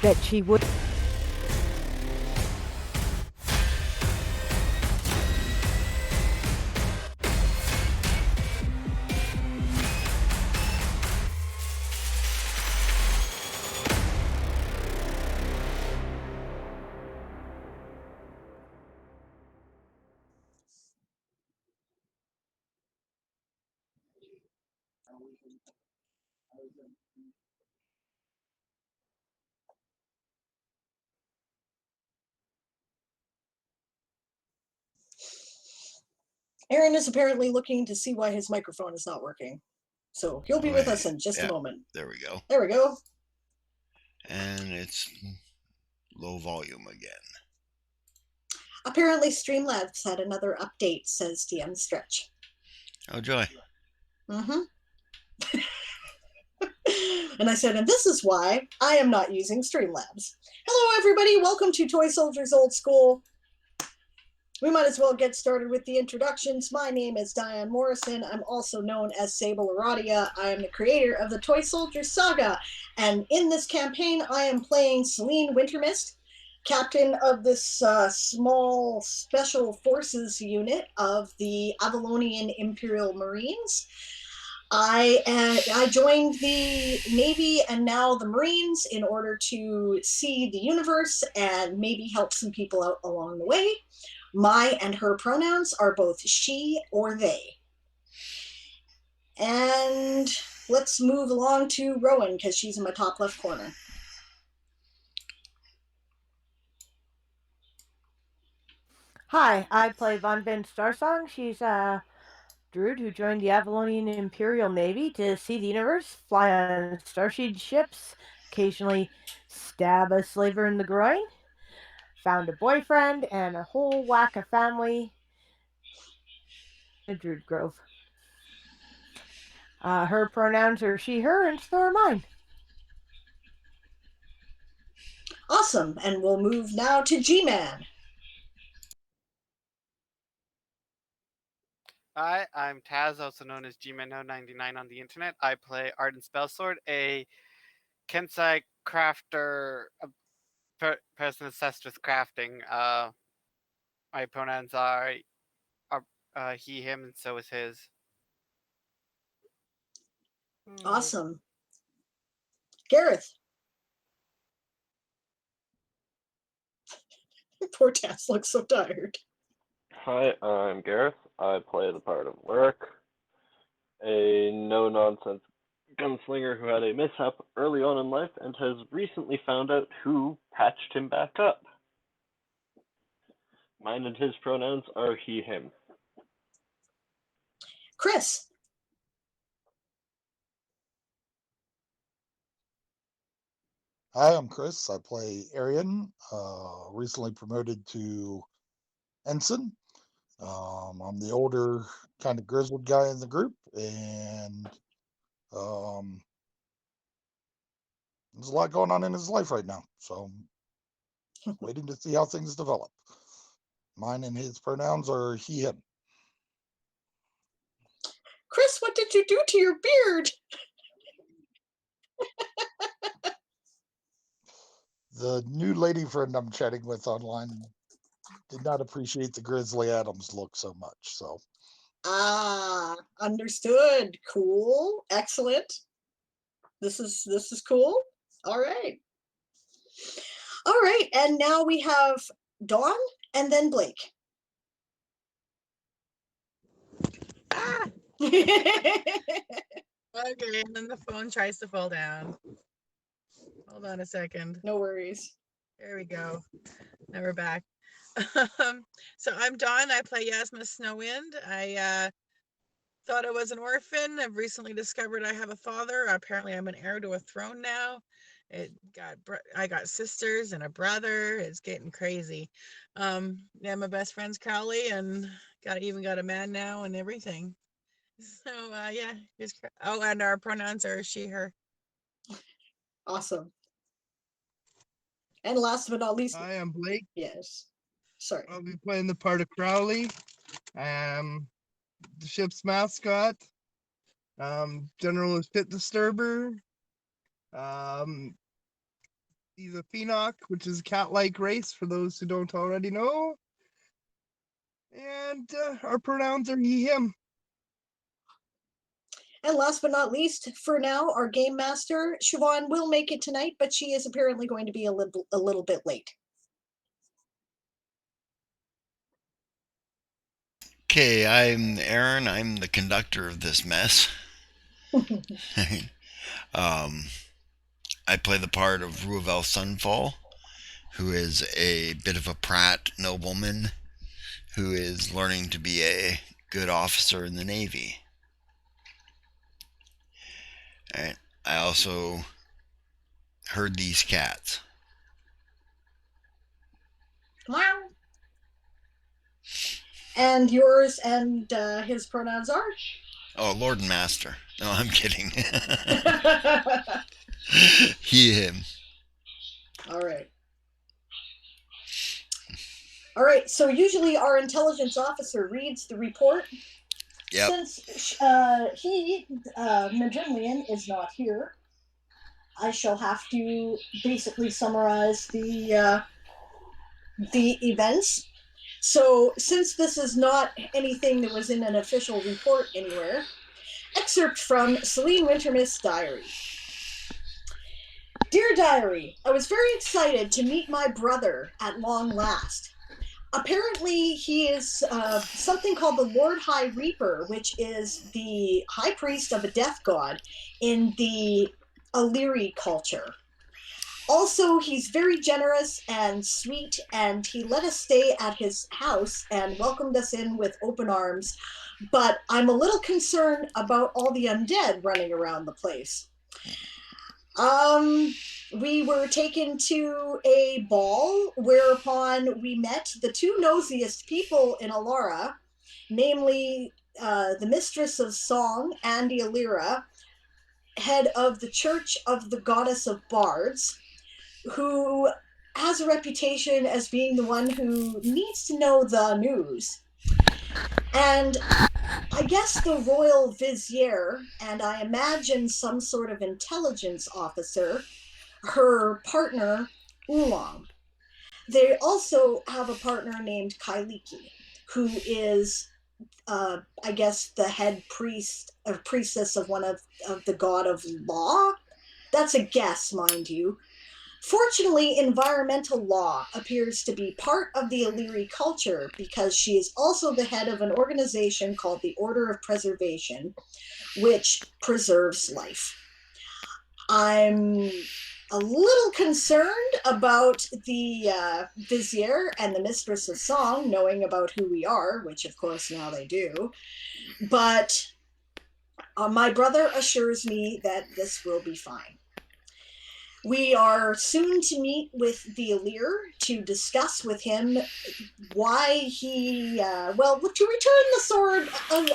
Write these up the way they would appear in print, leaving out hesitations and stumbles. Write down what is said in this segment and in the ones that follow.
that she would. Aaron is apparently looking to see why his microphone is not working. So he'll be with us in just a moment. There we go. There we go. And it's low volume again. Apparently Streamlabs had another update, says DM Stretch. Oh, joy. Mm-hmm. And I said, and this is why I am not using Streamlabs. Hello, everybody. Welcome to Toy Soldiers Old School. We might as well get started with the introductions. My name is Diane Morrison. I'm also known as Sable Aradia. I am the creator of the Toy Soldiers Saga. And in this campaign, I am playing Celine Wintermist, captain of this small special forces unit of the Avalonian Imperial Marines. I joined the Navy and now the Marines in order to see the universe and maybe help some people out along the way. My and her pronouns are both she or they. And let's move along to Rowan because she's in my top left corner. Hi, I play Von Ben Starsong. She's a druid who joined the Avalonian Imperial Navy to see the universe, fly on starship ships, occasionally stab a slaver in the groin, found a boyfriend and a whole whack of family in a druid grove. Her pronouns are she, her, and so are mine. Awesome, and we'll move now to G-Man. Hi, I'm Taz, also known as Gmano99 on the internet. I play Ardent Spellsword, a Kensai crafter, a person obsessed with crafting. My pronouns are he, him, and so is his. Awesome. Gareth. Poor Taz looks so tired. Hi, I'm Gareth. I play the part of Lyric, a no-nonsense gunslinger who had a mishap early on in life and has recently found out who patched him back up. Mine and his pronouns are he, him. Chris. Hi, I'm Chris. I play Arian, recently promoted to ensign. I'm the older, kind of grizzled guy in the group, and there's a lot going on in his life right now, so I'm waiting to see how things develop. Mine and his pronouns are he, him. Chris, what did you do to your beard? The new lady friend I'm chatting with online did not appreciate the Grizzly Adams look so much, so. Understood. Cool. Excellent. This is cool. All right. All right, and now we have Dawn and then Blake. Okay, and then the phone tries to fall down. Hold on a second. No worries. There we go. Now we're back. So I'm Dawn. I play Yasma Snowwind. I thought I was an orphan. I've recently discovered I have a father. Apparently, I'm an heir to a throne now. I got sisters and a brother. It's getting crazy. Yeah, my best friend's Crowley, and even got a man now and everything. So yeah, and our pronouns are she, her. Awesome. And last but not least, I am Blake. Yes. Sorry. I'll be playing the part of Crowley. The ship's mascot. General is Pit Disturber. He's a Phoenix, which is a cat-like race, for those who don't already know. And our pronouns are he, him. And last but not least, for now, our game master, Siobhan, will make it tonight, but she is apparently going to be a little bit late. Okay, I'm Aaron. I'm the conductor of this mess. I play the part of Ruavel Sunfall, who is a bit of a prat nobleman who is learning to be a good officer in the Navy. Alright, I also herd these cats. Wow. And yours and his pronouns are? Oh, Lord and Master. No, I'm kidding. He, him. All right. All right, so usually our intelligence officer reads the report. Yep. Since Majimlian, is not here, I shall have to basically summarize the events. So, since this is not anything that was in an official report anywhere, excerpt from Celine Wintermist's diary. Dear Diary, I was very excited to meet my brother at long last. Apparently, he is something called the Lord High Reaper, which is the high priest of a death god in the Illyri culture. Also, he's very generous and sweet, and he let us stay at his house and welcomed us in with open arms. But I'm a little concerned about all the undead running around the place. We were taken to a ball, whereupon we met the two nosiest people in Alara, namely the Mistress of Song, Andy Alira, head of the Church of the Goddess of Bards, who has a reputation as being the one who needs to know the news. And I guess the royal vizier, and I imagine some sort of intelligence officer, her partner, Oolong. They also have a partner named Kailiki, who is, I guess, the head priest or priestess of one of the god of law. That's a guess, mind you. Fortunately, environmental law appears to be part of the Illyri culture because she is also the head of an organization called the Order of Preservation, which preserves life. I'm a little concerned about the vizier and the Mistress of Song knowing about who we are, which of course now they do. But my brother assures me that this will be fine. We are soon to meet with the Illyr to discuss with him why he, to return the sword,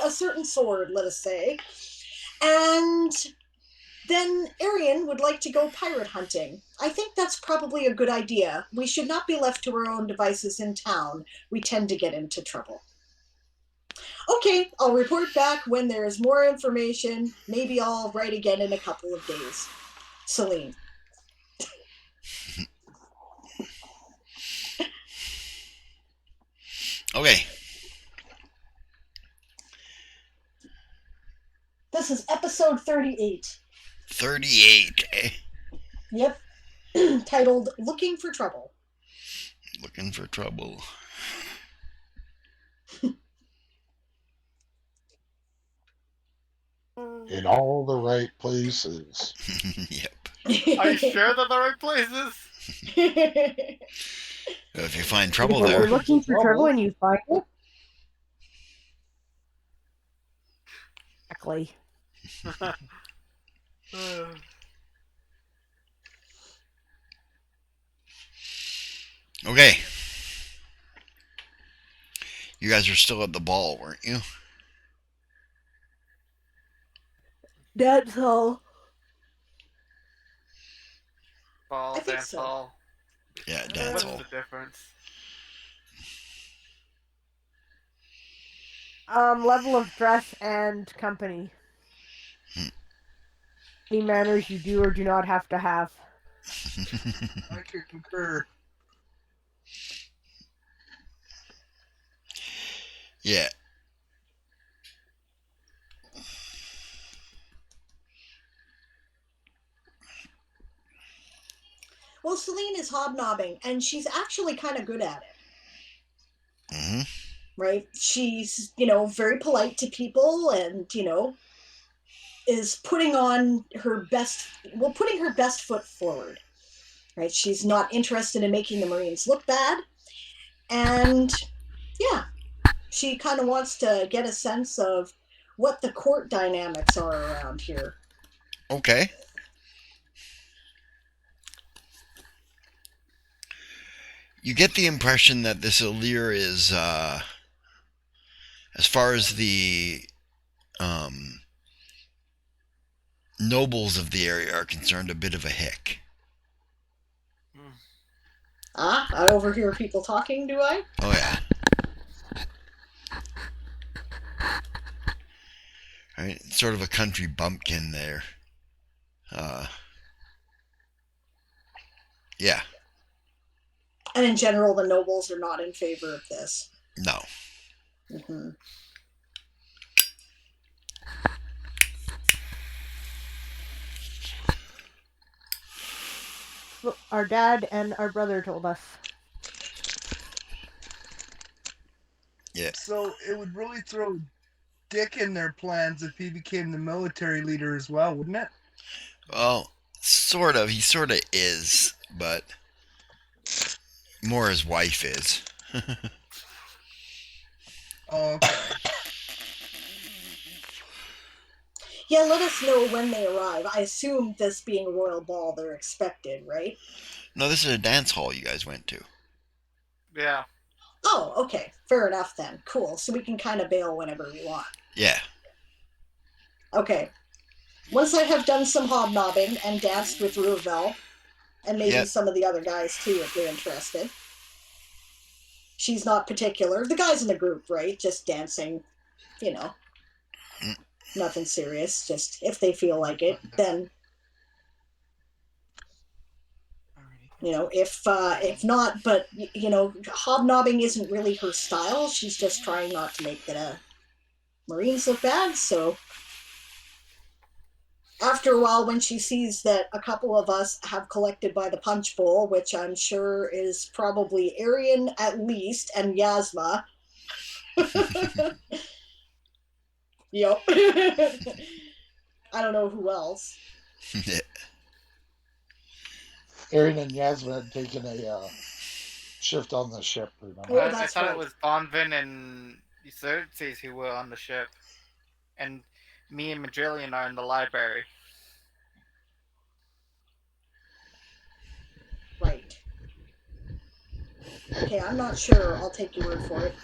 a certain sword, let us say. And then Arian would like to go pirate hunting. I think that's probably a good idea. We should not be left to our own devices in town. We tend to get into trouble. Okay, I'll report back when there is more information. Maybe I'll write again in a couple of days. Celine. Okay. This is episode 38. 38, eh? Yep. Titled Looking for Trouble. Looking for trouble. In all the right places. Yep. Are you sure they're the right places? If you find trouble If there. you're looking for trouble and you find it. Exactly. Okay. You guys are still at the ball, weren't you? That's all. Ball, I think dance so. hall. Yeah, dance What's hall. the difference? Level of dress and company. Any manners you do or do not have to have. I could concur. Yeah. Well, Celine is hobnobbing, and she's actually kind of good at it. Mm-hmm. Right? She's, very polite to people and, is putting her best foot forward. Right? She's not interested in making the Marines look bad. And yeah, she kind of wants to get a sense of what the court dynamics are around here. Okay. You get the impression that this Alir is, as far as the nobles of the area are concerned, a bit of a hick. I overhear people talking, do I? Oh, yeah. Right? It's sort of a country bumpkin there. Yeah. And in general, the nobles are not in favor of this. No. Mm-hmm. Our dad and our brother told us. Yeah. So it would really throw Dick in their plans if he became the military leader as well, wouldn't it? Well, sort of. He sort of is, but more his wife is. Oh, okay. Yeah, let us know when they arrive. I assume this being a royal ball, they're expected, right? No, this is a dance hall you guys went to. Yeah. Oh, okay. Fair enough then. Cool. So we can kind of bail whenever we want. Yeah. Okay. Once I have done some hobnobbing and danced with Ruvel, and maybe some of the other guys too, if they're interested. She's not particular. The guys in the group, right? Just dancing, nothing serious. Just if they feel like it, then if not, but hobnobbing isn't really her style. She's just trying not to make the Marines look bad. So after a while, when she sees that a couple of us have collected by the punch bowl, which I'm sure is probably Arian at least and Yasma. Yep. I don't know who else. Arian and Yasmin had taken a shift on the ship. Oh, I that's thought right. it was Bonvin and Xerxes who were on the ship, and me and Madrillion are in the library. Right. Okay, I'm not sure. I'll take your word for it.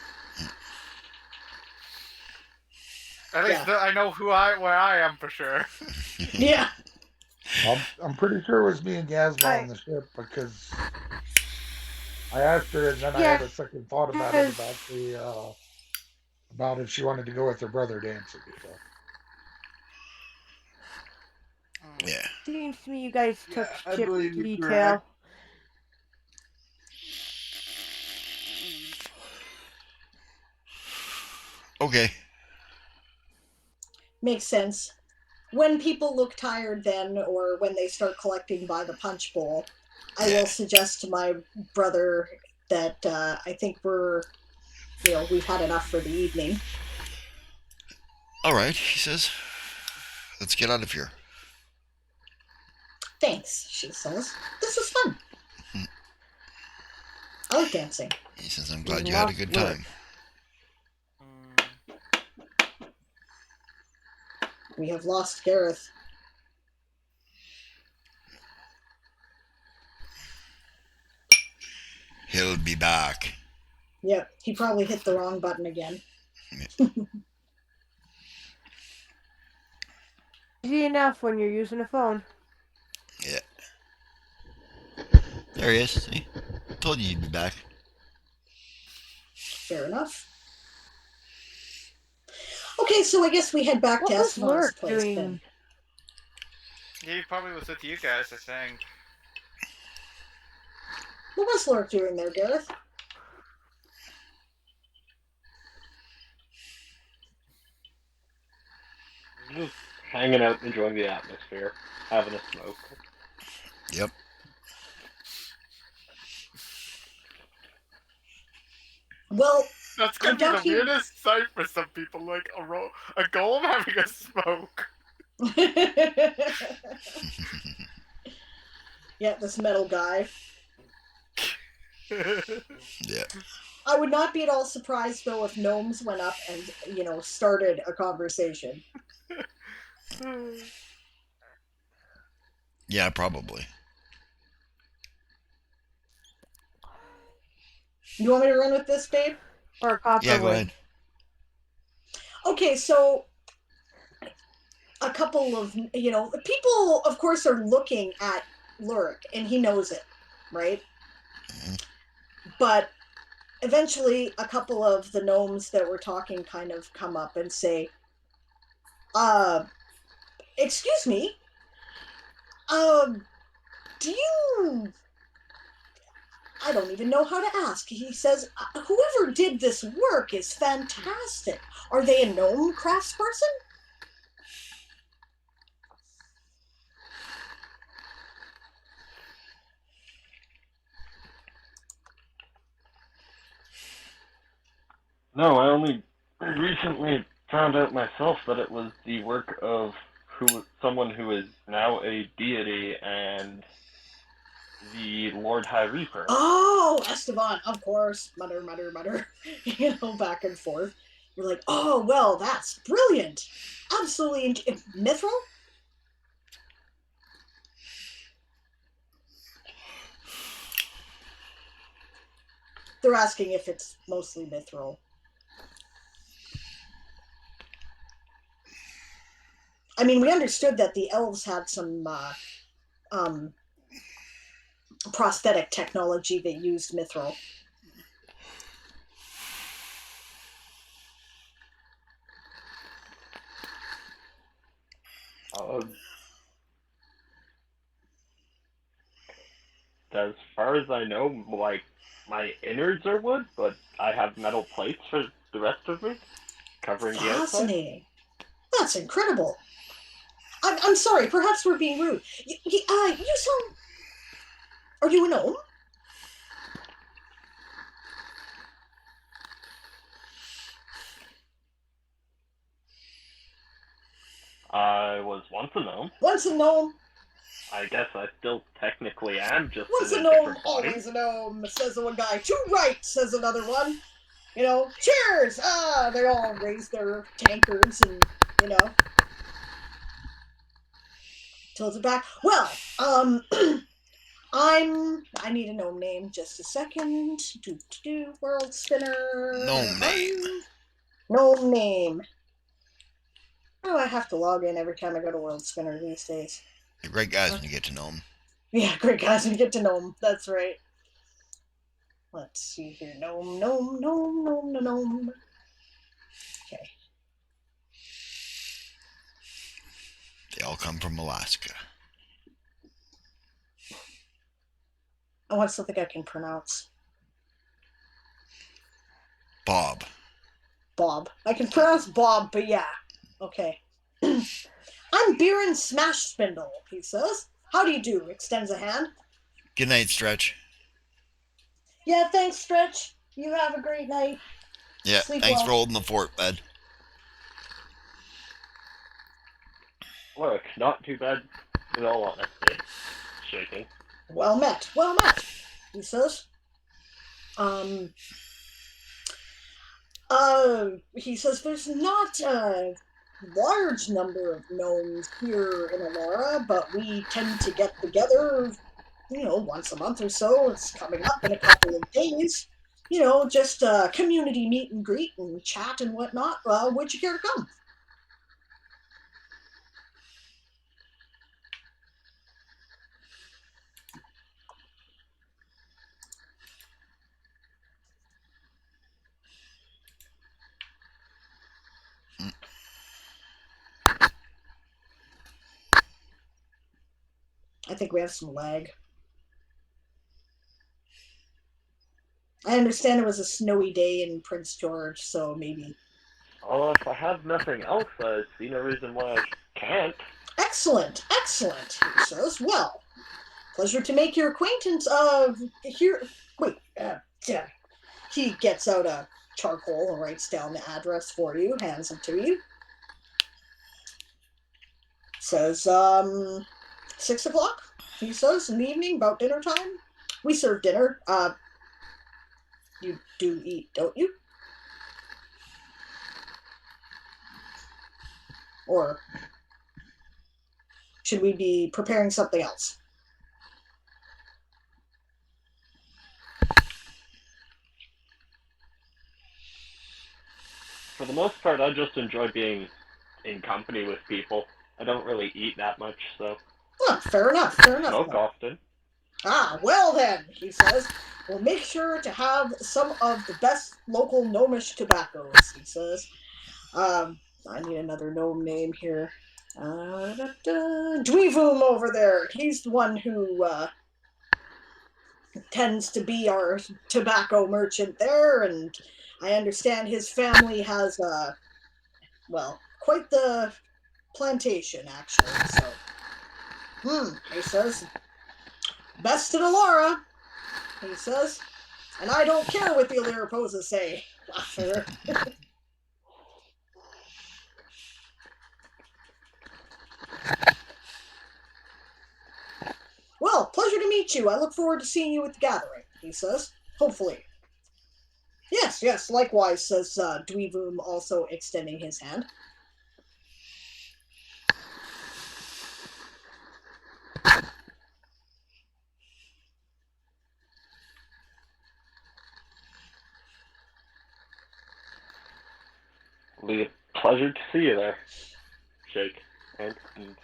At least I know where I am for sure. Yeah. I'm pretty sure it was me and Yasmin on the ship because I asked her, and then I had a second thought about it about if she wanted to go with her brother dancing. So. Yeah. Seems to me you guys took I ship believe you're detail. correct. Okay. Makes sense. When people look tired then, or when they start collecting by the punch bowl, I will suggest to my brother that I think we've had enough for the evening. All right, he says. Let's get out of here. Thanks, she says. This was fun. I like dancing. He says, I'm glad you had a good time. We have lost Gareth. He'll be back. Yep, he probably hit the wrong button again. Easy enough when you're using a phone. Yeah. There he is. See? Told you he'd be back. Fair enough. Okay, so I guess we head back to Esmon's place then. He probably was with you guys, I think. What was Lurk doing there, Gareth? Just hanging out, enjoying the atmosphere, having a smoke. Yep. Well, That's I gonna be the got you. weirdest sight for some people, like a golem having a smoke. Yeah, this metal guy. Yeah. I would not be at all surprised though if gnomes went up and started a conversation. Yeah, probably. You want me to run with this, babe? Or Copperwood? Yeah, go ahead. Okay, so a couple of people, of course, are looking at Lurk, and he knows it, right? Mm-hmm. But eventually, a couple of the gnomes that were talking kind of come up and say, excuse me, do you... I don't even know how to ask. He says, whoever did this work is fantastic. Are they a gnome craftsperson? No, I only recently found out myself that it was the work of someone who is now a deity and the Lord High Reaper. Oh, Esteban, of course. Mutter, mutter, mutter. Back and forth. You're like, oh, well, that's brilliant. Absolutely. Mithril? They're asking if it's mostly mithril. I mean, we understood that the elves had some prosthetic technology that used mithril. As far as I know, like, my innards are wood, but I have metal plates for the rest of me, covering the outside. Fascinating. That's incredible. I'm sorry, perhaps we're being rude. You sound... Are you a gnome? I was once a gnome. Once a gnome. I guess I still technically am, just Once in a a gnome, different body. always a gnome, says one guy. Too right, says another one. Cheers! They all raise their tankards and, tilts it back. Well, I need a gnome name. Just a second. World spinner. Gnome name. Gnome name. Oh, I have to log in every time I go to World Spinner these days. You're great guys when you get to know them. Yeah, great guys when you get to know them. That's right. Let's see here. Gnome. Okay. They all come from Alaska. I want something I can pronounce. Bob. I can pronounce Bob, but yeah. Okay. I'm Biren Smash Spindle, he says. How do you do? Extends a hand. Good night, Stretch. Yeah, thanks, Stretch. You have a great night. Yeah, Sleep thanks well. for holding the fort, bud. Look, not too bad, in all honesty. Shaking. Well met, he says. He says there's not a large number of gnomes here in Alara, but we tend to get together, once a month or so. It's coming up in a couple of days. Just community meet and greet and chat and whatnot. Would you care to come? I think we have some lag. I understand it was a snowy day in Prince George, so maybe. Oh, if I have nothing else, I see no reason why I can't. Excellent, excellent, he says. Well, pleasure to make your acquaintance. Here. Wait, yeah. He gets out a charcoal and writes down the address for you, hands it to you. Says, 6 o'clock, he says, in the evening, about dinner time. We serve dinner. You do eat, don't you? Or should we be preparing something else? For the most part, I just enjoy being in company with people. I don't really eat that much, so. Fair enough, fair enough. Smoke often. Well then, he says, we'll make sure to have some of the best local gnomish tobaccos, he says. I need another gnome name here. Dweevoom over there. He's the one who tends to be our tobacco merchant there, and I understand his family has, quite the plantation, actually, so. He says. Best in Alara, he says. And I don't care what the Allura poses say. Laughter. Well, pleasure to meet you. I look forward to seeing you at the gathering, he says. Hopefully. Yes, yes, likewise, says Dweevoom, also extending his hand. It'll be a pleasure to see you there. Shake and eat.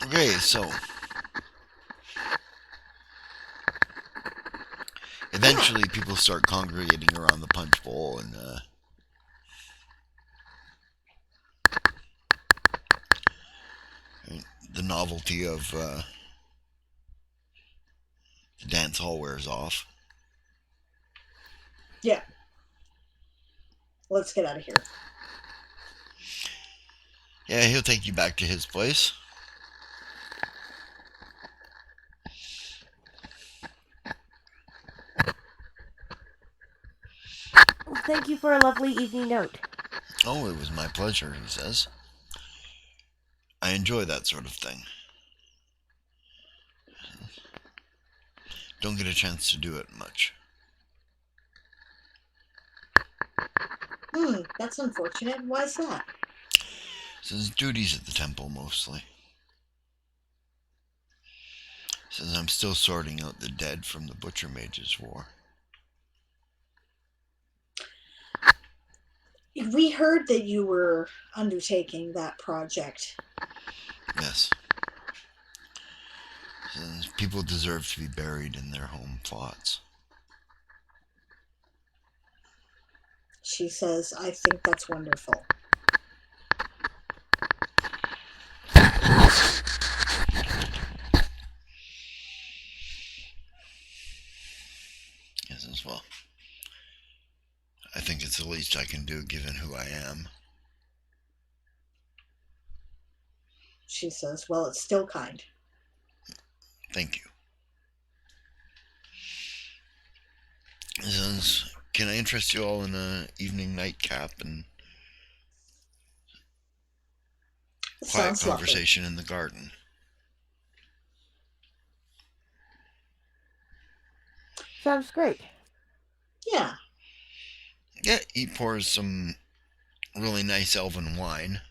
Okay, so eventually people start congregating around the punch bowl, and the novelty of the dance hall wears off. Yeah. Let's get out of here. Yeah, he'll take you back to his place. Thank you for a lovely evening note. Oh, it was my pleasure, he says. I enjoy that sort of thing. Don't get a chance to do it much. That's unfortunate. Why's that? Says duties at the temple mostly. Says I'm still sorting out the dead from the Butcher Mage's war. We heard that you were undertaking that project. Yes. Says people deserve to be buried in their home plots. She says, I think that's wonderful. Yes, as well. I think it's the least I can do given who I am. She says, well, it's still kind. Thank you. He says, can I interest you all in an evening nightcap and quiet conversation in the garden? Sounds great. Yeah. Yeah, he pours some really nice elven wine.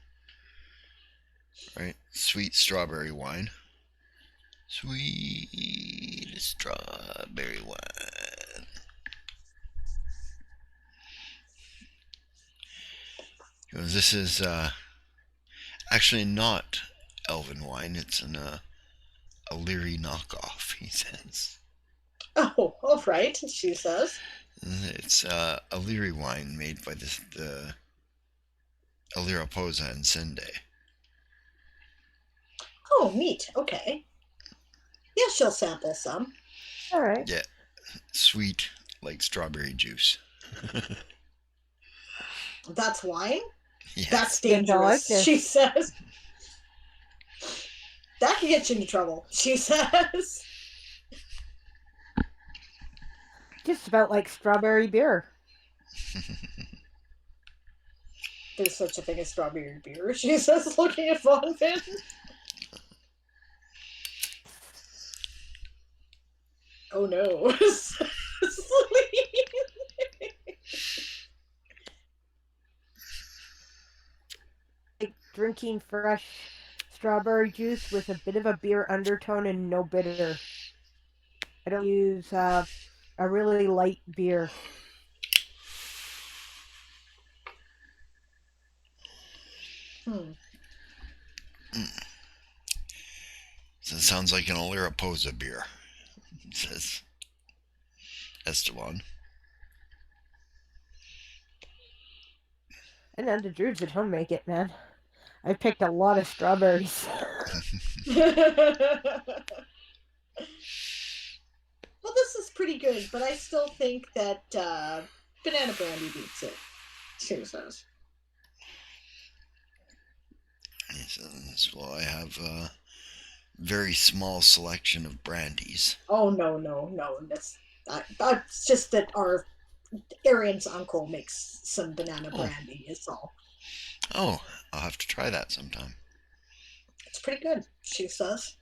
Right? Sweet strawberry wine. Sweet strawberry wine. This is actually not elven wine. It's an Illyri knockoff, he says. Oh, all right, she says. It's Illyri wine made by the Illira Posa and Sinde. Oh, neat. Okay. Yeah, she'll sample some. All right. Yeah, sweet like strawberry juice. That's wine? Yes. That's Didn't I like dangerous, this? she says. That can get you into trouble, she says. Just about like strawberry beer. There's such a thing as strawberry beer, she says, looking at Von Finn. Oh no. Like drinking fresh strawberry juice with a bit of a beer undertone and no bitter. I don't use a really light beer. Hmm. So it sounds like an Oliraposa beer, says Esteban. And then the Druids at home make it, man. I picked a lot of strawberries. Well, this is pretty good, but I still think that banana brandy beats it. She says. He says, well, I have a very small selection of brandies. Oh no! That's just that our Arian's uncle makes some banana brandy. Is all. Oh, I'll have to try that sometime. It's pretty good, she says.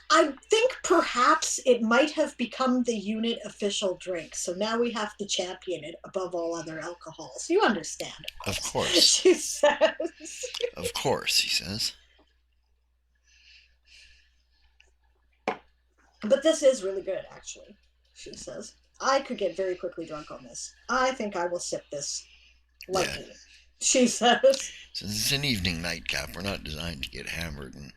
I think perhaps it might have become the unit official drink, so now we have to champion it above all other alcohols. You understand, Of course. she says. Of course, he says. But this is really good, actually, she says. I could get very quickly drunk on this. I think I will sip this lightly, she says. Since it's an evening nightcap, we're not designed to get hammered and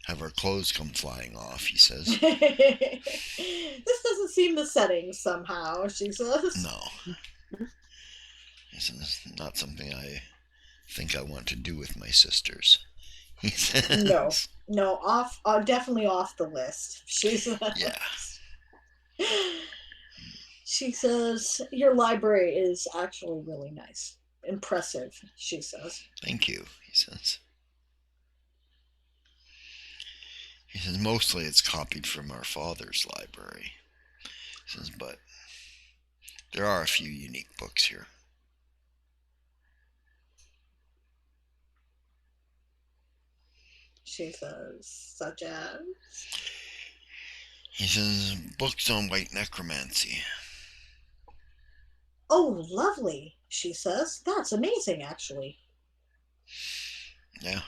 have our clothes come flying off, he says. This doesn't seem the setting somehow, she says. No. This is not something I think I want to do with my sisters, he says. No, definitely off the list, she says. Yeah. She says, your library is actually really nice. Impressive, she says. Thank you, he says. He says, mostly it's copied from our father's library. He says, but there are a few unique books here. She says, such as? He says, books on white necromancy. Oh, lovely, she says. That's amazing, actually. Yeah.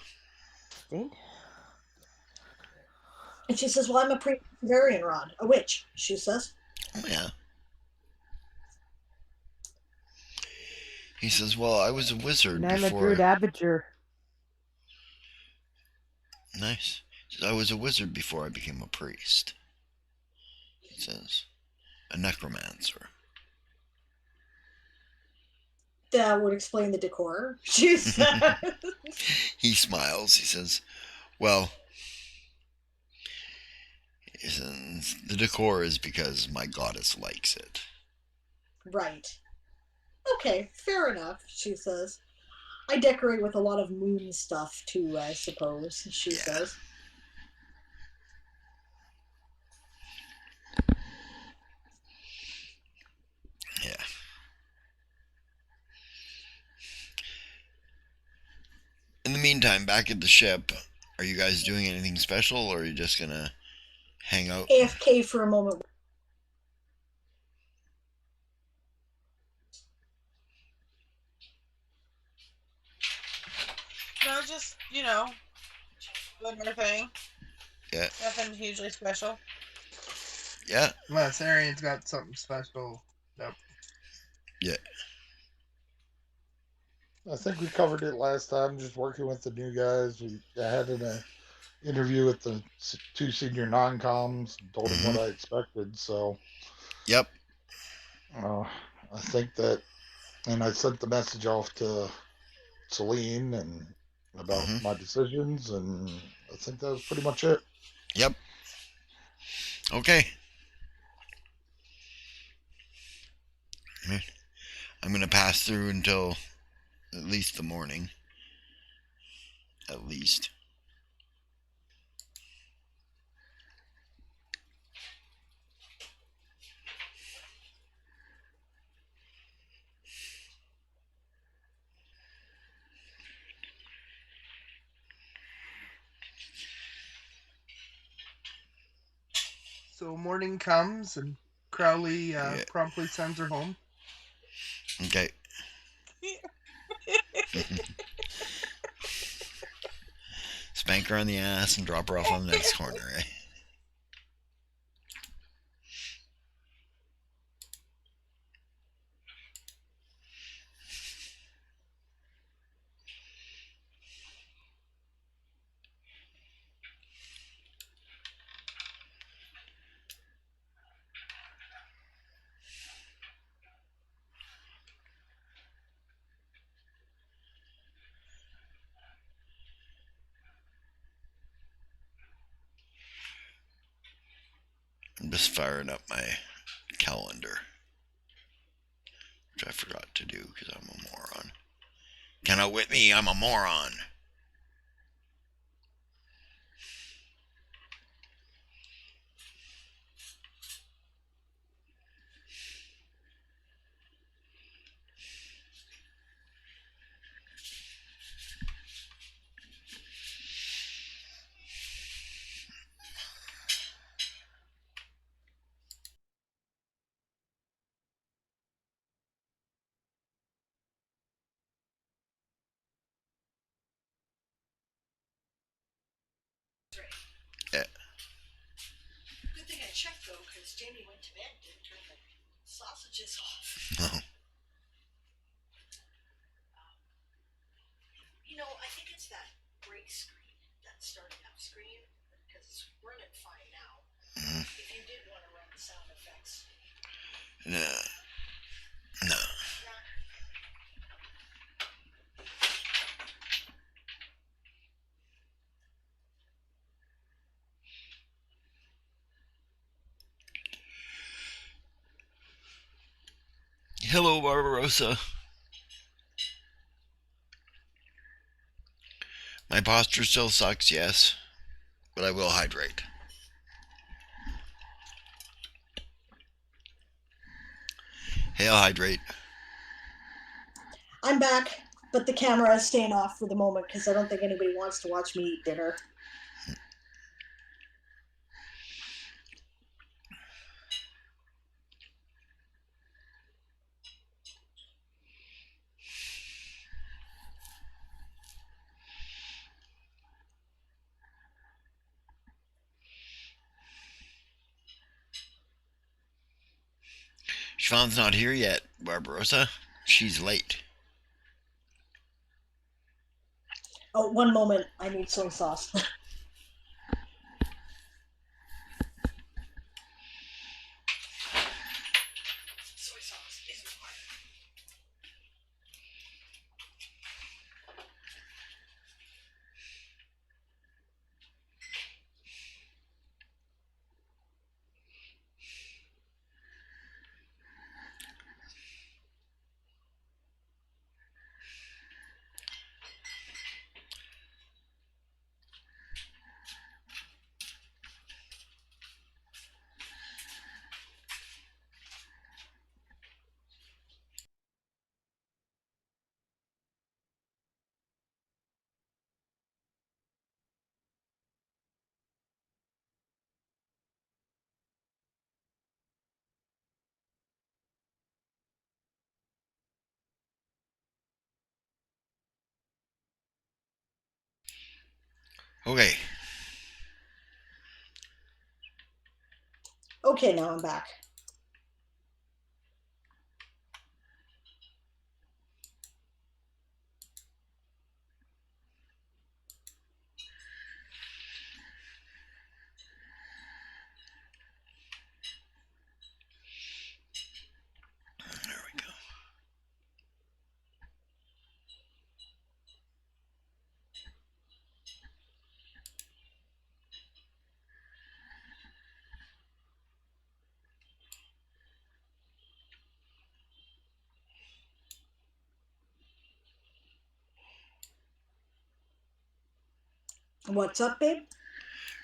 And she says, well, I'm a Varian Rod, a witch, she says. Oh, yeah. He says, well, I was a wizard And I'm before... a Druid Abager. Nice. He says, I was a wizard before I became a priest. He says, a necromancer. That would explain the decor, she says. He smiles. He says, well, he says, the decor is because my goddess likes it. Right. Okay, fair enough, she says. I decorate with a lot of moon stuff, too, I suppose, she says. Yeah. In the meantime, back at the ship, are you guys doing anything special, or are you just gonna hang out? AFK for a moment. No, just, doing our thing. Yeah. Nothing hugely special. Yeah. Unless Arian's got something special. Nope. Yeah. I think we covered it last time, just working with the new guys. I had an interview with the two senior non-coms and told them what I expected. So, yep. I think that, and I sent the message off to Celine and about my decisions, and I think that was pretty much it. Yep. Okay. I'm gonna pass through until at least the morning. At least. So morning comes and Crowley Yeah. promptly sends her home. Okay. Spank her on the ass and drop her off on the next corner, eh? I'm just firing up my calendar, which I forgot to do because I'm a moron. Can outwit me? I'm a moron. Yeah. Good thing I checked though, because Jamie went to bed and didn't turn the sausages off. No. I think it's that break screen, that starting up screen, because it's running fine now. Mm-hmm. If you did want to run the sound effects. No. No. Hello, Barbarossa. My posture still sucks, yes, but I will hydrate. Hey, I'll hydrate. I'm back, but the camera is staying off for the moment because I don't think anybody wants to watch me eat dinner. Siobhan's not here yet, Barbarossa. She's late. Oh, one moment. I need soy sauce. Soy sauce is required. Okay. Okay, now I'm back. There we go. What's up, babe?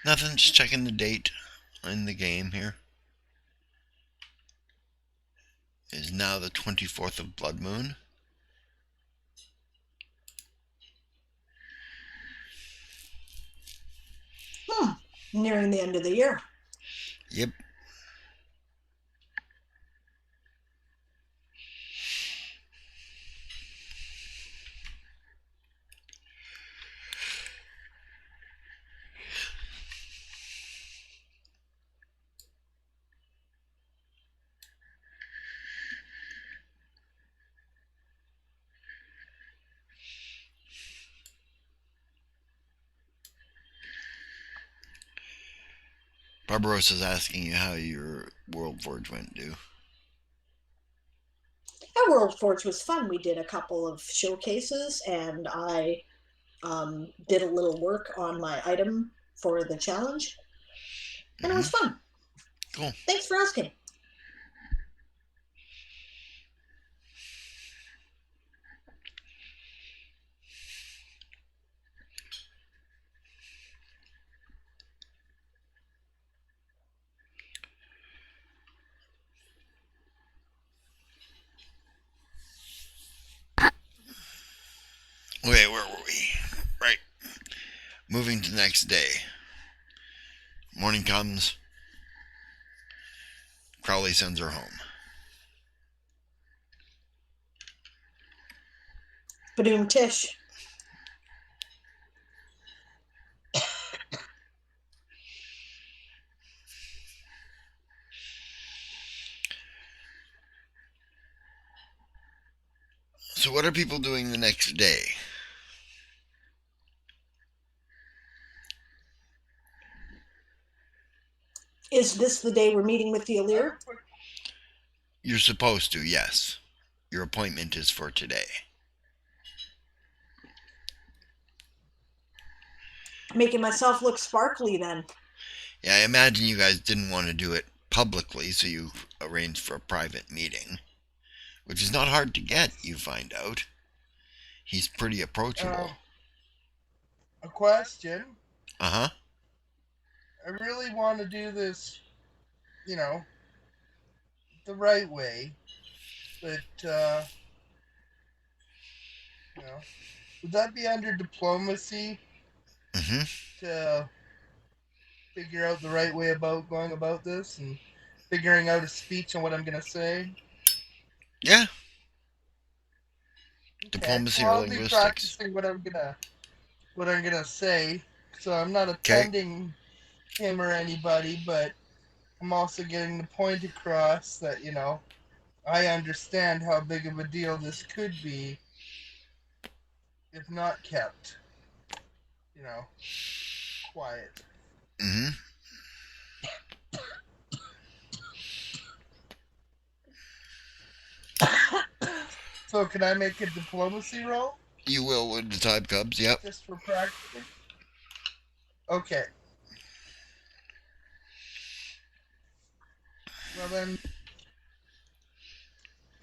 Nothing, just checking the date in the game here. It is now the 24th of Blood Moon. Nearing the end of the year. Yep. Barbarossa's asking you how your World Forge went, dude. Our World Forge was fun. We did a couple of showcases, and I did a little work on my item for the challenge, and it was fun. Cool. Thanks for asking. Okay, where were we? Right. Moving to the next day. Morning comes. Crowley sends her home. Badoom Tish. So what are people doing the next day? Is this the day we're meeting with the Allure? You're supposed to, yes. Your appointment is for today. Making myself look sparkly then. Yeah, I imagine you guys didn't want to do it publicly, so you arranged for a private meeting. Which is not hard to get, you find out. He's pretty approachable. A question. Uh-huh. I really want to do this, the right way. But, would that be under diplomacy Mm-hmm. to figure out the right way about going about this and figuring out a speech on what I'm going to say? Yeah. Okay. Diplomacy Well, or I'll be linguistics. practicing what I'm gonna say. So I'm not Okay. offending him or anybody, but I'm also getting the point across that, I understand how big of a deal this could be if not kept, quiet. Mm-hmm. So can I make a diplomacy roll? You will when the time comes, yep. Just for practice? Okay. Well then,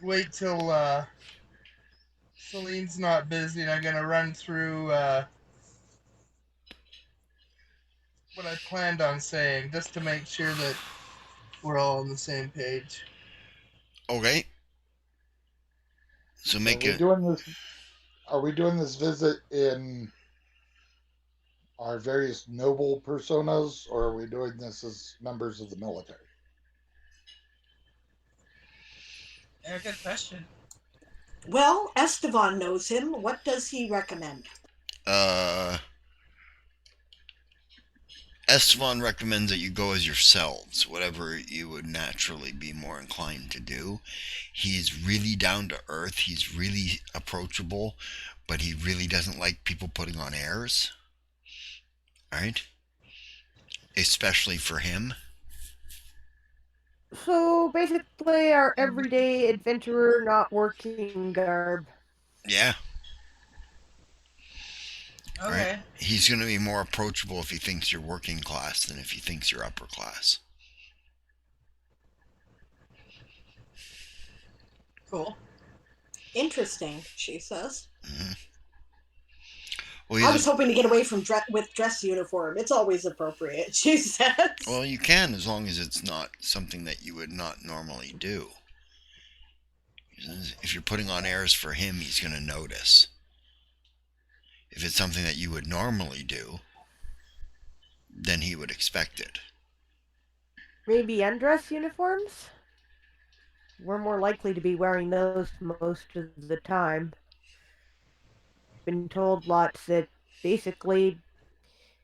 wait till Celine's not busy and I'm gonna run through what I planned on saying just to make sure that we're all on the same page. Okay. So make Are we it. doing this? Are we doing this visit in our various noble personas, or are we doing this as members of the military? Yeah, good question. Well, Estevan knows him. What does he recommend? Esteban recommends that you go as yourselves, whatever you would naturally be more inclined to do. He's really down to earth. He's really approachable, but he really doesn't like people putting on airs. Right? Especially for him. So basically, our everyday adventurer, not working garb. Yeah. Okay. Right? He's going to be more approachable if he thinks you're working class than if he thinks you're upper class. Cool. Interesting, she says. Mm-hmm. Well, I was hoping to get away from dress uniform. It's always appropriate, she says. Well, you can, as long as it's not something that you would not normally do. If you're putting on airs for him, he's going to notice. If it's something that you would normally do, then he would expect it. Maybe undress uniforms? We're more likely to be wearing those most of the time. Been told lots that basically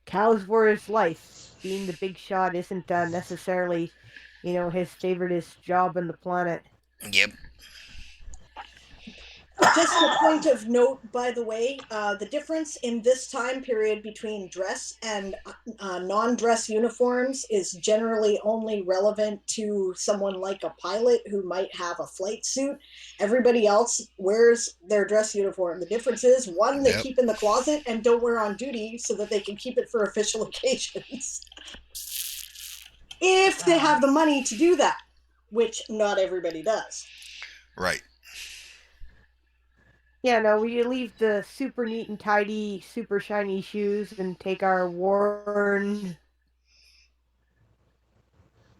cows were his life. Being the big shot isn't necessarily, his favoriteest job on the planet. Yep. Just a point of note, by the way, the difference in this time period between dress and non-dress uniforms is generally only relevant to someone like a pilot who might have a flight suit. Everybody else wears their dress uniform. The difference is one they keep in the closet and don't wear on duty so that they can keep it for official occasions. If they have the money to do that, which not everybody does. Right. Yeah, no, we leave the super neat and tidy, super shiny shoes and take our worn,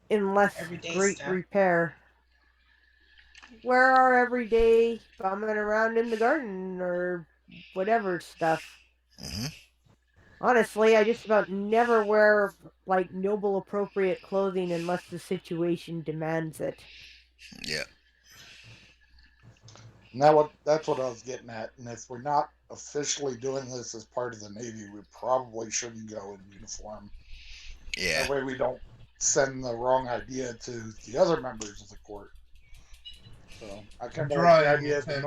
in less Everyday great stuff. repair. Wear our everyday bumming around in the garden or whatever stuff. Mm-hmm. Honestly, I just about never wear like noble appropriate clothing unless the situation demands it. Yeah. And that's what I was getting at. And if we're not officially doing this as part of the Navy, we probably shouldn't go in uniform. Yeah. That way we don't send the wrong idea to the other members of the court. So I kind of like the Drawing idea of the attention.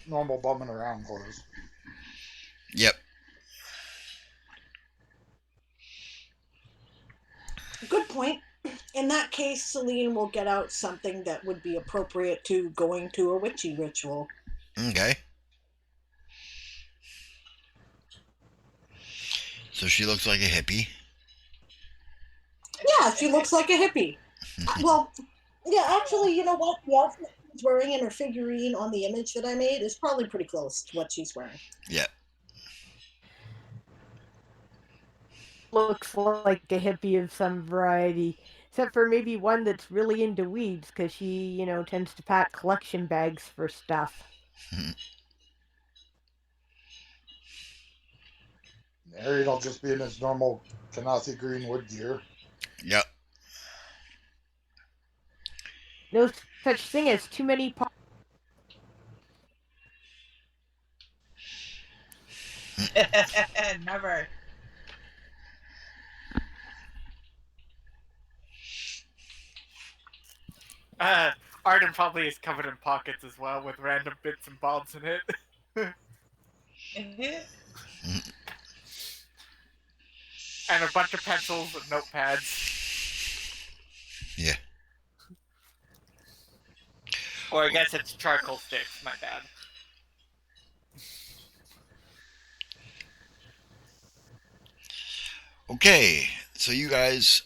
normal bumming around clothes. Yep. Good point. In that case, Celine will get out something that would be appropriate to going to a witchy ritual. Okay. So she looks like a hippie. Yeah, she looks like a hippie. Well, yeah, actually, you know what? The outfit she's wearing and her figurine on the image that I made is probably pretty close to what she's wearing. Yeah. Looks like a hippie of some variety, except for maybe one that's really into weeds because she, tends to pack collection bags for stuff. Arian will just be in his normal Kanathi Greenwood gear. Yep. No such thing as too many Never. Arden probably is covered in pockets as well, with random bits and bobs in it. And a bunch of pencils and notepads. Yeah. Or I guess it's charcoal sticks, my bad. Okay. So you guys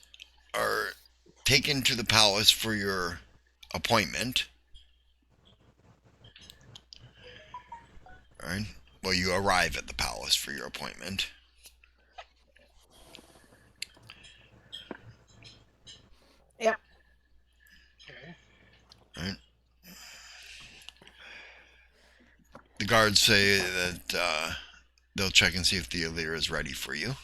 are taken to the palace for your appointment. All right. Well, you arrive at the palace for your appointment. Yep. Okay. All right. The guards say that they'll check and see if the Allure is ready for you,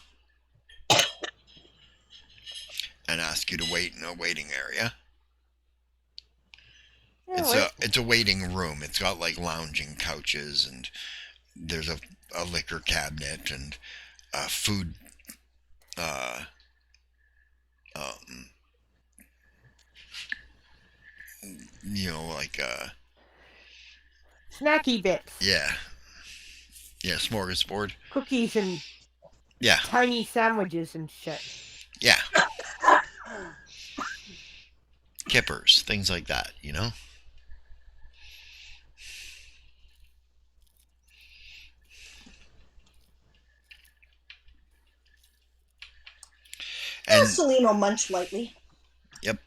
and ask you to wait in a waiting area. Yeah, It's a waiting room. It's got like lounging couches, and there's a liquor cabinet and a food like snacky bits. Yeah, smorgasbord. Cookies and Yeah, tiny sandwiches and shit. yeah. Kippers, things like that, Yeah, And Celine will munch lightly. yep.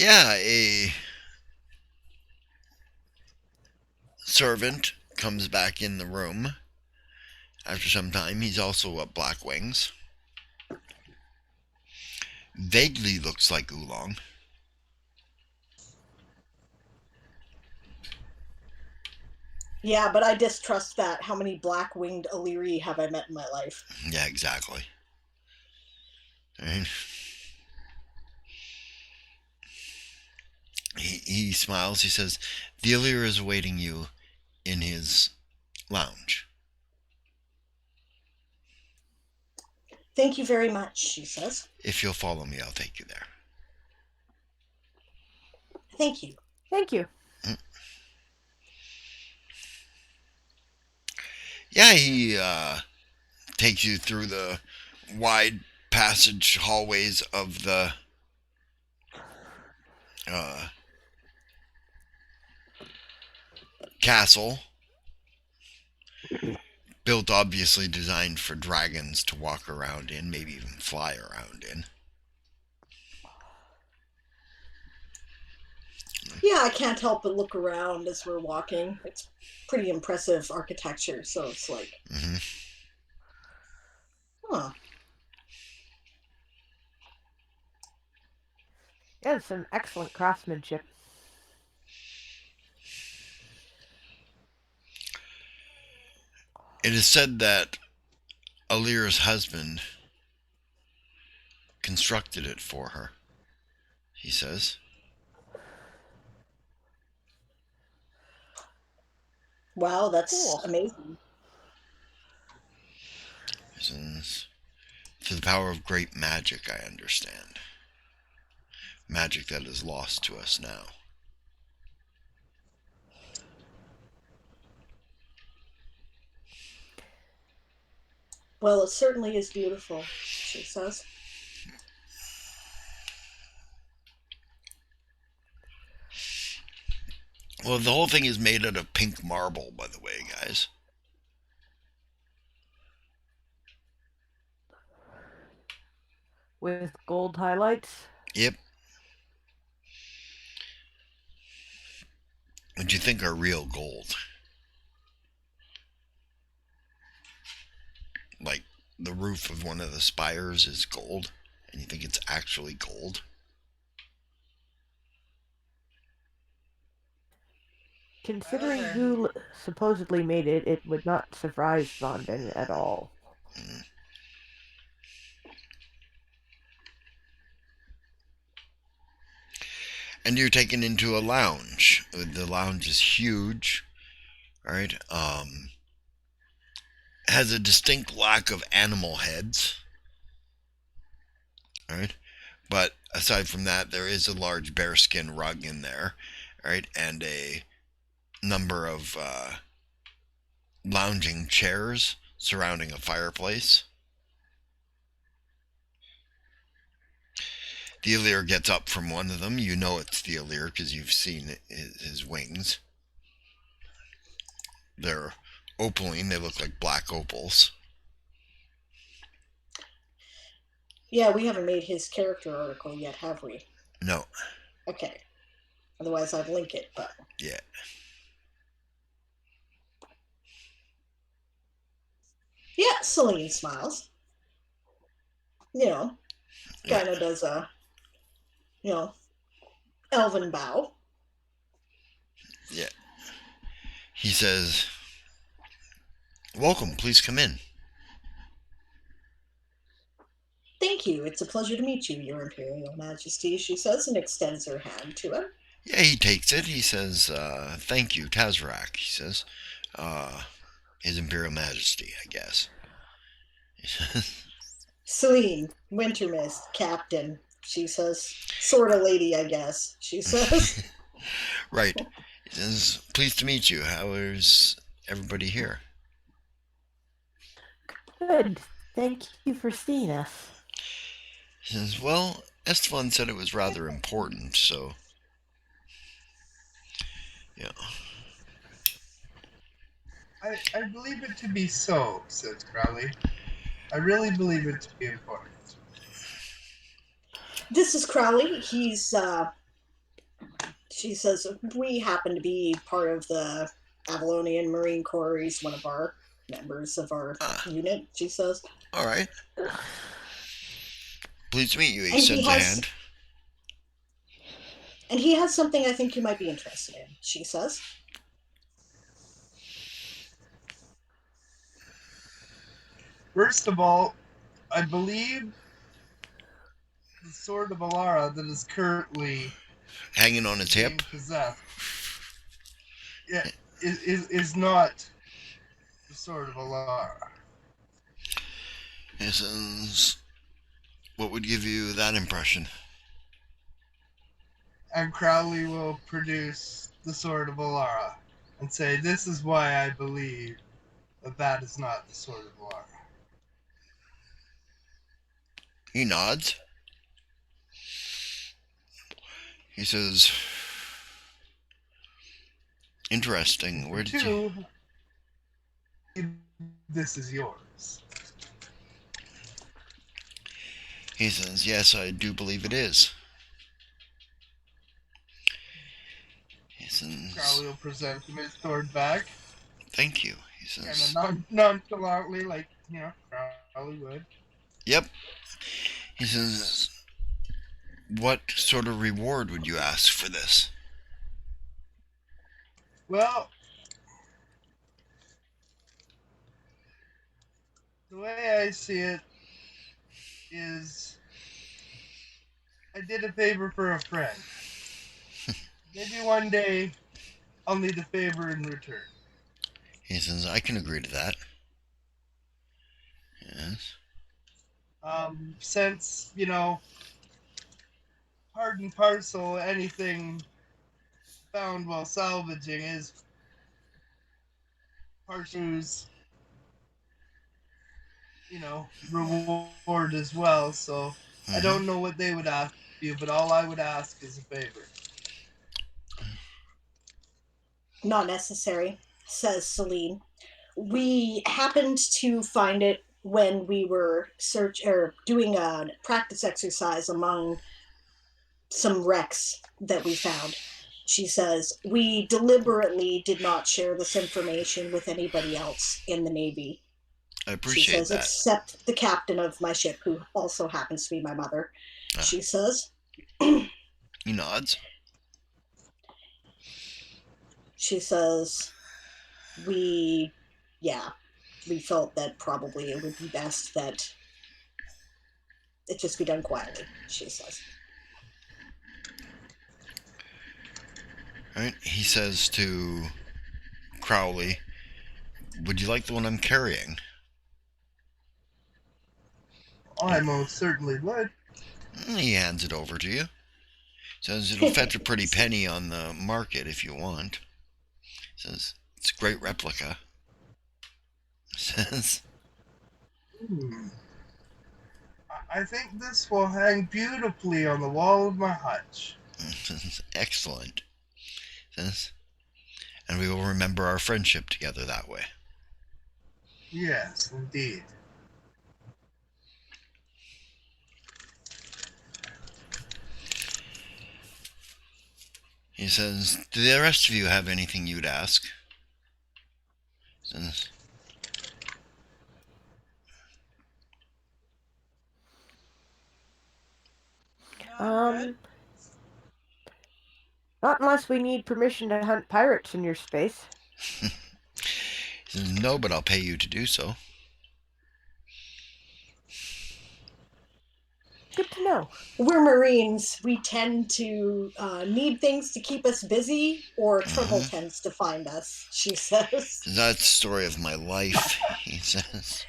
Yeah, a servant comes back in the room after some time. He's also a Black Wings. Vaguely looks like Oolong. Yeah, but I distrust that. How many black-winged Illyri have I met in my life? Yeah, exactly. Right? He smiles. He says, "The Illyr is awaiting you in his lounge." Thank you very much, she says. "If you'll follow me, I'll take you there." Thank you. Thank you. Yeah, he takes you through the wide passage hallways of the uh, castle. Built, obviously designed for dragons to walk around in, maybe even fly around in. Yeah, I can't help but look around as we're walking. It's pretty impressive architecture, so it's like, Mm-hmm. huh. Yeah, some excellent craftsmanship. It is said that Alira's husband constructed it for her, he says. Wow, that's Cool. amazing. He says, "Through the power of great magic, I understand. Magic that is lost to us now." Well, it certainly is beautiful, she says. Well, the whole thing is made out of pink marble, by the way, guys. With gold highlights. Yep. What do you think are real gold? Like the roof of one of the spires is gold, and you think it's actually gold? Considering Uh, who supposedly made it, it would not surprise Von Ben at all. Mm. And you're taken into a lounge. The lounge is huge, right? Has a distinct lack of animal heads, right? But aside from that, there is a large bearskin rug in there, right? And a number of lounging chairs surrounding a fireplace. The Illyr gets up from one of them. You know it's the Illyr because you've seen his wings. They're opaline. They look like black opals. Yeah, we haven't made his character article yet, have we? No. Okay. Otherwise, I'd link it, but. Yeah. Yeah, Celine smiles. You know, kind of does a, you know, elven bow. Yeah. He says, "Welcome. Please come in." Thank you. It's a pleasure to meet you, Your Imperial Majesty, she says, and extends her hand to him. Yeah, he takes it. He says, "Thank you, Tazrak." He says, "His Imperial Majesty, I guess." Celine, Wintermist, Captain, she says. Sort of lady, I guess, she says. Right. He says, "Pleased to meet you. How is everybody here?" Good. Thank you for seeing us. He says, "Well, Esteban said it was rather important, so yeah." I believe it to be so, says Crowley. I really believe it to be important. This is Crowley. He's She says, we happen to be part of the Avalonian Marine Corps. He's one of our members of our Ah, unit, she says. all right. Pleased to meet you. He And he extends a has hand. and he has something I think you might be interested in, she says. First of all, I believe the Sword of Alara that is currently Hanging on his hip. being possessed, yeah, is not the Sword of Alara. He says, what would give you that impression? And Crowley will produce the Sword of Alara and say, "This is why I believe that that is not the Sword of Alara." He nods. He says, interesting. For Where did you... two, this is yours. He says, yes, I do believe it is. He says, Crowley will present him his sword back, thank you. He says, kind of nonchalantly, like, Crowley would. yep. He says, what sort of reward would you ask for this? Well, the way I see it is, I did a favor for a friend. Maybe one day I'll need a favor in return. He says, I can agree to that. Yes. Since, part and parcel, anything found while salvaging is Parshu's, reward as well. So I Mm-hmm. don't know what they would ask you, but all I would ask is a favor. Not necessary, says Celine. We happened to find it when we were doing a practice exercise among some wrecks that we found. She says, we deliberately did not share this information with anybody else in the Navy. I She appreciate says, that. except the captain of my ship, who also happens to be my mother. She says, he nods. she says, we felt that probably it would be best that it just be done quietly, she says. Right? He says to Crowley, would you like the one I'm carrying? I most certainly would. He hands it over to you. Says it'll fetch a pretty penny on the market if you want. Says it's a great replica. Says I think this will hang beautifully on the wall of my hutch. excellent. Says, and we will remember our friendship together that way. Yes, indeed. He says, do the rest of you have anything you'd ask? Says, No, I'm good. Not unless we need permission to hunt pirates in your space. he says, no, but I'll pay you to do so. Good to know. We're Marines. We tend to need things to keep us busy, or trouble tends to find us, she says. That's the story of my life, he says.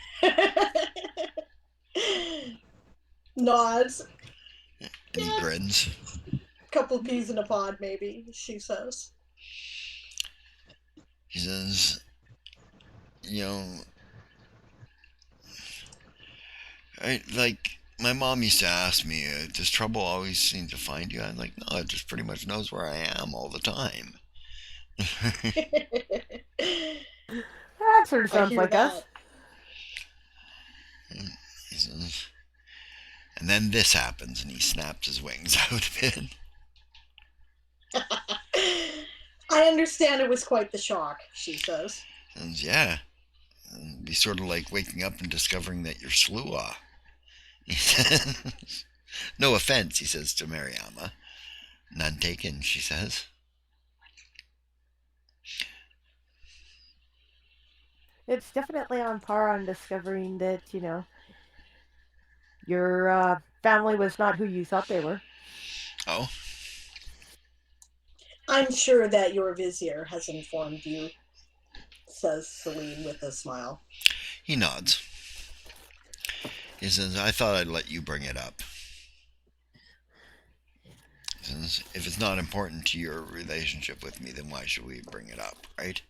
Nods. And he grins. Couple peas in a pod, maybe, she says. He says, like, my mom used to ask me, does trouble always seem to find you? I'm like, no, it just pretty much knows where I am all the time. That sort of I sounds hear like that. us. He says, and then this happens, and he snaps his wings out of it. I understand it was quite the shock, she says. And yeah, it'd be sort of like waking up and discovering that you're Slua. He says, no offense, he says to Mariama. None taken, she says. It's definitely on par on discovering that, your family was not who you thought they were. Oh, I'm sure that your vizier has informed you, says Celine with a smile. he nods. He says, I thought I'd let you bring it up. He says, if it's not important to your relationship with me, then why should we bring it up, right?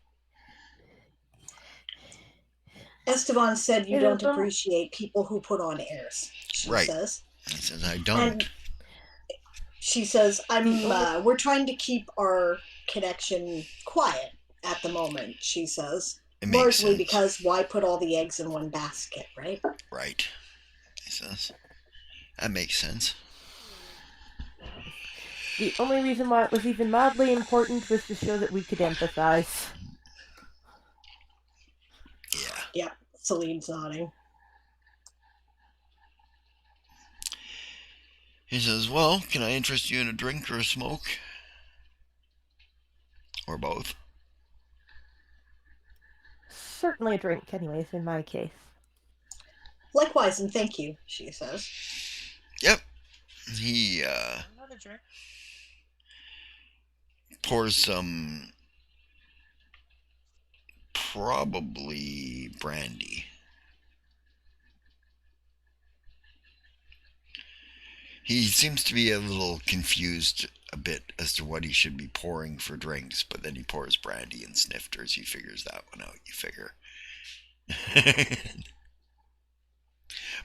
Esteban said you It don't is appreciate people who put on airs, she Right. says. He says, I don't. And she says, we're trying to keep our connection quiet at the moment, she says. It makes Largely sense. because why put all the eggs in one basket, right? Right. He says, that makes sense. the only reason why it was even mildly important was to show that we could empathize. Yeah. Yep, Celine's nodding. He says, well, can I interest you in a drink or a smoke? Or both? Certainly a drink, anyways, in my case. Likewise, and thank you, she says. Yep. He Another drink. pours some probably brandy. He seems to be a little confused a bit as to what he should be pouring for drinks, but then he pours brandy and snifters. He figures that one out, you figure.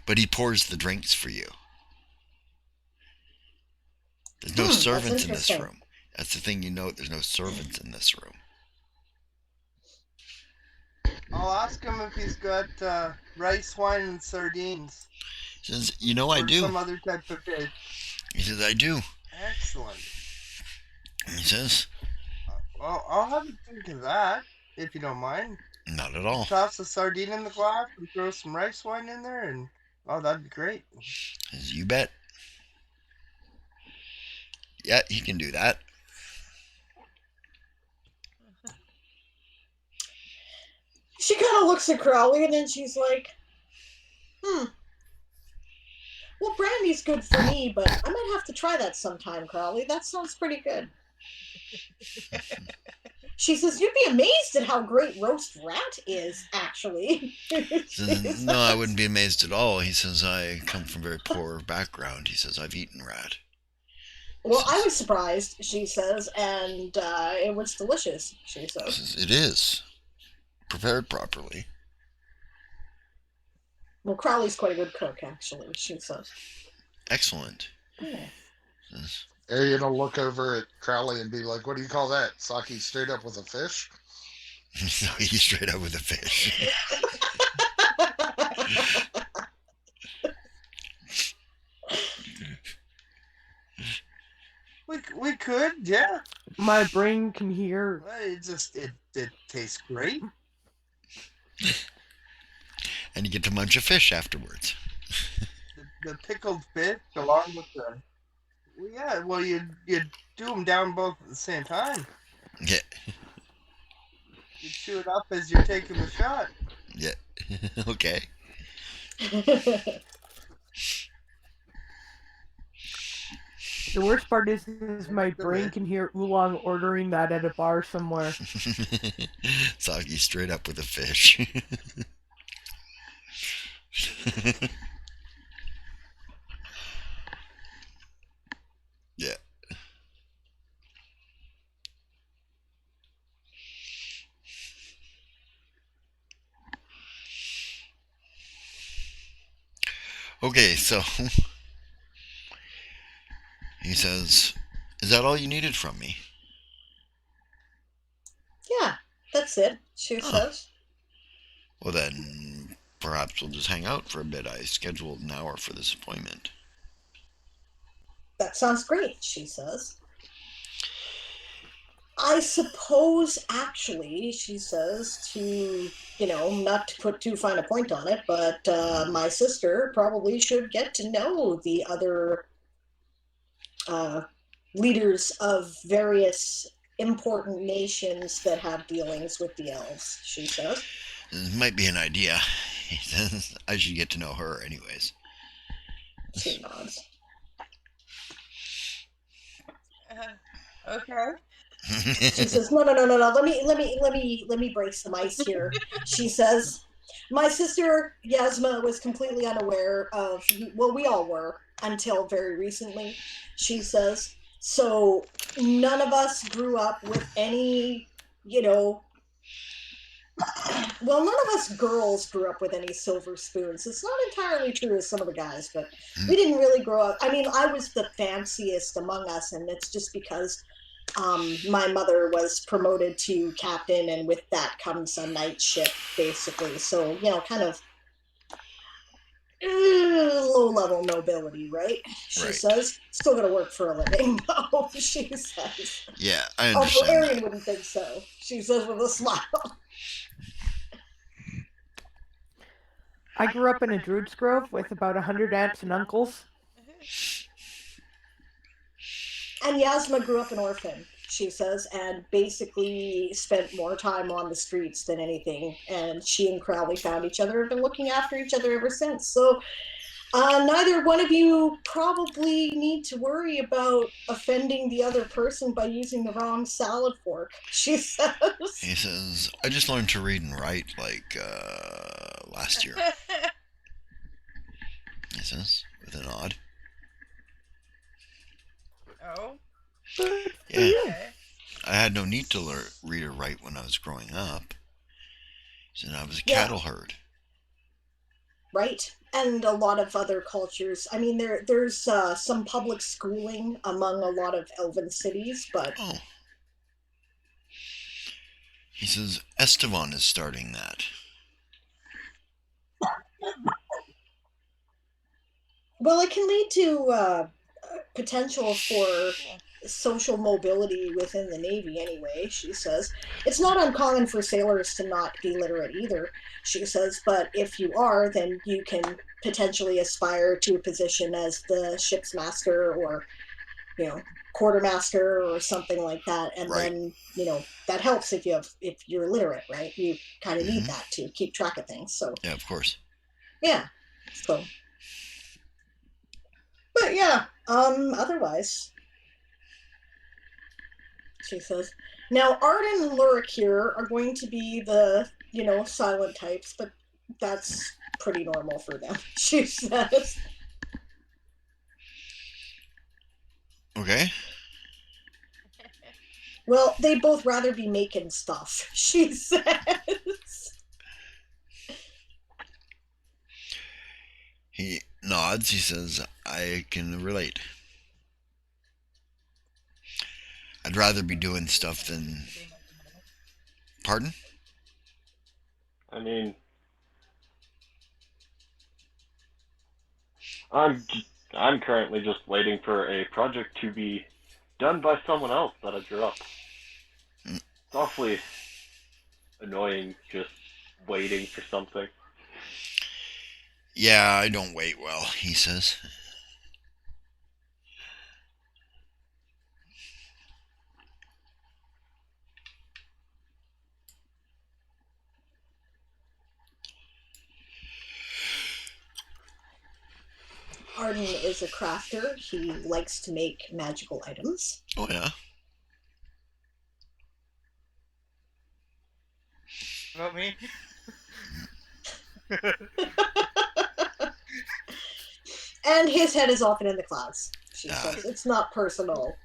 But he pours the drinks for you. There's no servants in this room. That's the thing you note. There's no servants in this room. I'll ask him if he's got rice wine and sardines. He says, I do. Some other type of fish. He says, I do. Excellent. He says, well, I'll have a drink of that, if you don't mind. Not at all. Toss a sardine in the glass and throw some rice wine in there, and that'd be great. He says, you bet. Yeah, he can do that. She kind of looks at Crowley and then she's like, well, brandy's good for me, but I might have to try that sometime, Crowley. That sounds pretty good. She says, you'd be amazed at how great roast rat is, actually. Says, no, I wouldn't be amazed at all. He says, I come from a very poor background. He says, I've eaten rat. Well, I was surprised, she says, and it was delicious, she says. It is. Prepared properly. Well, Crowley's quite a good cook, actually, she says. Excellent. Yeah. Says, Arian will look over at Crowley and be like, what do you call that? Sake straight up with a fish? so he's straight up with a fish. We could, yeah. My brain can hear. It tastes great. And you get to munch a fish afterwards. The pickled fish along with the... Well, yeah, well, you do them down both at the same time. Yeah. You chew it up as you're taking the shot. Yeah. Okay. The worst part is my brain can hear Oolong ordering that at a bar somewhere. Sake straight up with a fish. Yeah. Okay, so he says, is that all you needed from me? Yeah, that's it, she says. Well then, perhaps we'll just hang out for a bit. I scheduled an hour for this appointment. That sounds great, she says. I suppose, actually, she says, to, not to put too fine a point on it, but my sister probably should get to know the other uh, leaders of various important nations that have dealings with the elves, she says. This might be an idea. He says, I should get to know her, anyways. She nods. Okay. She says, "No, no, no, no, no. Let me break some ice here." She says, "My sister Yasma was completely unaware of you. Well, we all were until very recently." She says, "So none of us grew up with any, you know." Well, none of us girls grew up with any silver spoons. It's not entirely true as some of the guys, but we didn't really grow up. I mean, I was the fanciest among us, and it's just because my mother was promoted to captain, and with that comes a night ship, basically. So, kind of low level nobility, right? She Right. says. Still gonna work for a living, though, she says. Yeah, I Although understand Arian that. wouldn't think so, she says with a smile. I grew up in a druid's grove with about 100 aunts and uncles. And Yasma grew up an orphan, she says, and basically spent more time on the streets than anything. And she and Crowley found each other and have been looking after each other ever since. So neither one of you probably need to worry about offending the other person by using the wrong salad fork, she says. He says, I just learned to read and write like last year. He says, with a nod. Oh. Good for Yeah. you. Okay. I had no need to read or write when I was growing up. He said I was a Yeah. cattle herd. Right. And a lot of other cultures. I mean, there's some public schooling among a lot of elven cities, but Oh. He says Estevan is starting that. well, it can lead to potential for social mobility within the Navy anyway, she says. It's not uncommon for sailors to not be literate either, she says, but if you are, then you can potentially aspire to a position as the ship's master or, quartermaster or something like that. And Right. then, that helps if you're literate, right? You kind of need Mhm. that to keep track of things. So, Yeah, of course. yeah. So, but yeah, otherwise, she says. Now, Arden and Lurik here are going to be the, silent types, but that's pretty normal for them, she says. Okay. Well, they both rather be making stuff, she says. He nods. He says, I can relate. I'd rather be doing stuff than. Pardon? I mean, I'm I'm currently just waiting for a project to be done by someone else that I drew up. It's awfully annoying just waiting for something. Yeah, I don't wait well, he says. Arden is a crafter. He likes to make magical items. Oh, yeah. About me? And his head is often in the clouds, she Ah. says. It's not personal.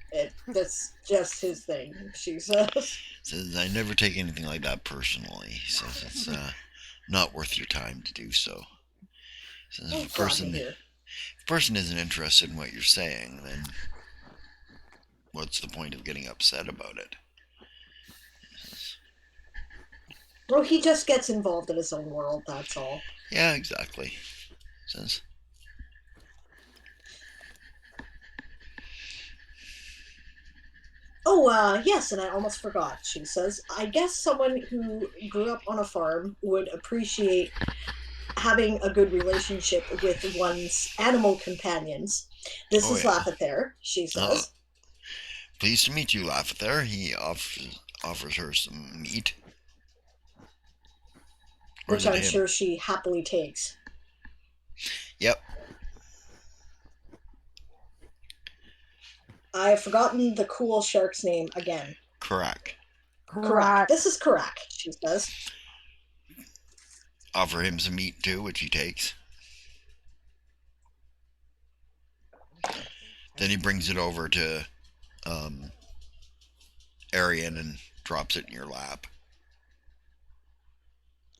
That's just his thing, she says. Says, I never take anything like that personally. He says, it's not worth your time to do so. He says, if a Glad to hear. person isn't interested in what you're saying, then what's the point of getting upset about it? Well, he just gets involved in his own world, that's all. Yeah, exactly. Says. Oh, Oh, yes, and I almost forgot, she says. I guess someone who grew up on a farm would appreciate having a good relationship with one's animal companions. This Oh is yeah. Lafathere, she Uh, says, Pleased to meet you, Lafather. He offers her some meat. Or is which it I'm him? sure she happily takes. Yep, I have forgotten the cool shark's name again. correct. Karak. Correct. This is Karak, she says. Offer him some meat too, which he takes. Then he brings it over to um, Arian and drops it in your lap.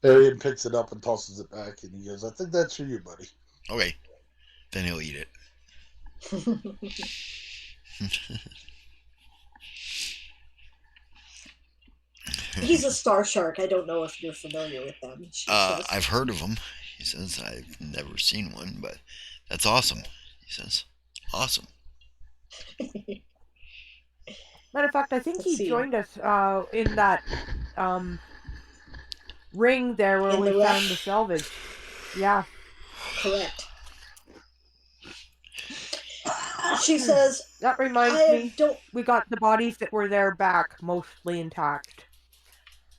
Arian picks it up and tosses it back, and he goes, "I think that's for you, buddy." Okay, then he'll eat it. He's a star shark. I don't know if you're familiar with them, she says. I've heard of him. He says I've never seen one, but that's awesome. He says, awesome. Matter of fact, I think Let's he see. joined us in that um, ring there where In we the wreck? found the salvage. Yeah. Correct. She says, That reminds I me, don't. we got the bodies that were there back mostly intact.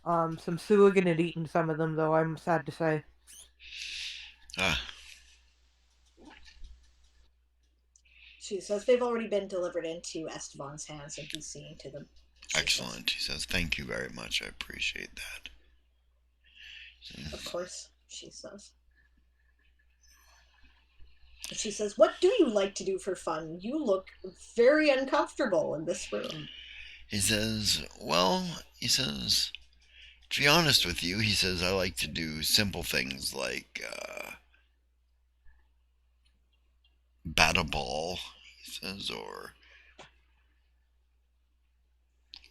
Some Suigan had eaten some of them, though, I'm sad to say. Ah, She says they've already been delivered into Esteban's hands and he's seeing to them. She excellent. He says, thank you very much. I appreciate that. says, of course, she says. She says, what do you like to do for fun? You look very uncomfortable in this room. He says, well, he says, to be honest with you, he says, I like to do simple things like bat a ball, he says, or,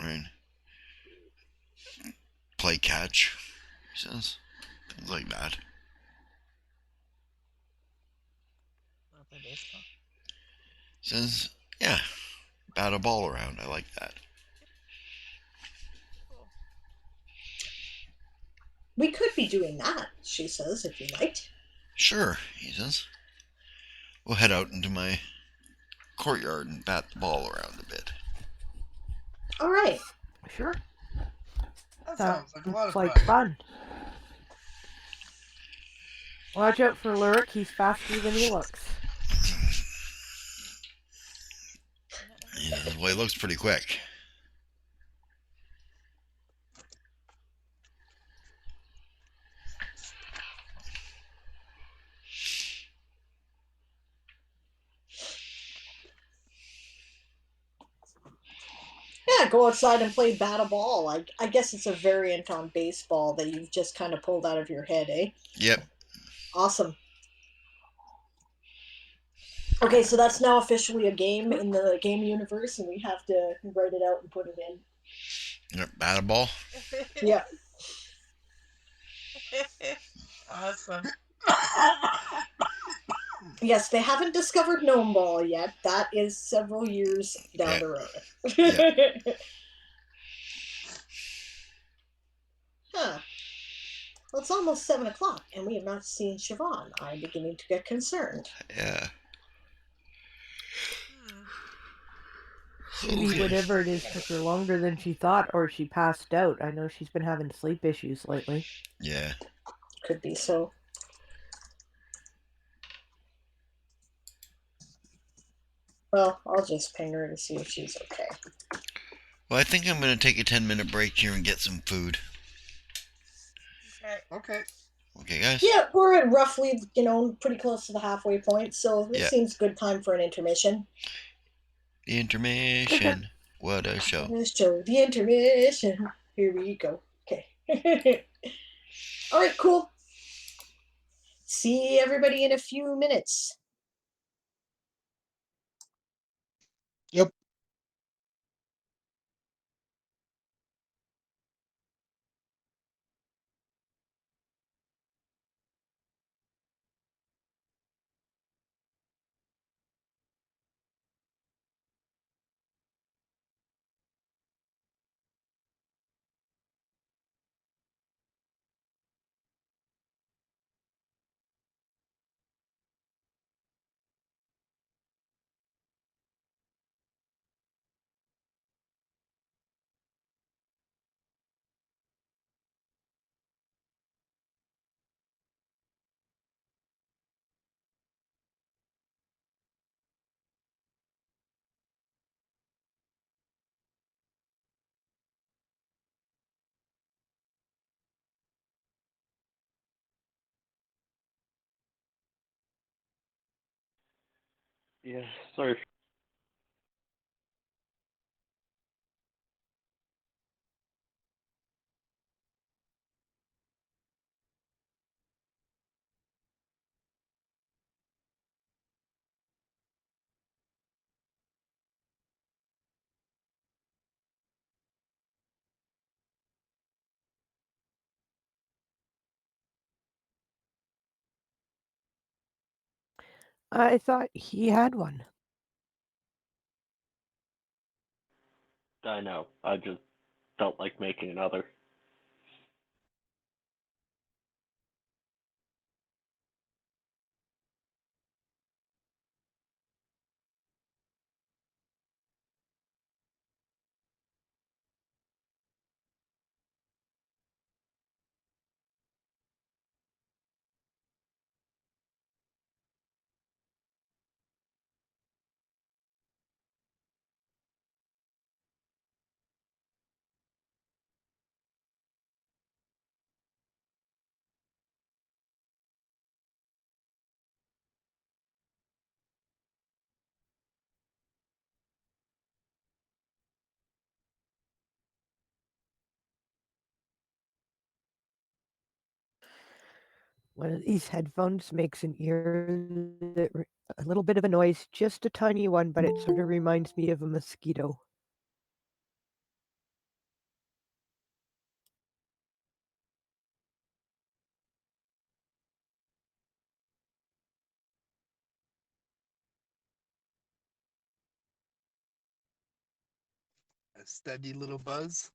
right, play catch, he says, things like that. Play baseball. He says, yeah, bat a ball around. I like that. Cool. We could be doing that, she says, if you liked. Sure, he says. We'll head out into my courtyard and bat the ball around a bit. All right. Sure. That Sounds sounds like a lot of like fun. fun. Watch out for Lyric, he's faster than he looks. He says, well, he looks pretty quick. Yeah, go outside and play bat a ball. I guess it's a variant on baseball that you've just kind of pulled out of your head, eh? Yep. Awesome. Okay, so that's now officially a game in the game universe, and we have to write it out and put it in. Yep, bat a ball. Yeah. Awesome. Yes, they haven't discovered Gnome Ball yet. That is several years down Yeah. the road. Yeah. Huh. Well, it's almost 7 o'clock, and we have not seen Siobhan. I'm beginning to get concerned. Yeah. Maybe Okay. whatever it is took her longer than she thought, or she passed out. I know she's been having sleep issues lately. Yeah. Could be so. Well, I'll just ping her to see if she's okay. Well, I think I'm going to take a 10-minute break here and get some food. Okay. Okay. Okay, guys? Yeah, we're at roughly, pretty close to the halfway point, so this Yeah. seems a good time for an intermission. The intermission. What a show. Let's show the intermission. Here we go. Okay. All right, cool. See everybody in a few minutes. Yep. Yeah, sorry. I thought he had one. I know. I just felt like making another. One of these headphones makes an ear that a little bit of a noise, just a tiny one, but it sort of reminds me of a mosquito. A steady little buzz.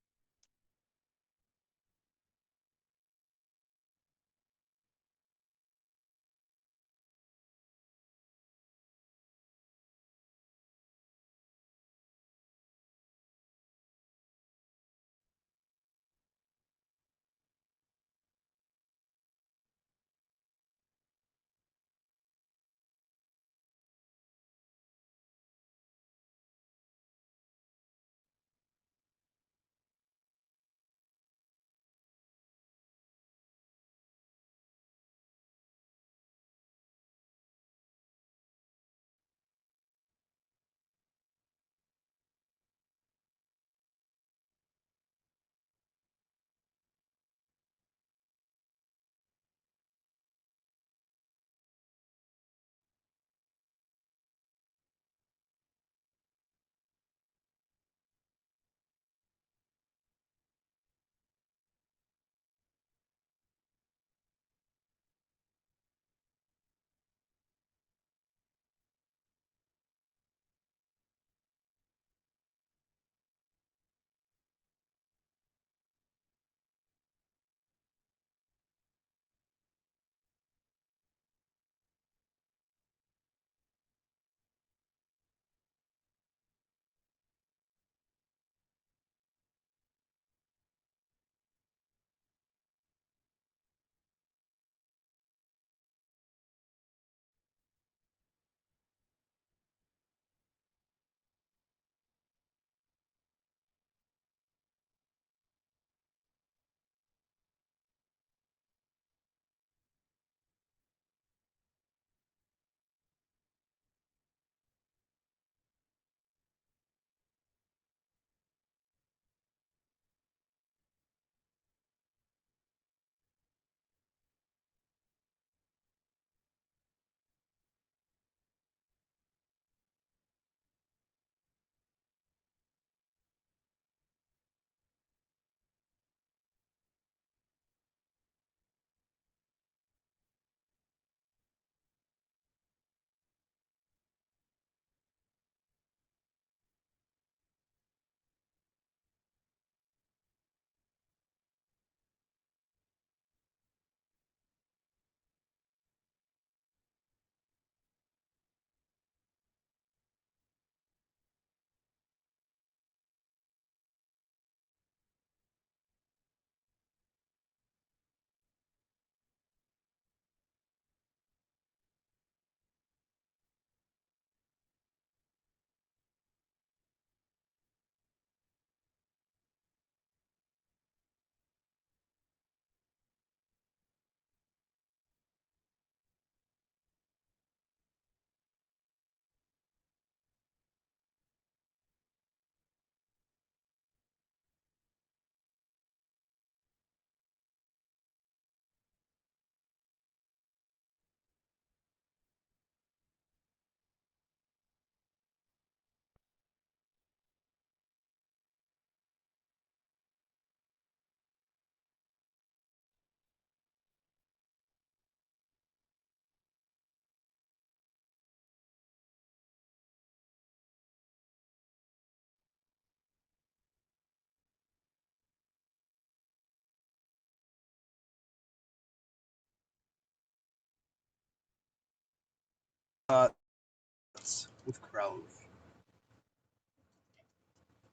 with Crowley.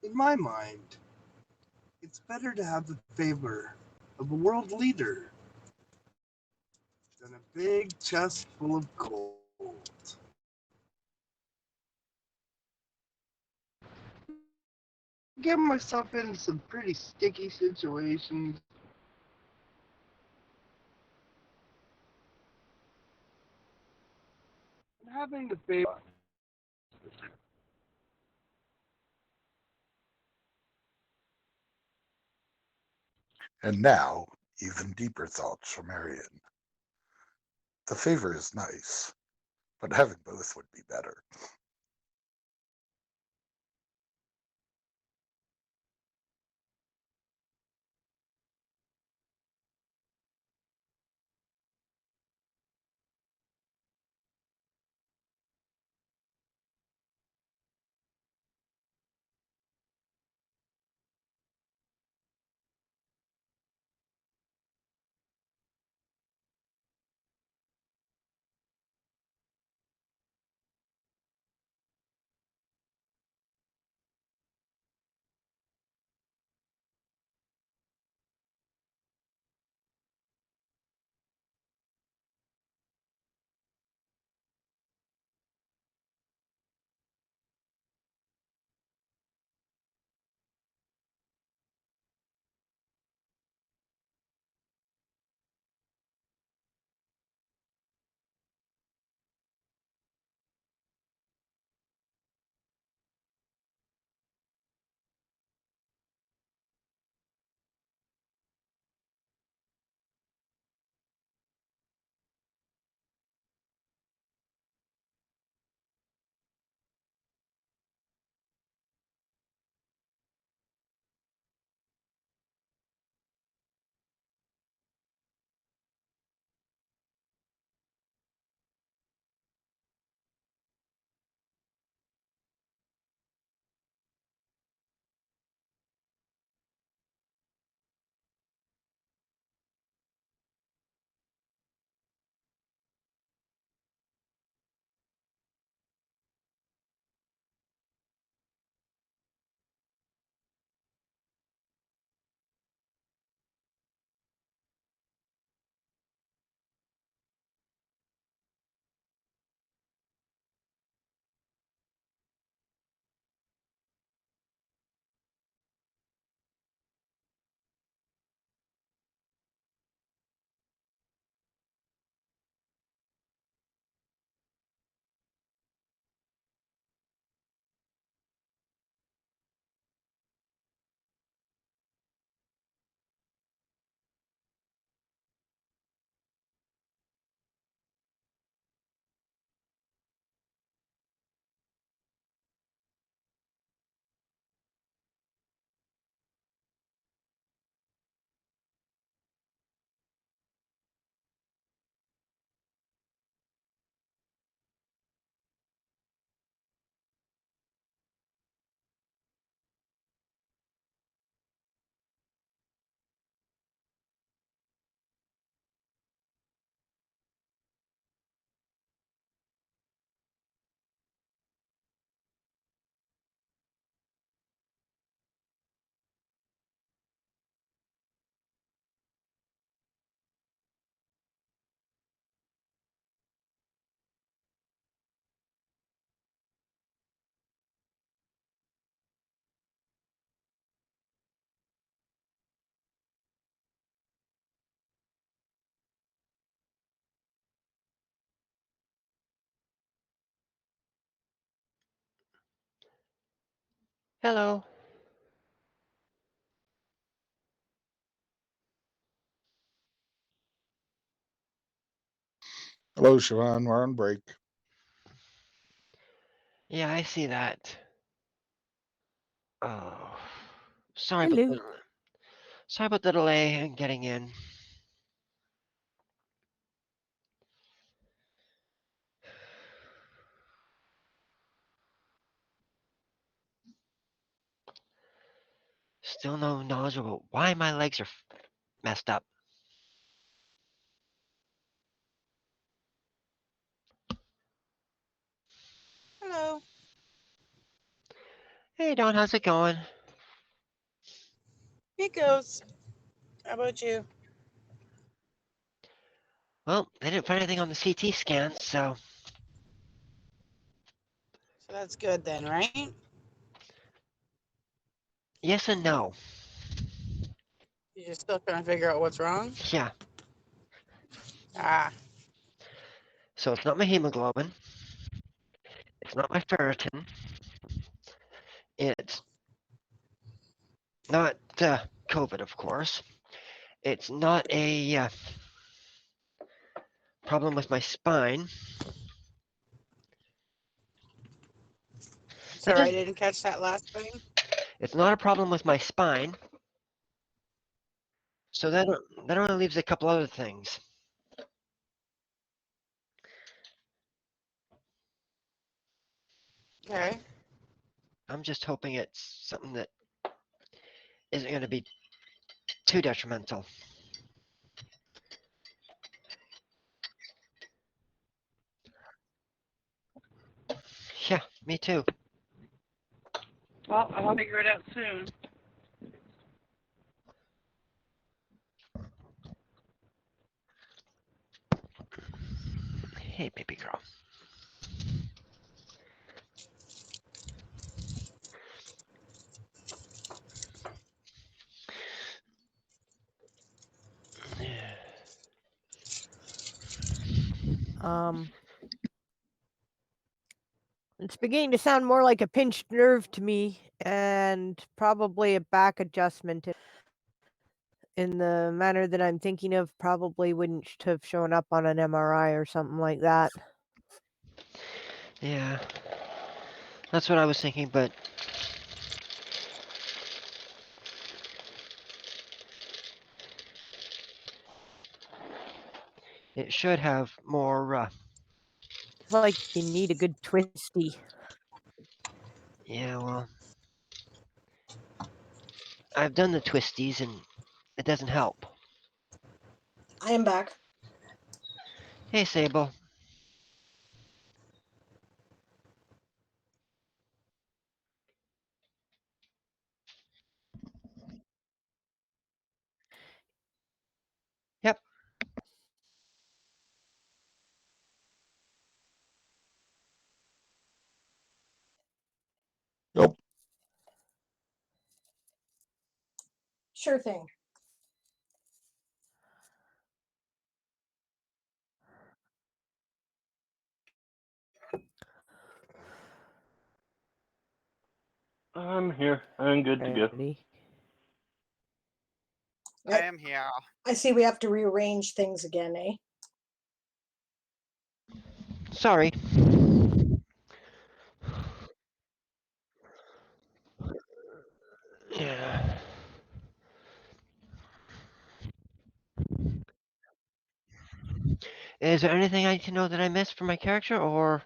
In my mind, it's better to have the favor of a world leader than a big chest full of gold. I get myself into some pretty sticky situations. And having the favor. And now, even deeper thoughts from Arian. The favor is nice, but having both would be better. Hello. Hello, Siobhan. We're on break. Yeah, I see that. Oh, sorry about Hello. the sorry about the delay in getting in. Still no knowledge about why my legs are messed up. Hey, Don, how's it going? It goes. How about you? Well, they didn't find anything on the CT scan, so So that's good then, right? yes and no. You're still trying to figure out what's wrong? Yeah, Ah, so it's not my hemoglobin, it's not my ferritin, it's not COVID, of course. It's not a problem with my spine. That sorry, I just didn't catch that last thing. it's not a problem with my spine. So that only leaves a couple other things. Okay. I'm just hoping it's something that isn't going to be too detrimental. Yeah, me too. Well, I'll figure it out soon. Hey, baby girl. Um, it's beginning to sound more like a pinched nerve to me, and probably a back adjustment in the manner that I'm thinking of. Probably wouldn't have shown up on an MRI or something like that. Yeah, that's what I was thinking, but it should have more. Like you need a good twisty. Yeah, well, I've done the twisties and it doesn't help. I am back. Hey, Sable. Yep. Yep. Sure thing. I'm here. I'm good to go. Ready. I am here. I see we have to rearrange things again, eh? Sorry. Yeah. Is there anything I need to know that I missed from my character, or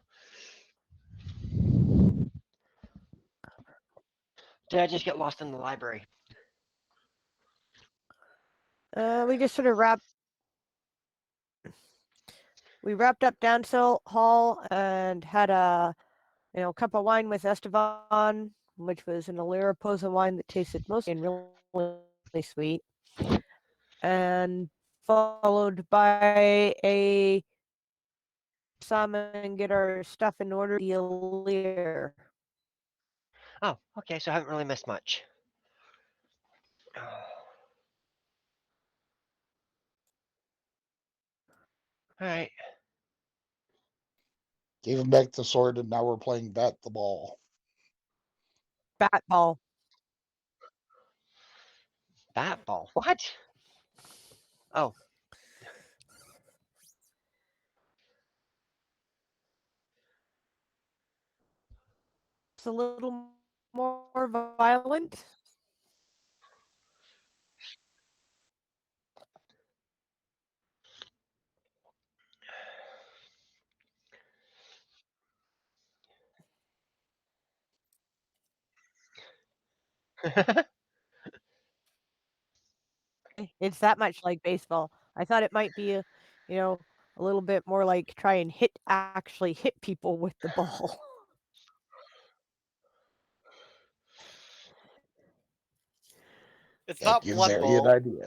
did I just get lost in the library? We just sort of wrapped up Downsell Hall and had a cup of wine with Estevan, which was an Alira Posa wine that tasted mostly and really sweet, and followed by a some and get our stuff in order. The Alira. Oh, okay, so I haven't really missed much. Alright. Gave him back the sword, and now we're playing bat the ball. Bat ball. Bat ball. What? Oh. It's a little more violent. It's that much like baseball. I thought it might be a little bit more like try and actually hit people with the ball. It's That not gives Blood you Give you an Bowl. idea.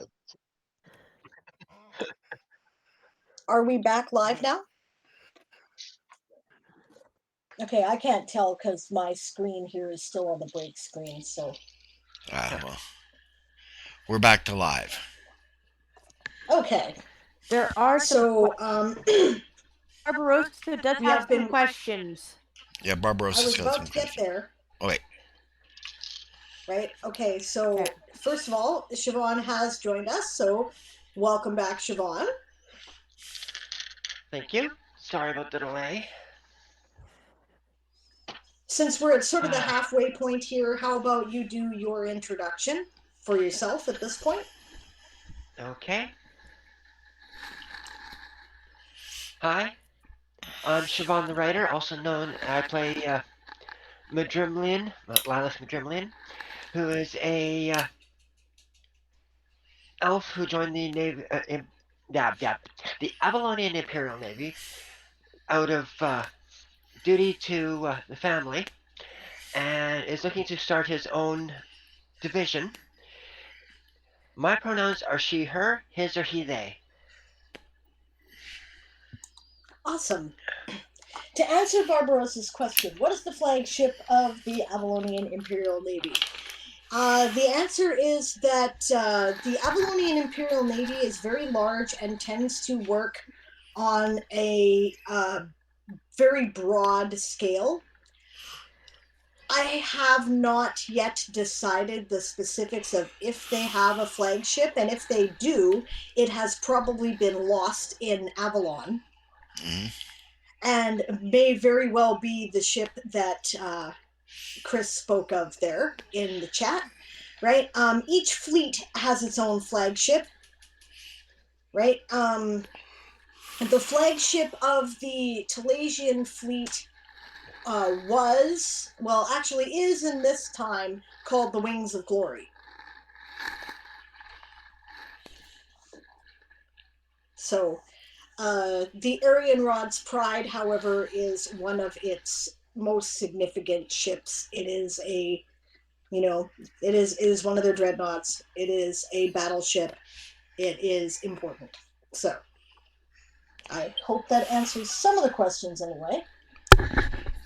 Are we back live now? Okay, I can't tell because my screen here is still on the break screen. So well, we're back to live. okay, There are some so Barbarossa does we have have some been. questions. Yeah, I Barbarossa's was got about some to get questions. there. Oh wait, Right. Okay. So Okay. first of all, Siobhan has joined us. So welcome back, Siobhan. Thank you. Sorry about the delay. Since we're at sort of the halfway point here, how about you do your introduction for yourself at this point? Okay. Hi, I'm Siobhan the Writer, also known, I play Madrimlian, Lilith Madrimlian, who is a elf who joined the Navy, the Avalonian Imperial Navy out of duty to the family, and is looking to start his own division. My pronouns are she, her, his, or he, they. Awesome. To answer Barbarossa's question, what is the flagship of the Avalonian Imperial Navy? The answer is that the Avalonian Imperial Navy is very large and tends to work on a very broad scale. I have not yet decided the specifics of if they have a flagship, and if they do, it has probably been lost in Avalon. mm-hmm. And may very well be the ship that Chris spoke of there in the chat, right? Each fleet has its own flagship, right? The flagship of the Talasian fleet actually is in this time called the Wings of Glory. So the Aryan Rod's Pride, however, is one of its most significant ships. It is it is one of their dreadnoughts. It is a battleship. It is important. So I hope that answers some of the questions anyway.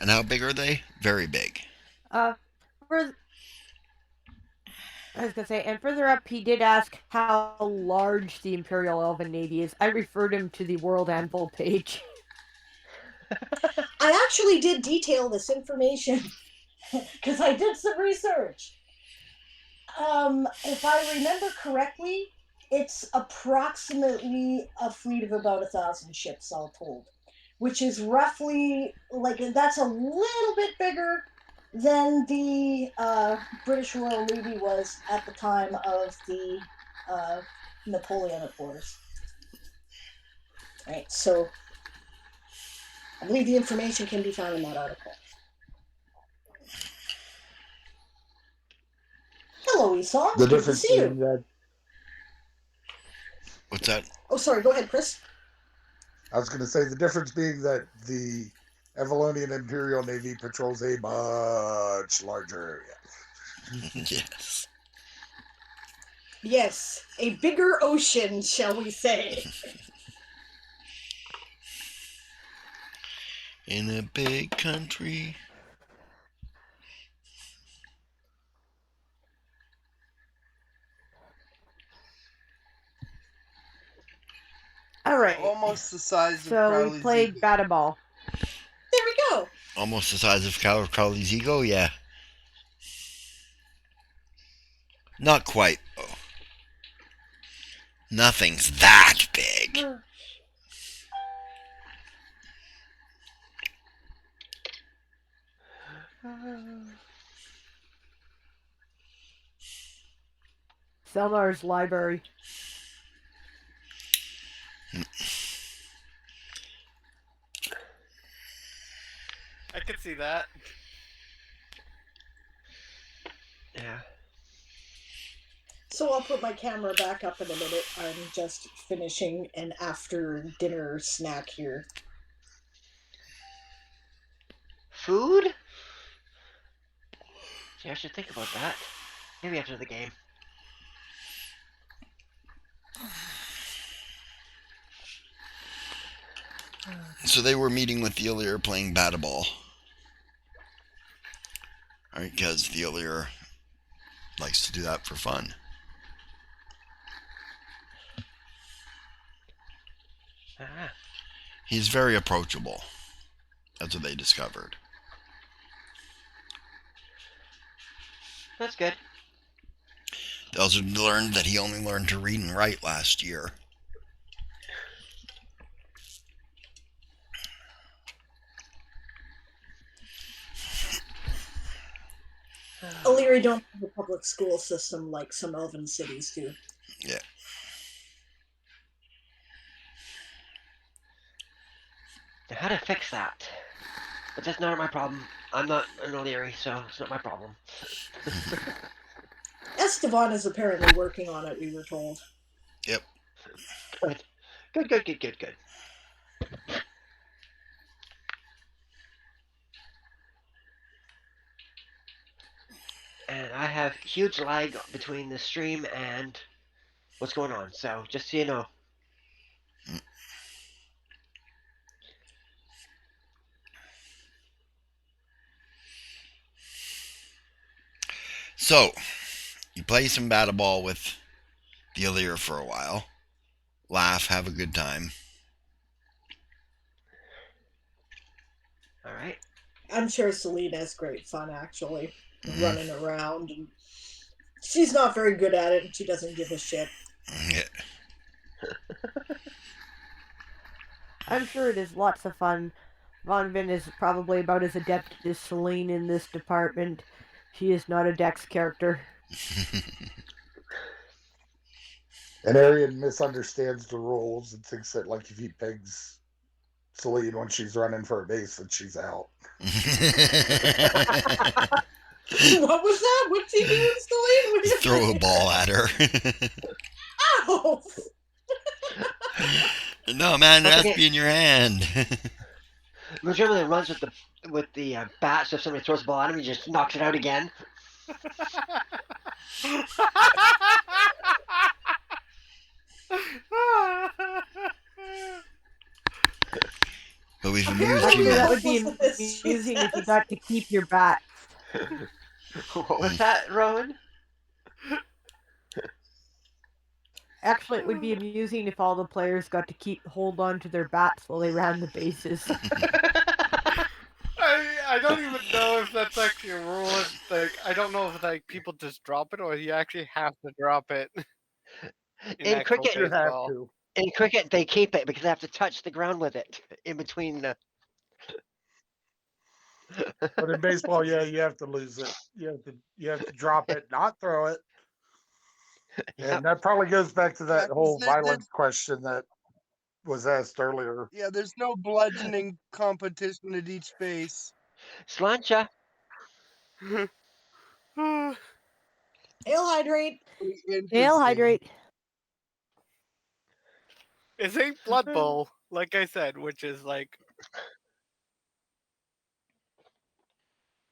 And how big are they? Very big. For I was gonna say, and further up, he did ask how large the Imperial Elven Navy is. I referred him to the World Anvil page. I actually did detail this information because I did some research. If I remember correctly, it's approximately a fleet of about 1,000 ships, all told, which is roughly that's a little bit bigger than the British Royal Navy was at the time of the Napoleonic Wars. Right, so I believe the information can be found in that article. Hello, Esau. The Good to difference see you. being that What's that? Oh, sorry. Go ahead, Chris. I was going to say the difference being that the Avalonian Imperial Navy patrols a much larger area. Yes. Yes, a bigger ocean, shall we say. In a big country. All right. Almost the size of So we Crowley's played ego. Battle Ball. There we go. Almost the size of Crowley's ego, yeah. Not quite. Oh. Nothing's that big. Selmar's library. I could see that. Yeah. So I'll put my camera back up in a minute. I'm just finishing an after dinner snack here. Food? Gee, I should think about that. Maybe after the game. So they were meeting with the Illyr playing Battleball. Right, because the Illyr likes to do that for fun. Ah, He's very approachable. That's what they discovered. that's good. They also learned that he only learned to read and write last year. Illyri don't have a public school system like some elven cities do. Yeah. Now, how to fix that? But that's not my problem. I'm not an O'Leary, so it's not my problem. Esteban is apparently working on it, we were told. Yep. Good. Good, good, good, good, good. And I have huge lag between the stream and what's going on, so just so you know. So, you play some Battleball with the Illyr for a while. Laugh, have a good time. All right. I'm sure Selena has great fun, actually, running around. And she's not very good at it, and she doesn't give a shit. Yeah. I'm sure it is lots of fun. Von Vin is probably about as adept as Celine in this department. She is not a Dex character. And Arian misunderstands the rules and thinks that, like, if he pegs Celine when she's running for a base, that she's out. What was that? What's he doing, Celine? Throw a ball at her. Ow! No, man, it Don't has to forget, be in your hand. Legitimately runs with the bat, so if somebody throws the ball at him, he just knocks it out again. But we've amused Apparently, Actually, you're that humans. would be hopeless at this, she amusing if you says. got to keep your bat. What was that, Rowan? Actually, it would be amusing if all the players got to hold on to their bats while they ran the bases. I don't even know if that's actually a rule. Like, I don't know if like people just drop it or you actually have to drop it in In actual cricket, You have baseball. to. in cricket, they keep it because they have to touch the ground with it in between the. But in baseball, yeah, you have to lose it. You have to drop it, not throw it. Yep. And that probably goes back to that 'cause whole there's violence question that was asked earlier. yeah, there's no bludgeoning competition at each base. Slancha. Ale hydrate. Ale Interesting. hydrate. It's a Blood Bowl, like I said, which is like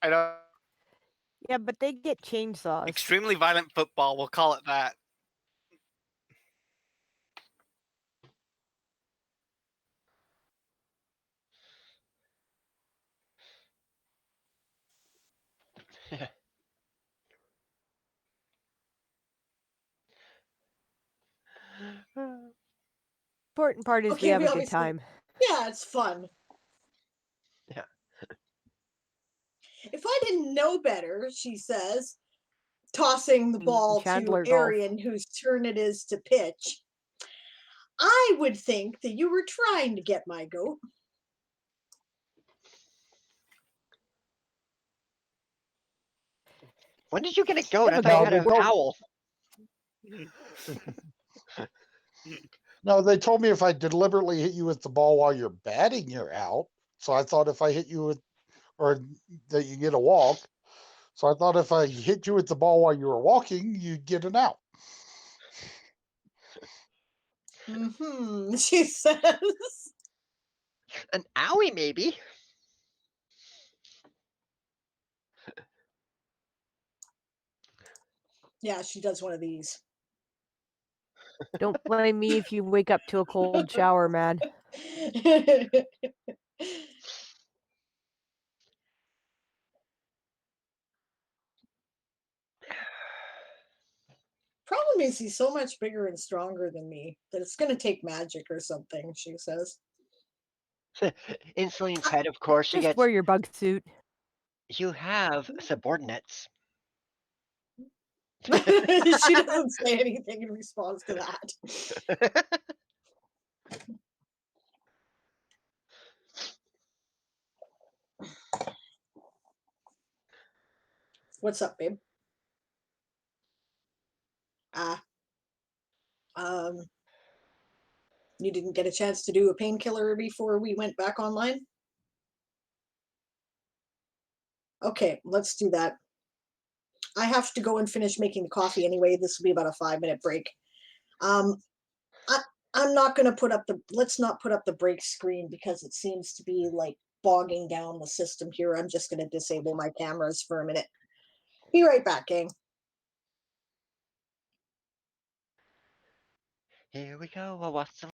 I don't Yeah, but they get chainsaws. extremely violent football. We'll call it that. Important part is we Okay, have we a good obviously. time. Yeah, it's fun. Yeah. If I didn't know better, she says, tossing the ball to Chandler golf. Arian, whose turn it is to pitch, I would think that you were trying to get my goat. When did you get a goat? Yeah, I thought you had they an told, owl. no, they told me if I deliberately hit you with the ball while you're batting, you're out. So I thought if I hit you with, or that you get a walk. So I thought if I hit you with the ball while you were walking, you'd get an out. She says. An owie, maybe. Yeah, she does one of these. Don't blame me if you wake up to a cold shower, man. Problem is, he's so much bigger and stronger than me that it's going to take magic or something, she says. In Celine's head, of course, she Just gets, wear your bug suit. you have subordinates. She doesn't say anything in response to that. What's up, babe? Ah, um, you didn't get a chance to do a painkiller before we went back online? Okay, let's do that. I have to go and finish making the coffee anyway. This will be about a 5-minute break. Um, I, I'm not going to put up the, let's not put up the break screen because it seems to be like bogging down the system here. I'm just going to disable my cameras for a minute. Be right back, gang. Here we go. Well, what's the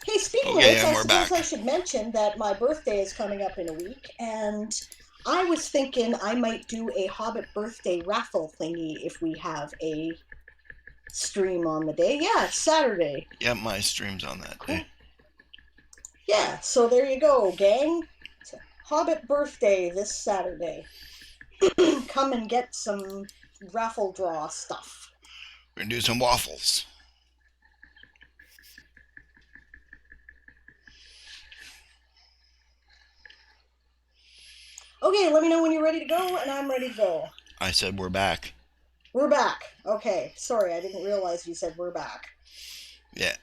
Hey, speaking of Okay, which, and I we're suppose back. I should mention that my birthday is coming up in a week, and I was thinking I might do a Hobbit birthday raffle thingy if we have a stream on the day. Yeah, it's Saturday. Yep, my stream's on that Cool. day. Yeah, so there you go, gang. It's a Hobbit birthday this Saturday. Come and get some raffle draw stuff. We're gonna do some waffles. Okay, let me know when you're ready to go, and I'm ready to go. I said we're back. We're back. Okay, sorry, I didn't realize you said we're back. Yeah,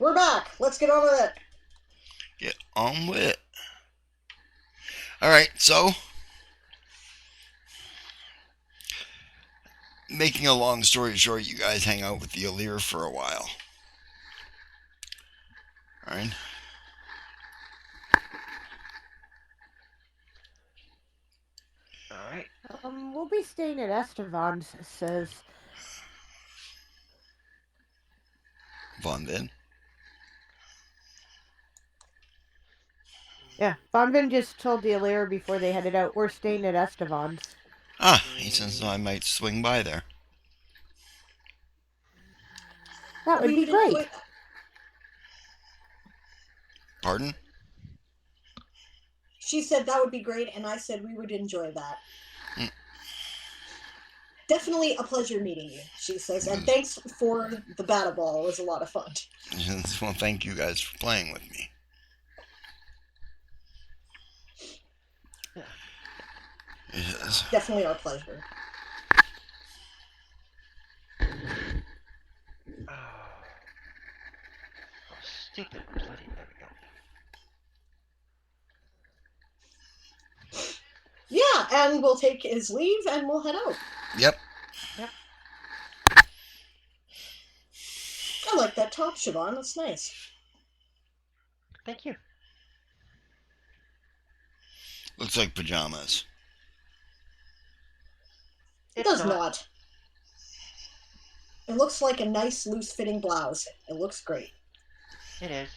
We're back. Let's get on with it. get on with it. Alright, so making a long story short, you guys hang out with the Alir for a while. Alright? Alright. We'll be staying at Estevan's, says. Von Vin. Yeah, Von Vin just told the Alir before they headed out, we're staying at Estevan's. Ah, he says I might swing by there. That would be great. Pardon? She said that would be great, and I said we would enjoy that. Definitely a pleasure meeting you, she says, and thanks for the battle ball. It was a lot of fun. Well, thank you guys for playing with me. Yes. Definitely our pleasure. Oh, stupid bloody. There we go. Yeah, and we'll take his leave and we'll head out. Yep. I like that top, Siobhan. That's nice. Thank you. Looks like pajamas. It does not. It looks like a nice, loose-fitting blouse. It looks great. It is.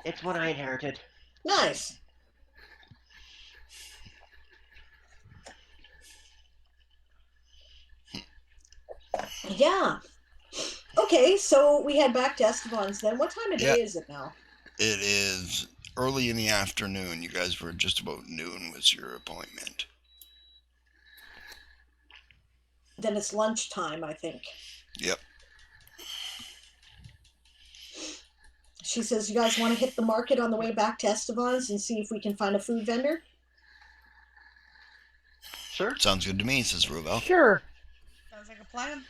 It's what I inherited. Nice. Yeah. Okay, so we head back to Esteban's then. What time of day is it now? It is early in the afternoon. You guys were just about noon was your appointment. Then it's lunchtime, I think. Yep. She says, you guys want to hit the market on the way back to Esteban's and see if we can find a food vendor? Sure. Sounds good to me, says Ruvel. Sure. Sounds like a plan.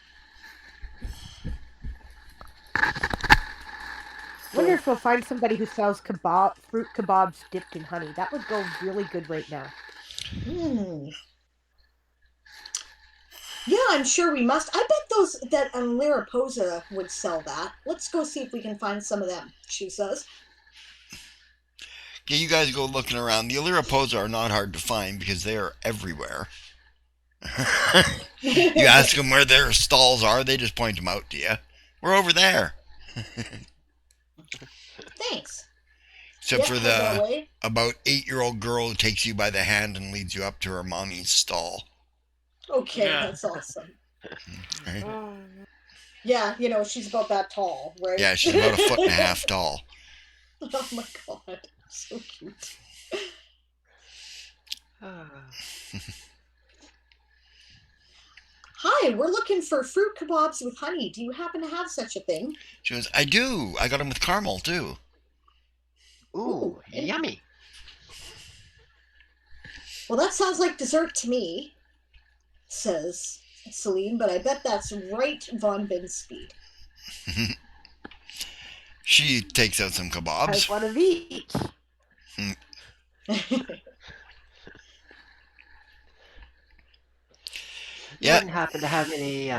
Wonder if we'll find somebody who sells fruit kebabs dipped in honey. That would go really good right now. Yeah, I'm sure we must. I bet that Liraposa would sell that. Let's go see if we can find some of them, she says. Okay, you guys go looking around. The Liraposa are not hard to find because they are everywhere. You ask them where their stalls are, they just point them out to you. We're over there. Thanks. Except for the about 8-year-old girl who takes you by the hand and leads you up to her mommy's stall. Okay, that's awesome. Right? Yeah, she's about that tall, right? Yeah, she's about 1.5 feet tall. Oh my god, so cute. Hi, we're looking for fruit kebabs with honey. Do you happen to have such a thing? She goes, I do. I got them with caramel, too. Ooh, yummy. Well, that sounds like dessert to me, says Celine, but I bet that's right Von Vin's speed. She takes out some kebabs. I one of each. You wouldn't happen to have any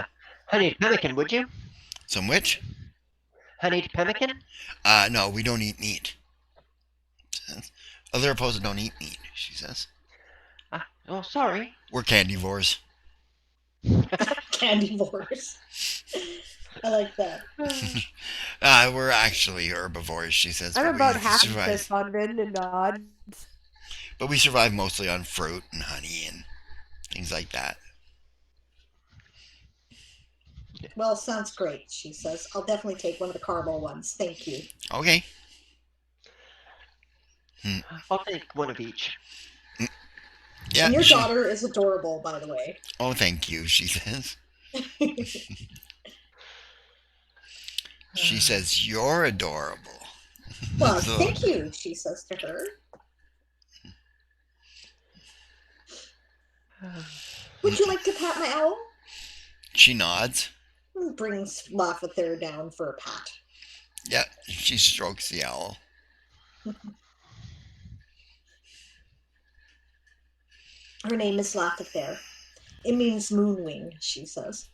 honeyed pemmican, would you? Some which? Honeyed pemmican? No, we don't eat meat. Other opposers don't eat meat, she says. Oh, sorry. We're candivores. Candivores. I like that. We're actually herbivores, she says, I'm but we about half, says survive. Von Bin and nods. But we survive mostly on fruit and honey and things like that. Well, sounds great, she says. I'll definitely take one of the caramel ones. Thank you. Okay. Hmm. I'll take one of each. Yeah, And your she. daughter is adorable, by the way. Oh, thank you, she says. She says, you're adorable. Well, So, thank you, she says to her. Would you like to pat my owl? she nods. And brings Lafayette down for a pat. Yeah, she strokes the owl. Her name is Lafayette. It means moonwing, she says.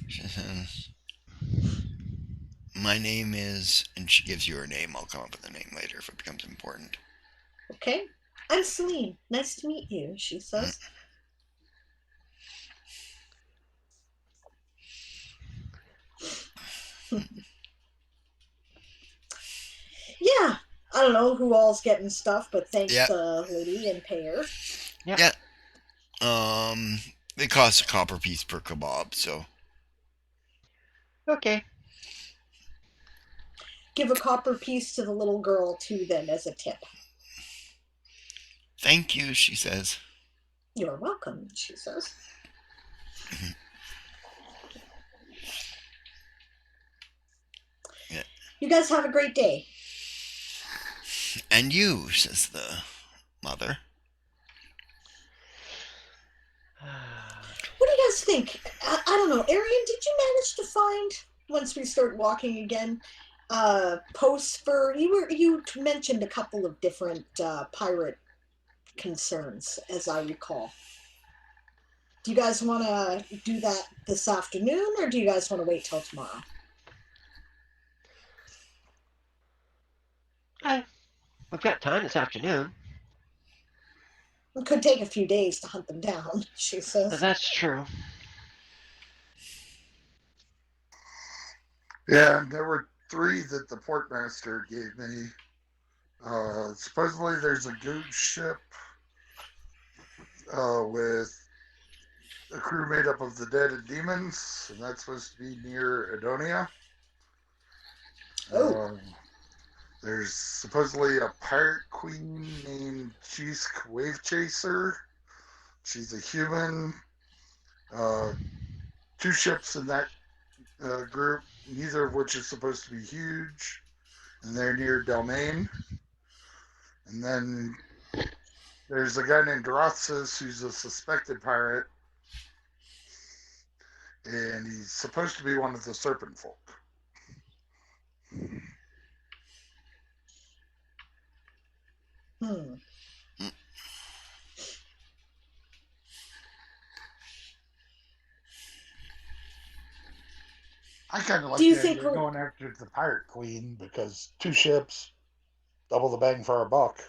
She says, my name is, and she gives you her name. I'll come up with a name later if it becomes important. Okay. I'm Celine. Nice to meet you, she says. Yeah. I don't know who all's getting stuff, but thanks Yeah. to Lady and Pear. Yep. Yeah. It costs a copper piece per kebab, so. Okay. Give a copper piece to the little girl, too, then, as a tip. Thank you, she says. You're welcome, she says. Yeah. You guys have a great day. And you, says the mother. What do you guys think? I don't know. Arian, did you manage to find, once we start walking again, posts for, you mentioned a couple of different pirate concerns, as I recall. Do you guys want to do that this afternoon, or do you guys want to wait till tomorrow? We've got time this afternoon. It could take a few days to hunt them down, she says. That's true. Yeah, there were 3 that the portmaster gave me. Supposedly there's a goose ship with a crew made up of the dead and demons, and that's supposed to be near Adonia. Oh. There's supposedly a pirate queen named Chisk Wave Chaser. She's a human. 2 ships in that group, neither of which is supposed to be huge, and they're near Delmain. And then there's a guy named Drothsis who's a suspected pirate, and he's supposed to be one of the Serpent Folk. I kind of like the idea of going after the pirate queen because 2 ships, double the bang for our buck.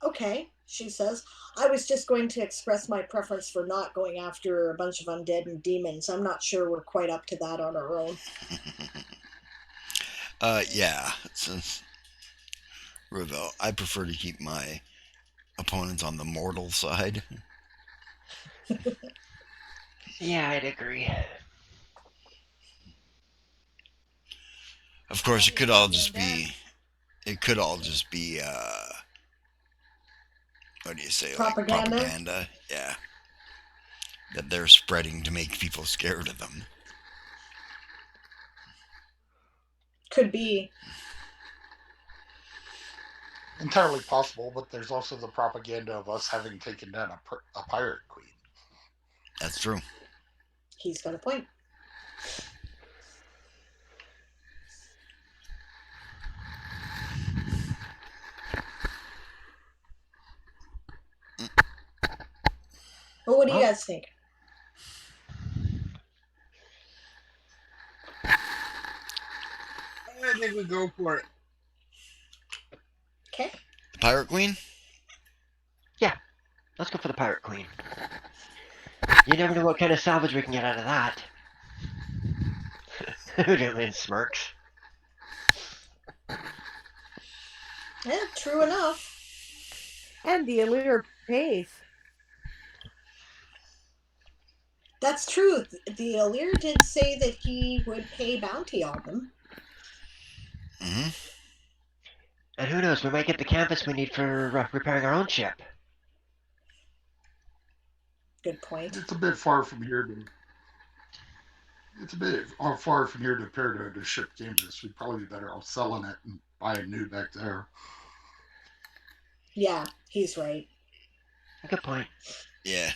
Okay, she says. I was just going to express my preference for not going after a bunch of undead and demons. I'm not sure we're quite up to that on our own. Yeah, since Ravel, I prefer to keep my opponents on the mortal side. Yeah, I'd agree. Of course, it could all just be. It could all just be. What do you say? Propaganda? Like propaganda. Yeah. That they're spreading to make people scared of them. Could be. Entirely possible, but there's also the propaganda of us having taken down a pirate queen. That's true. He's got a point. Well, what do you guys think? I think we go for it. Okay. The Pirate Queen? Yeah, let's go for the Pirate Queen. You never know what kind of salvage we can get out of that. Julian smirks. Yeah, true enough. And the allure pays. That's true. The Allure did say that he would pay bounty on them. Hmm. And who knows, we might get the canvas we need for repairing our own ship. Good point. It's a bit far from here to. It's a bit far from here to repair to ship canvas. We'd probably be better off selling it and buying new back there. Yeah, he's right. Good point. Yeah.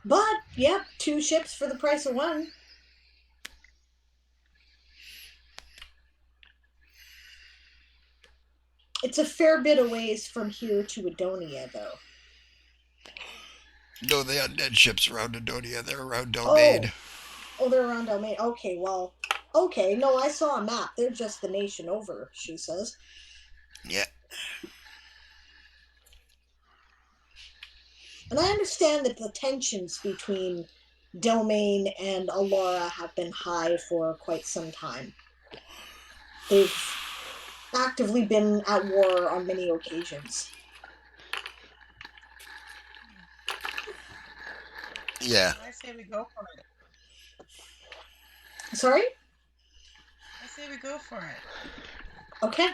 But, yep, 2 ships for the price of 1. It's a fair bit of ways from here to Adonia, though. No, the undead ships around Adonia. They're around Domain. Oh, they're around Domain. Okay, well, okay. No, I saw a map. They're just the nation over, she says. Yeah. And I understand that the tensions between Domain and Alara have been high for quite some time. They've actively been at war on many occasions. Yeah. I say we go for it. Sorry? I say we go for it. Okay.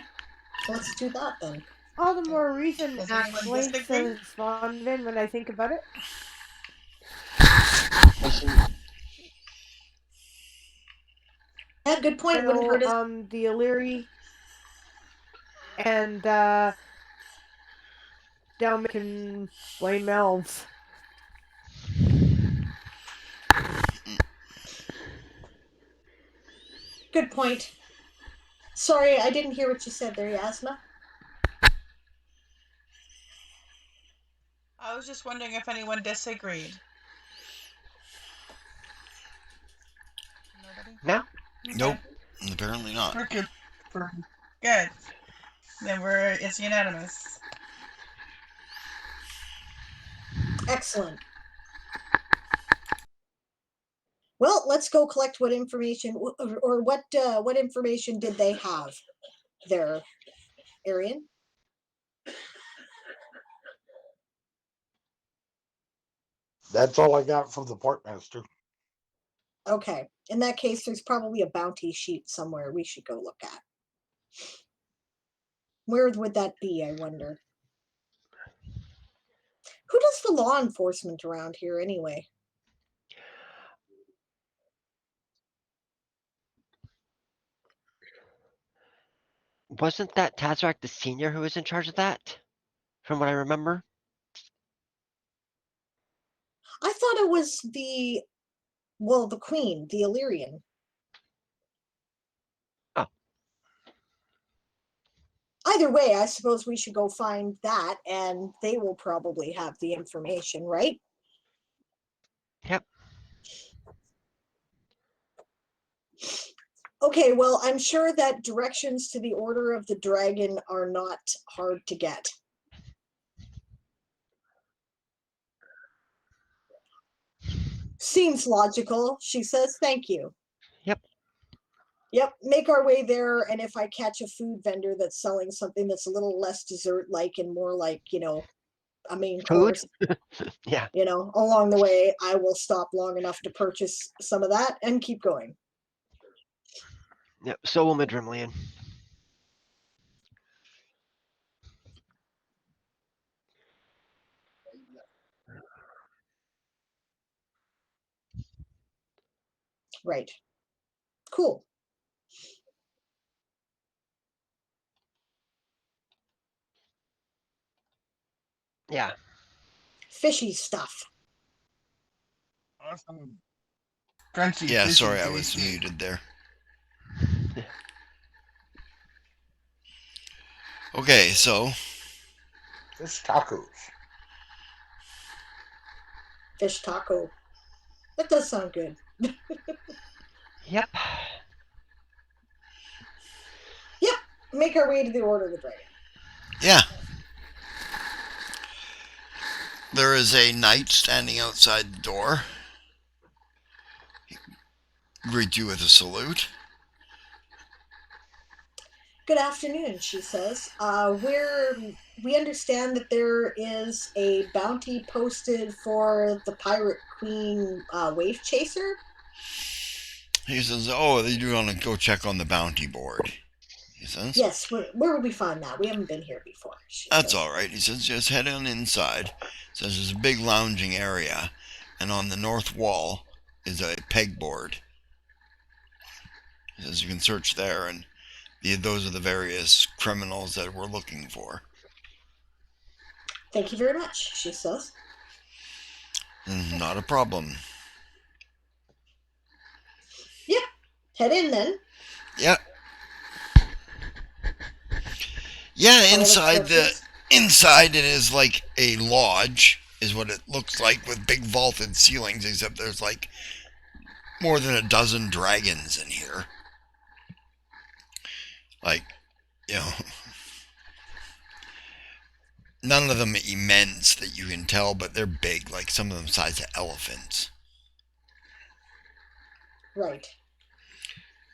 Let's do that then. All the more reason, Does anyone actually, disagree? says Vonvin when I think about it. Yeah, good point. Wouldn't hurt us. The Illyri and Down can blame elves. Good point. Sorry, I didn't hear what you said there, Yasma. I was just wondering if anyone disagreed. Nobody? No? Okay. Nope. Apparently not. Cricket. Good. Then it's unanimous. Excellent. Well, let's go collect what information, or what information did they have there, Arian? That's all I got from the portmaster. Okay. In that case, there's probably a bounty sheet somewhere we should go look at. Where would that be, I wonder? Who does the law enforcement around here anyway? Wasn't that Tazrak the senior who was in charge of that? From what I remember? I thought it was the queen, the Illyrian. Oh. Either way, I suppose we should go find that, and they will probably have the information, right? Yep. Okay, well, I'm sure that directions to the Order of the Dragon are not hard to get. Seems logical, she says. Thank you. Yep. Yep, make our way there, and if I catch a food vendor that's selling something that's a little less dessert-like and more like, a main Food? course, Yeah. along the way, I will stop long enough to purchase some of that and keep going. Yep. So will Madrimlian. Right. Cool. Yeah. Fishy stuff. Awesome. Crunchy. Yeah, fishy, sorry, I was tasty. muted there. Okay, so Fish tacos. Fish taco. That does sound good. Yep. Yep. Make our way to the Order of the Dragon. yeah, There is a knight standing outside the door. He greets you with a salute. Good afternoon, she says. We understand that there is a bounty posted for the Pirate Queen wave chaser. He says, "Oh, you do want to go check on the bounty board." He says, Yes, where would we find that? We haven't been here before, she "That's says. all right." He says, "Just head on inside." He says, "There's a big lounging area, and on the north wall is a pegboard." He says, "You can search there, and those are the various criminals that we're looking for." Thank you very much, she says. Not a problem. Yep, head in then. Yep. Yeah, inside it is like a lodge, is what it looks like, with big vaulted ceilings, except there's like more than a dozen dragons in here. Like, you know, none of them immense that you can tell, but they're big, like some of them size of elephants. Right.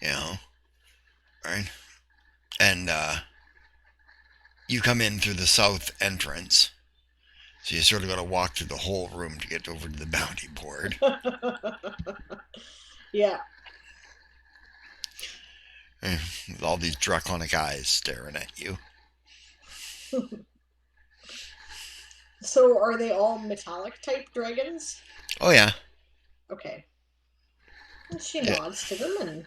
You know, right? And you come in through the south entrance. So you sort of got to walk through the whole room to get over to the bounty board. Yeah. With all these draconic eyes staring at you. So are they all metallic type dragons? Oh, yeah. Okay. And she nods to them and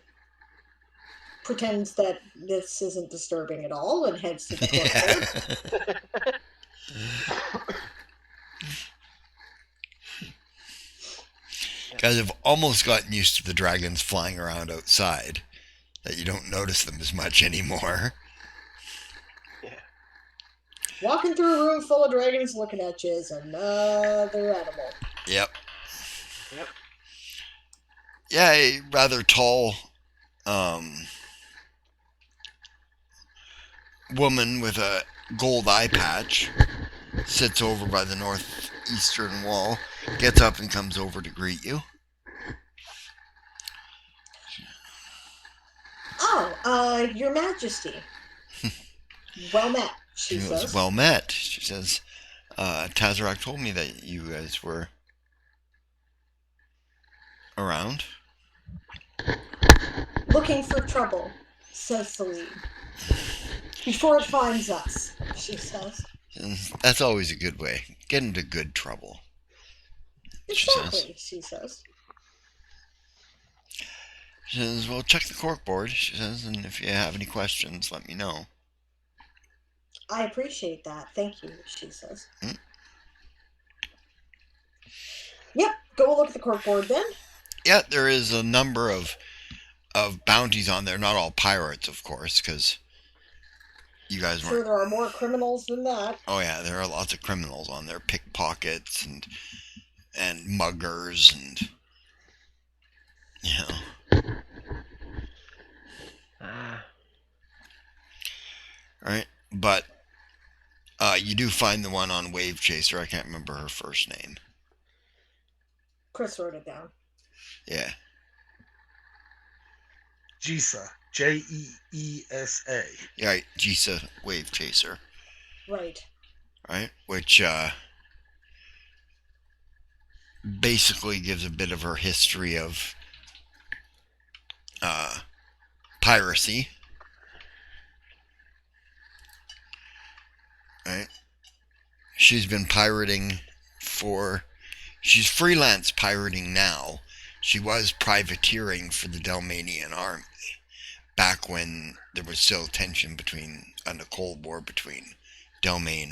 pretends that this isn't disturbing at all and heads to the corkboard. Guys have almost gotten used to the dragons flying around outside, that you don't notice them as much anymore. Yeah. Walking through a room full of dragons looking at you is another animal. Yep. Yep. Yeah, a rather tall woman with a gold eye patch sits over by the northeastern wall, gets up and comes over to greet you. Oh, Your Majesty. Well met, she says. Well met. She says, Tazarak told me that you guys were around. Looking for trouble, says the lead. Before it finds us, she says. That's always a good way. Get into good trouble. Exactly, she says. She says, well, check the corkboard, she says, and if you have any questions, let me know. I appreciate that. Thank you, she says. Yep, go look at the corkboard then. Yeah, there is a number of bounties on there. Not all pirates, of course, because you guys weren't. Sure, there are more criminals than that. Oh yeah, there are lots of criminals on there, pickpockets and muggers and Right, but you do find the one on Wave Chaser. I can't remember her first name. Chris wrote it down. Yeah. Jisa. Jeesa. Yeah, right, Jisa Wave Chaser. Right. Right, which basically gives a bit of her history of piracy. Right, she's been pirating she's freelance pirating now. She was privateering for the Dalmanian army back when there was still tension and a cold war between Dalmain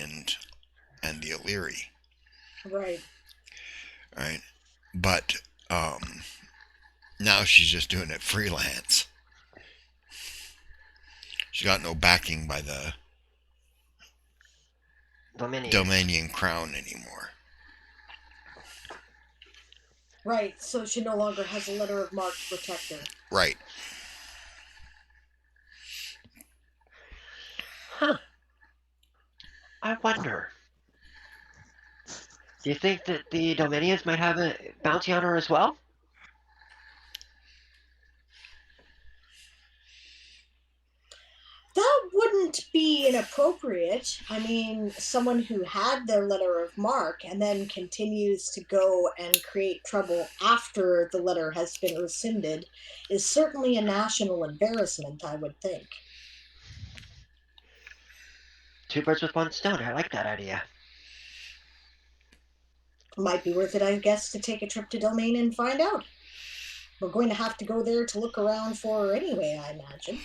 and the Illyri. Right. Right, but now she's just doing it freelance. She's got no backing by the Dalmanian crown anymore. Right, so she no longer has a letter of marque to protect her. Right. Huh. I wonder. Do you think that the Dominions might have a bounty on her as well? That wouldn't be inappropriate. I mean, someone who had their letter of marque and then continues to go and create trouble after the letter has been rescinded is certainly a national embarrassment, I would think. Two birds with one stone. I like that idea. Might be worth it, I guess, to take a trip to Domain and find out. We're going to have to go there to look around for her anyway, I imagine.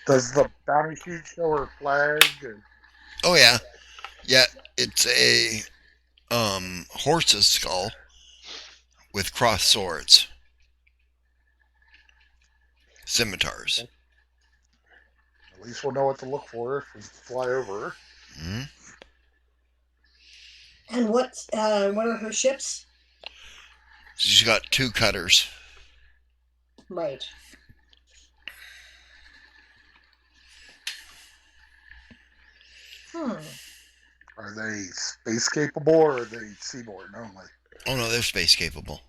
Does the bounty sheet show her flag? Or... Oh yeah, yeah. It's a horse's skull with crossed swords, scimitars. Okay. At least we'll know what to look for if we fly over her. Mm-hmm. And what are her ships? She's got 2 cutters. Right. Are they space capable or are they seaborne only? Oh no, they're space capable.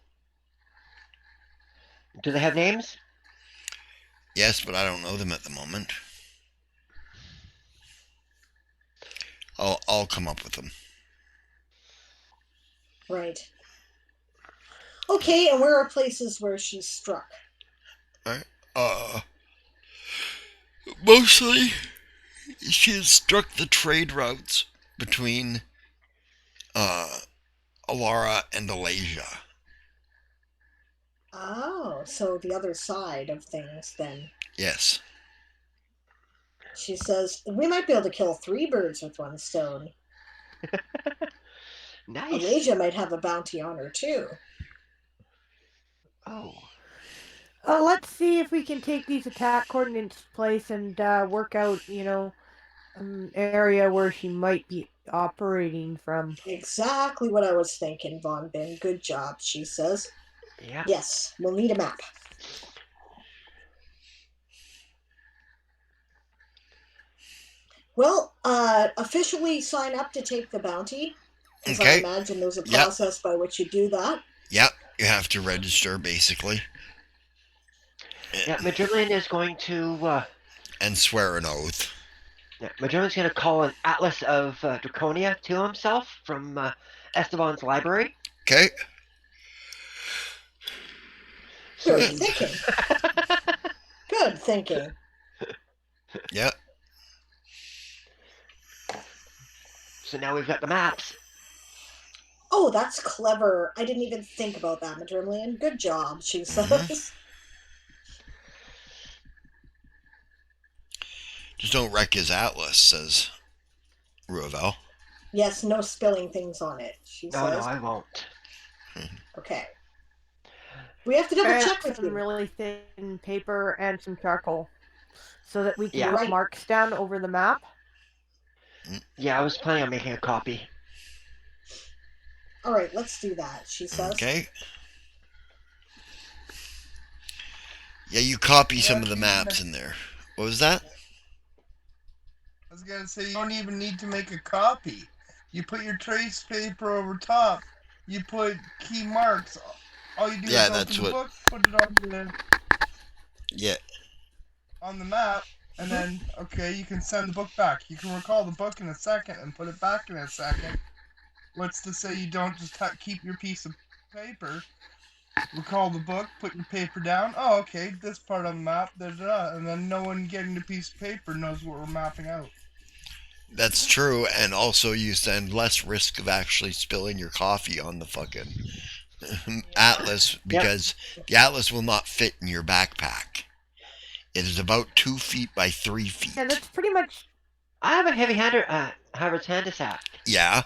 Do they have names? Yes, but I don't know them at the moment. I'll come up with them. Right. Okay, and where are places where she's struck? Mostly she's struck the trade routes between Alara and Alasia. Oh, so the other side of things then. Yes. She says, we might be able to kill 3 birds with one stone. Nice. Alasia might have a bounty on her too. Oh. Let's see if we can take these attack coordinates place and work out, area where she might be operating from. Exactly what I was thinking, Von Bin. Good job, she says. Yeah. Yes, we'll need a map. Well, officially sign up to take the bounty, because I imagine there's a process by which you do that. Yep, you have to register, basically. Yeah, Madrillian is going to... and swear an oath. Yeah, Madrillian's going to call an Atlas of Draconia to himself from Esteban's library. Okay. Good thinking. Good thinking. Yep. So now we've got the maps. Oh, that's clever. I didn't even think about that, Madrillian. Good job, she says. Just don't wreck his atlas, says Ruavel. Yes, no spilling things on it, she says. No, I won't. Okay. We have to double check with some you. really thin paper and some charcoal so that we can Right. put marks down over the map. Yeah, I was planning on making a copy. All right, let's do that, she says. Okay. Yeah, you copy some of the maps in there. What was that? I was gonna say, you don't even need to make a copy. You put your trace paper over top. You put key marks. All you do is open the book, put it on the map, and then, okay, you can send the book back. You can recall the book in a second and put it back in a second. What's to say you don't just keep your piece of paper, recall the book, put your paper down. Oh, okay, this part on the map, and then no one getting the piece of paper knows what we're mapping out. That's true, and also you stand less risk of actually spilling your coffee on the fucking atlas, because the atlas will not fit in your backpack. It is about 2 feet by 3 feet. Yeah, that's pretty much... I have a Howard's Handysack. Yeah,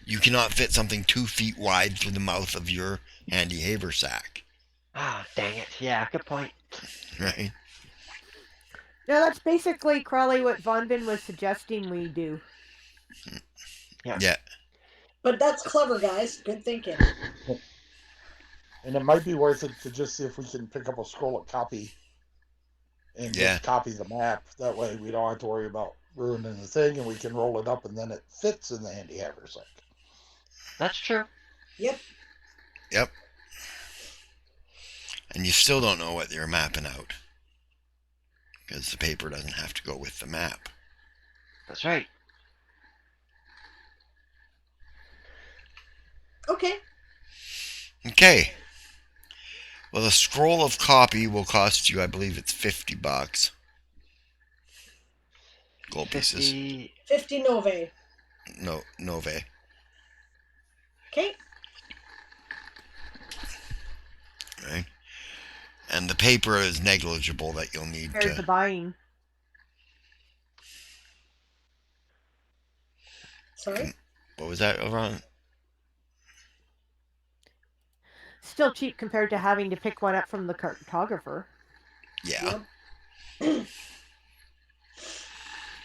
you cannot fit something 2 feet wide through the mouth of your handy haversack. Ah, dang it. Yeah, good point. Right? No, that's basically, Crawley, what Von Bin was suggesting we do. Yeah. But that's clever, guys. Good thinking. And it might be worth it to just see if we can pick up a scroll of copy and just copy the map. That way we don't have to worry about ruining the thing, and we can roll it up, and then it fits in the handy haversack. That's true. Yep. Yep. And you still don't know what you're mapping out, because the paper doesn't have to go with the map. That's right. Okay. Okay. Well, a scroll of copy will cost you, I believe it's $50. Gold pieces. 50 Nove. No, Nove. Okay. Right? And the paper is negligible that you'll need Compared to to. buying. Sorry? What was that, Ron? Still cheap compared to having to pick one up from the cartographer. Yeah. Yep.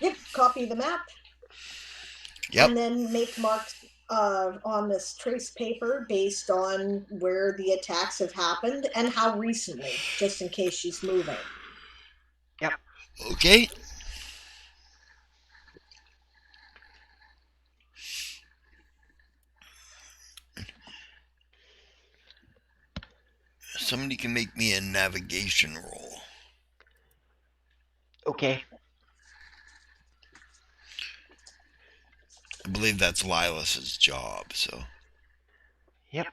Yep. Copy the map. Yep. And then make marks on this trace paper based on where the attacks have happened and how recently, just in case she's moving. Yep. Okay. Somebody can make me a navigation roll. Okay. I believe that's Lilas's job, so. Yep.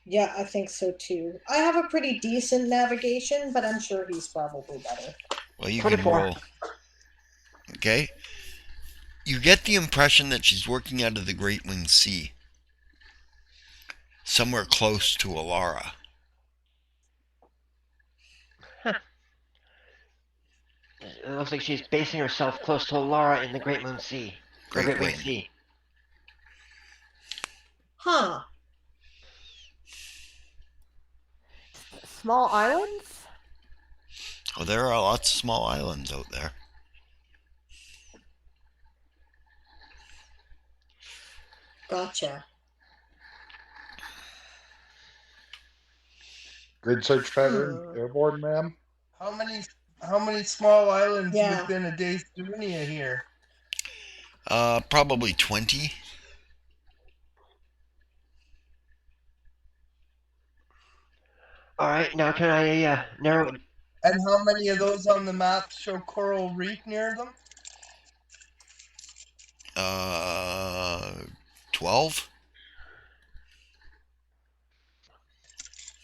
Yeah, I think so too. I have a pretty decent navigation, but I'm sure he's probably better. Well, you 24. can roll. Okay. You get the impression that she's working out of the Great Winged Sea. Somewhere close to Alara. It looks like she's basing herself close to Alara in the Great Moon Sea. Great Winged Wing. Sea. Huh. Small islands? Oh, there are lots of small islands out there. Gotcha. Grid search pattern, airborne, ma'am. How many small islands Yeah. within a day's journey here? Probably 20. All right. Now can I narrow it? And how many of those on the map show coral reef near them? 12?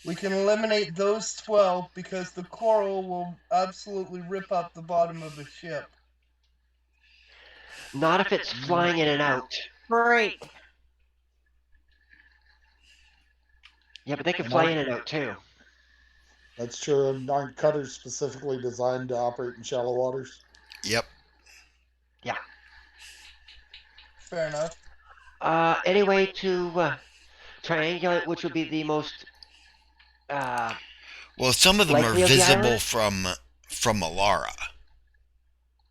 We can eliminate those 12 because the coral will absolutely rip up the bottom of a ship. Not if it's flying in and out. Great. Yeah, but they can fly in and out too. That's true. Aren't cutters specifically designed to operate in shallow waters? Yep. Yeah. Fair enough. Any way to triangulate which would be the most Well, some of them are likely of the visible island? from Alara.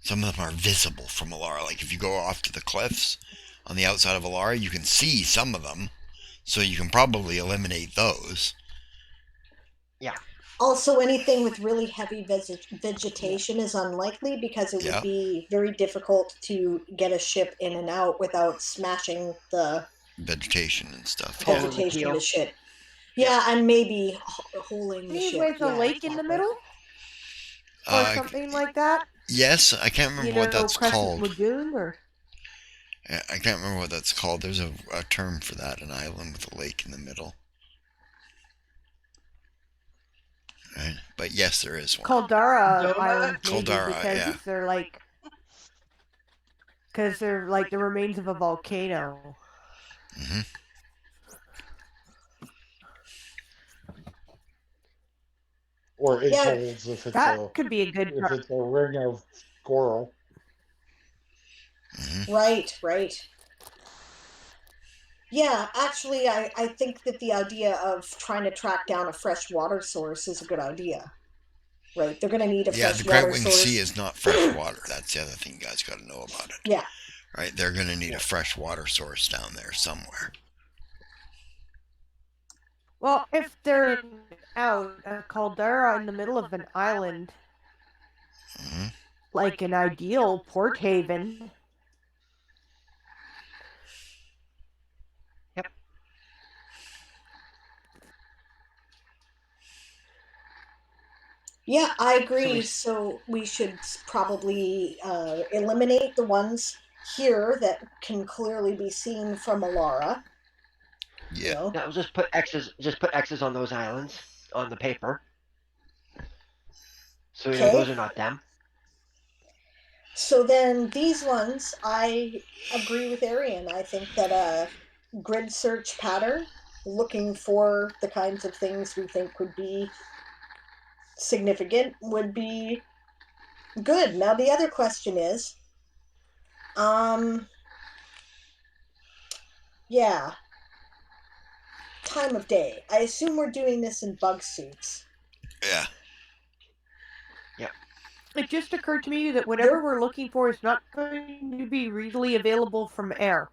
Some of them are visible from Alara. Like if you go off to the cliffs on the outside of Alara, you can see some of them. So you can probably eliminate those. Yeah. Also, anything with really heavy vegetation is unlikely because it Yeah. would be very difficult to get a ship in and out without smashing the Vegetation and stuff. Hole Yeah. in the vegetation of keel. the ship. Yeah, and maybe holing the Maybe ship. with a Yeah, lake in the exactly. middle? Or something like that? Yes, I can't remember You what know, that's Crescent called. Lagoon or I can't remember what that's called. There's a term for that, an island with a lake in the middle. Right? But yes, there is one. Caldera Donut? Island, maybe, Caldera, because yeah. they're like the remains of a volcano. Mm-hmm. Or Yeah. atolls if it's That could be a good if it's a ring of coral. Mm-hmm. Right. Yeah, actually, I think that the idea of trying to track down a fresh water source is a good idea. Right, they're going to need a Yeah, fresh the Great water Winged source. Sea is not fresh water. That's the other thing you guys got to know about it. Yeah. Right? They're going to need a fresh water source down there somewhere. Well, if they're out a caldera in the middle of an island, Mm-hmm. like an ideal port haven. Yep. Yeah, I agree. we So we should probably eliminate the ones here that can clearly be seen from Alara. You Yeah. know, yeah, we'll just put X's. Just put X's on those islands on the paper, so we know okay. those are not them. So then these ones, I agree with Arian. I think that a grid search pattern, looking for the kinds of things we think would be significant, would be good. Now the other question is, um, yeah, time of day. I assume we're doing this in bug suits. Yeah. Yep. It just occurred to me that whatever we're looking for is not going to be readily available from air.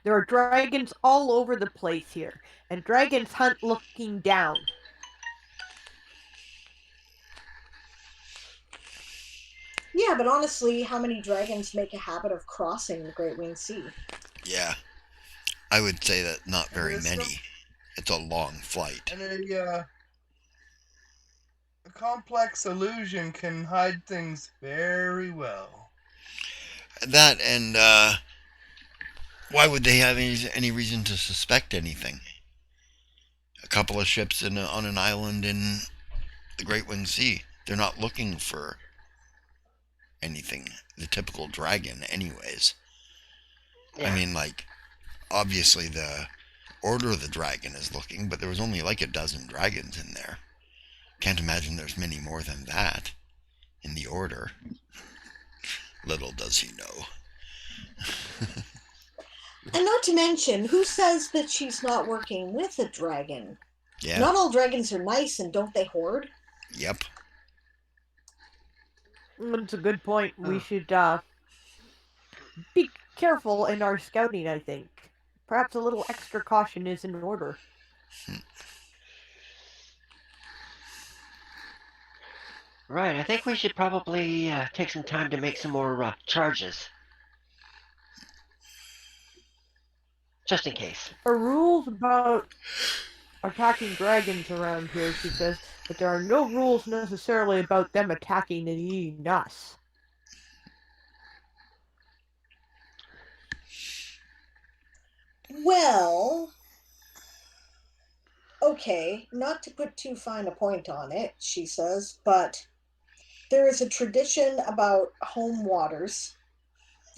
There are dragons all over the place here, and dragons hunt looking down. Yeah, but honestly, how many dragons make a habit of crossing the Great Winged Sea? Yeah. I would say that not And very many. It's a long flight. And a complex illusion can hide things very well. That and why would they have any reason to suspect anything? A couple of ships on an island in the Great Winged Sea. They're not looking for anything. The typical dragon, anyways. Yeah. I mean, like, obviously the Order of the Dragon is looking, but there was only like a dozen dragons in there. Can't imagine there's many more than that in the Order. Little does he know. And not to mention, who says that she's not working with a dragon? Yeah. Not all dragons are nice, and don't they hoard? Yep. That's a good point. We Oh. should be careful in our scouting, I think. Perhaps a little extra caution is in order. Right. I think we should probably take some time to make some more charges, just in case. There are rules about attacking dragons around here, she says, but there are no rules necessarily about them attacking and eating us. Well, okay, not to put too fine a point on it, she says, but there is a tradition about home waters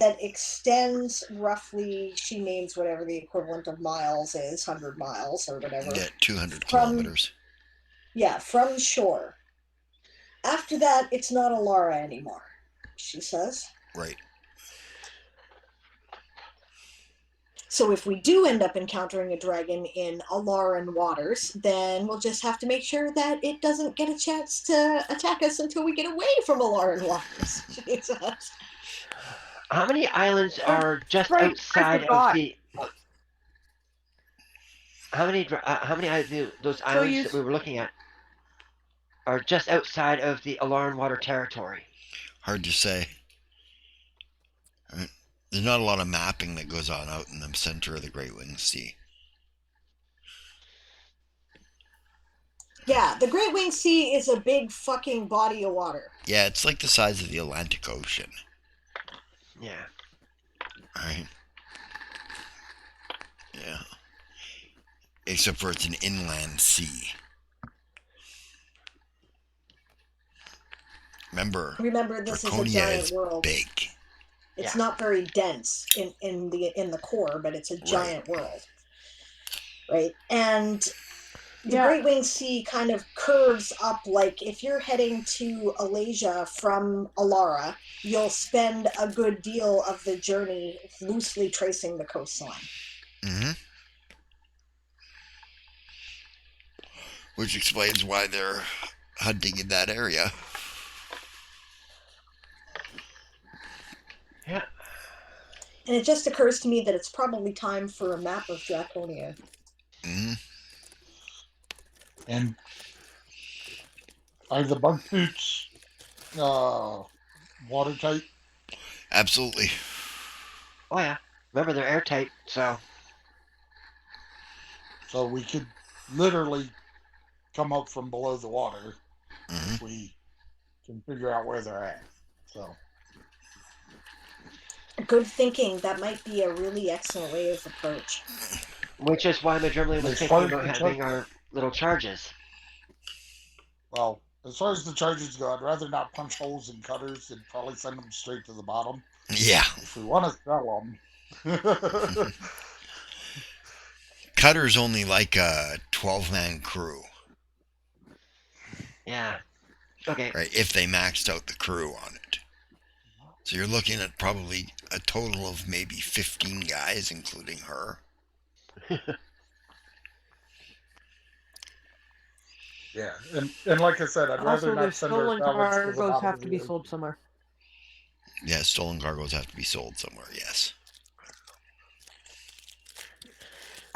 that extends roughly, she names whatever the equivalent of miles is, 100 miles or whatever. Yeah, 200 from, kilometers. Yeah, from shore. After that, it's not Alara anymore, she says. Right. So if we do end up encountering a dragon in Alaran waters, then we'll just have to make sure that it doesn't get a chance to attack us until we get away from Alaran waters, she says. How many islands are just Right, outside of the? How many those islands that we were looking at are just outside of the Alarn Water territory? Hard to say. I mean, there's not a lot of mapping that goes on out in the center of the Great Winged Sea. Yeah, the Great Winged Sea is a big fucking body of water. Yeah, it's like the size of the Atlantic Ocean. Yeah. Right? Yeah. Except for it's an inland sea. Remember this is a Draconia giant is world. big. It's not very dense in the core, but it's a giant world. Right? And the Great Winged Sea kind of curves up, like if you're heading to Alasia from Alara, you'll spend a good deal of the journey loosely tracing the coastline. Mm-hmm. Which explains why they're hunting in that area. Yeah. And it just occurs to me that it's probably time for a map of Draconia. Mm-hmm. And are the bug suits watertight. Absolutely. Oh yeah. Remember they're airtight, so So we could literally come up from below the water Hmm. if we can figure out where they're at. So Good thinking. That might be a really excellent way of approach. which is why Madrimley and was as far thinking as about the char- having our little charges. well, as far as the charges go, I'd rather not punch holes in cutters and probably send them straight to the bottom. Yeah. If we want to sell them, Cutter's only like a 12-man crew, Yeah. Okay. right? If they maxed out the crew on it. So you're looking at probably a total of maybe 15 guys, including her. yeah, and like I said, I'd rather Also, the not send our stolen salvage to the cargoes bottom have of to the be ocean. sold somewhere. Yeah, stolen cargoes have to be sold somewhere, yes.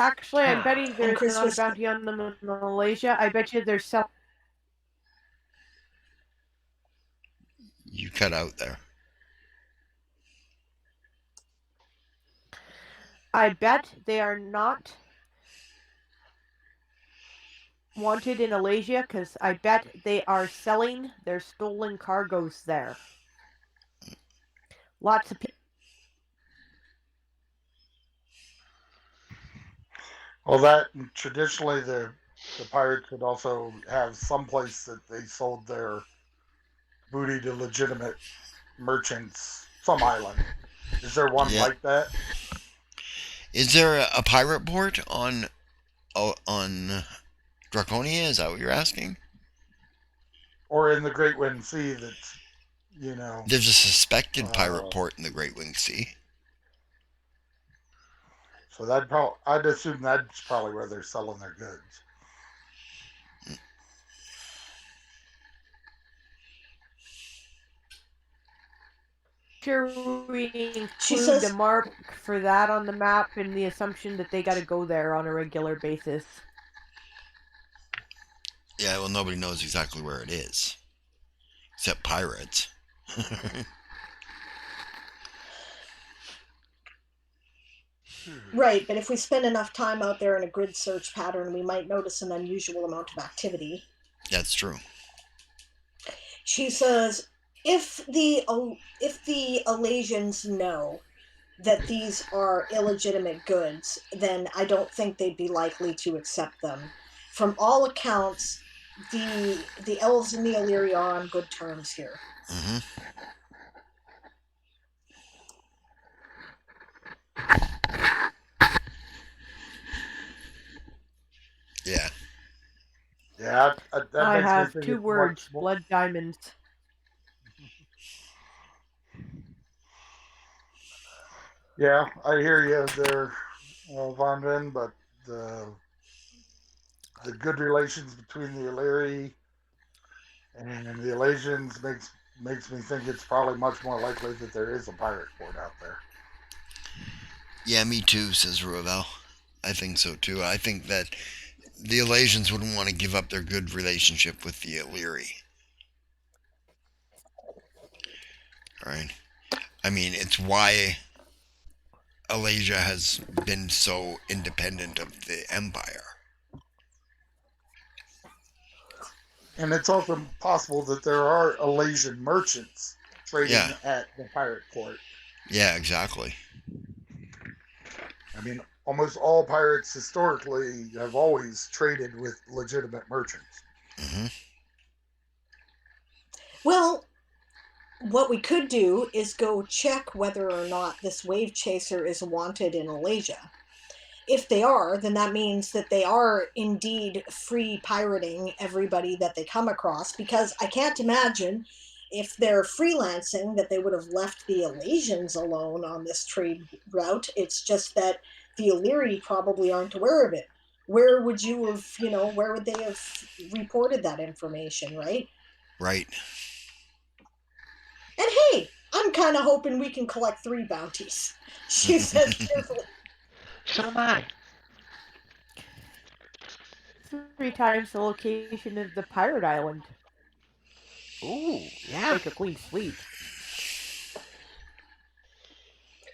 Actually, I'm betting And there's Chris not a was bounty on them in Malaysia. I bet you there's some. You cut out there. I bet they are not wanted in Malaysia because I bet they are selling their stolen cargoes there. Lots of people. Well, that and traditionally the pirates would also have some place that they sold their booty to legitimate merchants, some island. Is there one Yeah. like that? Is there a pirate port on Draconia? Is that what you're asking? Or in the Great Wind Sea that's, you know, There's a suspected pirate uh, port in the Great Wing Sea. so I'd assume that's probably where they're selling their goods. Sure, we she include the says mark for that on the map and the assumption that they got to go there on a regular basis. Yeah, well, nobody knows exactly where it is, except pirates. right, but if we spend enough time out there in a grid search pattern, we might notice an unusual amount of activity. That's true. She says if the Alasians know that these are illegitimate goods, then I don't think they'd be likely to accept them. From all accounts, the elves and the Illyri are on good terms here. Hmm. Yeah. Yeah, that I makes me have think two it's much words: more. blood diamonds. Yeah, I hear you there, Von Ven, but the the good relations between the Illyri and the Alasians makes me think it's probably much more likely that there is a pirate port out there. Yeah, me too, says Ruavel. I think so too. I think that the Alasians wouldn't want to give up their good relationship with the Illyri. Right? I mean, it's why Alasia has been so independent of the Empire. And it's also possible that there are Alasian merchants Yeah. trading at the pirate port. Yeah, exactly. I mean, almost all pirates historically have always traded with legitimate merchants. Hmm. Well, what we could do is go check whether or not this wave chaser is wanted in Alasia. If they are, then that means that they are indeed free pirating everybody that they come across, because I can't imagine if they're freelancing that they would have left the Alasians alone on this trade route. It's just that the Illyri probably aren't aware of it. Where would you have, where would they have reported that information, right? Right. And hey, I'm kind of hoping we can collect 3 bounties, she says cheerfully. So am I. 3 times the location of the pirate island. Ooh, yeah. Make a clean sweep.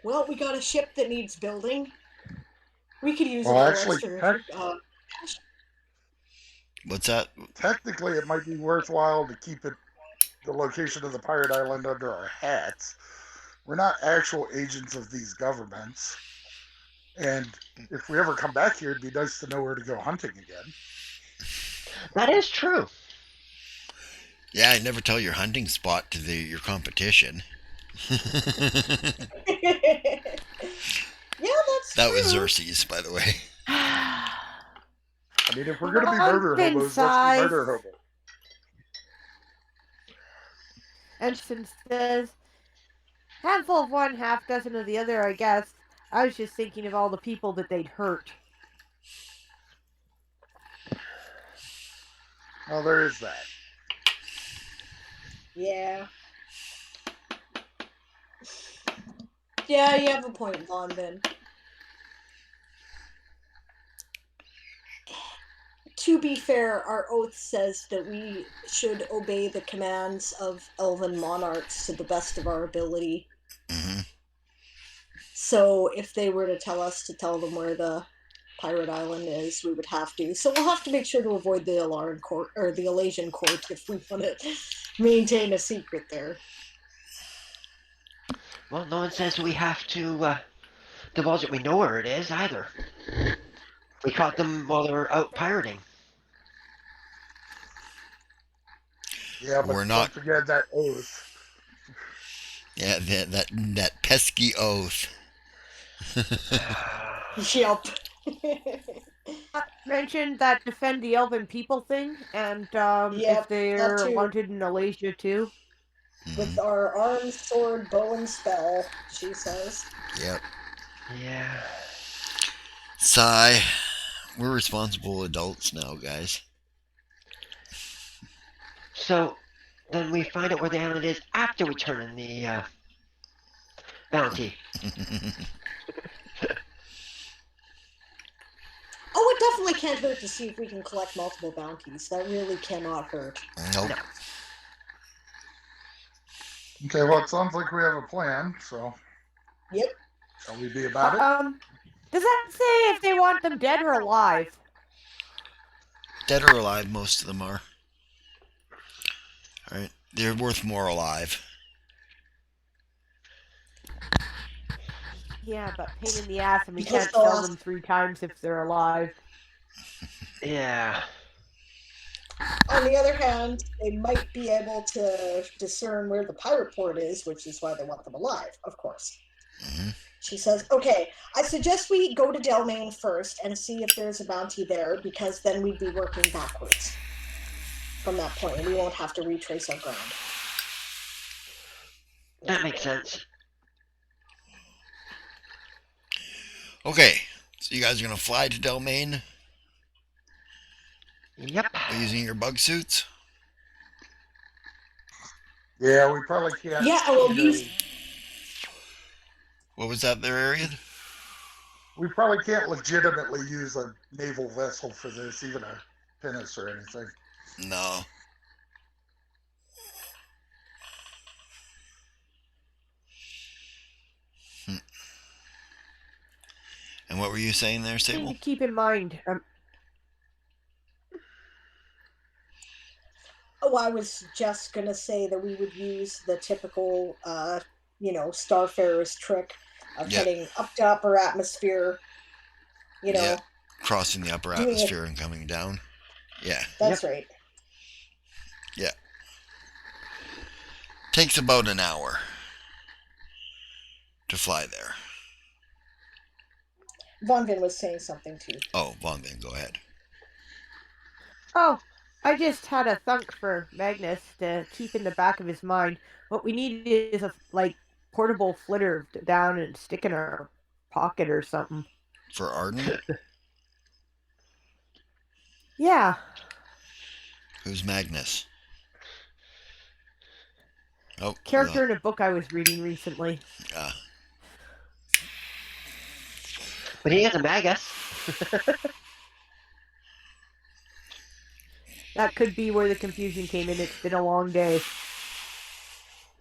Well, we got a ship that needs building. We could use a Well, little actually, extra. What's that? technically, it might be worthwhile to keep the location of the pirate island under our hats. We're not actual agents of these governments, and if we ever come back here, it'd be nice to know where to go hunting again. That is true. Yeah, I never tell your hunting spot to your competition. Yeah, that's That was true. Xerxes, by the way. I mean, if we're going to be murder Von hobos, let's be sighs murder hobos. and says, handful of one, half dozen of the other, I guess. I was just thinking of all the people that they'd hurt. Well, there is that. Yeah. Yeah, you have a point, Von, then. To be fair, our oath says that we should obey the commands of elven monarchs to the best of our ability. Mm-hmm. So if they were to tell us to tell them where the pirate island is, we would have to. So we'll have to make sure to avoid the Alaran court or the Elasian court if we want to maintain a secret there. Well, no one says we have to divulge that we know where it is either. We caught them while they were out pirating. Yeah, but We're not. don't forget that oath. Yeah, that pesky oath. Yep. Mentioned that defend the elven people thing, and Yep, if they're that too. wanted in Alasia too. With our arm, sword, bow, and spell, she says. Yep. Yeah. Sigh. We're responsible adults now, guys. So, then we find out where the island is after we turn in the bounty. Oh, it definitely can't hurt to see if we can collect multiple bounties. That really cannot hurt. Nope. No. Okay, well, it sounds like we have a plan, so. Yep. Shall we be about it? Does that say if they want them dead or alive? Dead or alive, most of them are. Alright. They're worth more alive. Yeah, but pain in the ass, and we Because can't they'll sell ask- them 3 times if they're alive. Yeah. On the other hand, they might be able to discern where the pirate port is, which is why they want them alive, of course. Mm-hmm. She says, okay, I suggest we go to Delmain first and see if there's a bounty there, because then we'd be working backwards from that point, and we won't have to retrace our ground. That makes sense. Okay. So you guys are going to fly to Delmain Yep. using your bug suits? Yeah, we probably can't. Yeah, well, use... What was that there, Arian? We probably can't legitimately use a naval vessel for this, even a pinnace or anything. No. And what were you saying there, Thing Sable? to keep in mind. Oh, I was just going to say that we would use the typical, Starfarer's trick of heading up to upper atmosphere, Yeah. Crossing the upper doing atmosphere and coming down. Yeah. That's right. Yeah. Takes about an hour to fly there. Von Vin was saying something too. Oh, Von Vin, go ahead. Oh, I just had a thunk for Magnus to keep in the back of his mind. What we need is a portable flitter down and stick in our pocket or something. For Arden? Yeah. Who's Magnus? Oh, Character in a book I was reading recently. But he is a magus. That could be where the confusion came in. It's been a long day.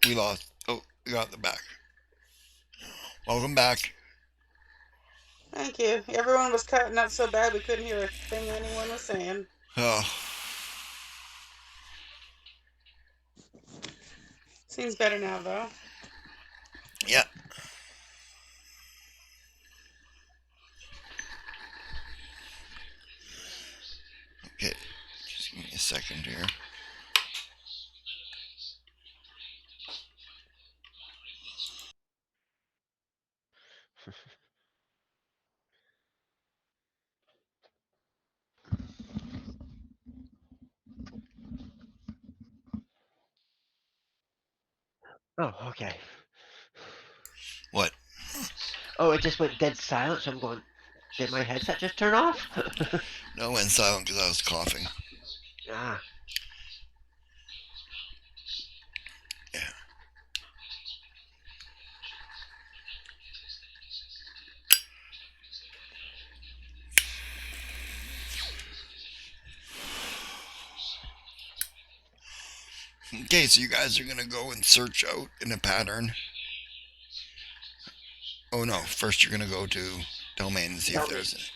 We lost. Oh, we got the back. Welcome back. Thank you. Everyone was cutting up so bad we couldn't hear a thing anyone was saying. Oh, Seems better now, though. yeah. Okay, just give me a second here. Oh, okay. What? Oh, it just went dead silent, so I'm going, did my headset just turn off? No, it went silent because I was coughing. Ah. Yeah. Okay, so you guys are gonna go and search out in a pattern. Oh no, first you're gonna go to Domain and see if there's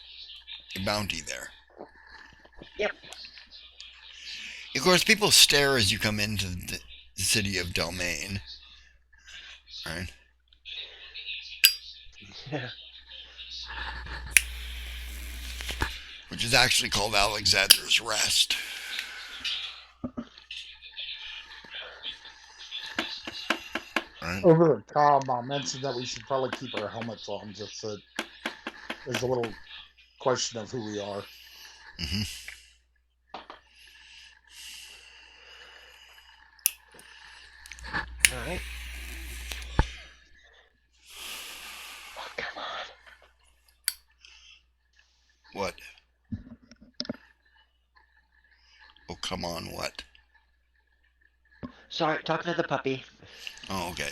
a bounty there. Yep. Of course, people stare as you come into the city of Domain. Right? Yeah. Which is actually called Alexander's Rest. Right? Over the com, I mentioned that we should probably keep our helmets on, just so there's a little question of who we are. Mm-hmm. All right. Oh, come on. What? Oh, come on, what? Sorry, talking to the puppy. Oh, okay.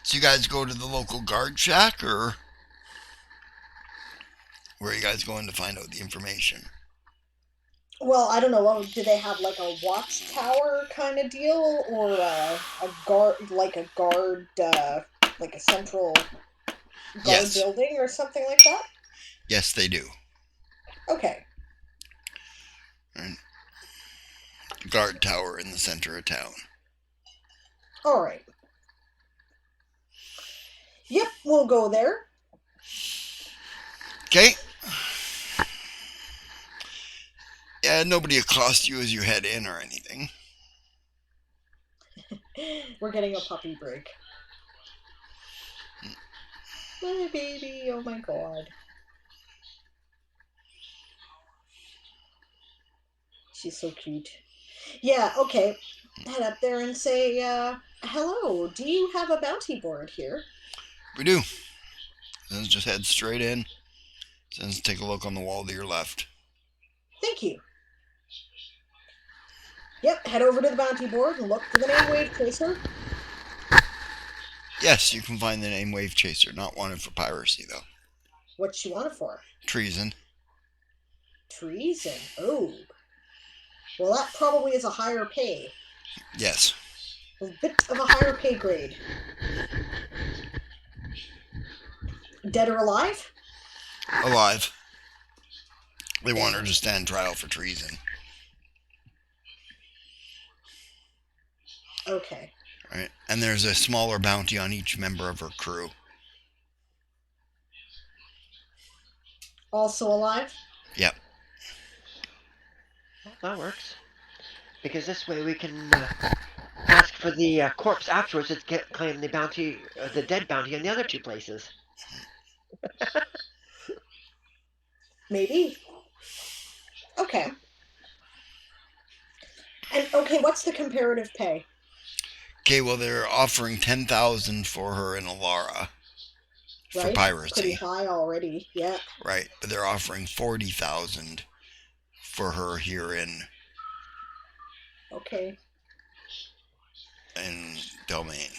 So you guys go to the local guard shack, or where are you guys going to find out the information? Well, I don't know. Do they have like a watchtower kind of deal, or a guard, like a guard, like a central guard Yes. building or something like that? Yes, they do. Okay. Right. Guard tower in the center of town. All right. Yep, we'll go there. Okay. Yeah, nobody accosts you as you head in or anything. We're getting a puppy break. My baby, oh my god. She's so cute. Yeah, okay. Head up there and say, hello, do you have a bounty board here? We do. Then just head straight in. Then take a look on the wall to your left. Thank you. Yep, head over to the bounty board and look for the name Wave Tracer. Yes, you can find the name Wave Chaser. Not wanted for piracy, though. What you want it for? Treason. Treason. Oh. Well, that probably is a higher pay. Yes. A bit of a higher pay grade. Dead or alive? Alive. They want her to stand trial for treason. Okay. Right. And there's a smaller bounty on each member of her crew. Also alive? Yep. Well, that works. Because this way we can ask for the corpse afterwards to claim the bounty, the dead bounty in the other two places. Maybe. Okay. And okay, what's the comparative pay? Okay, well, they're offering 10,000 for her in Alara for Right? piracy. Pretty high already. Yeah. Right, but they're offering 40,000 for her here in Okay. Domain.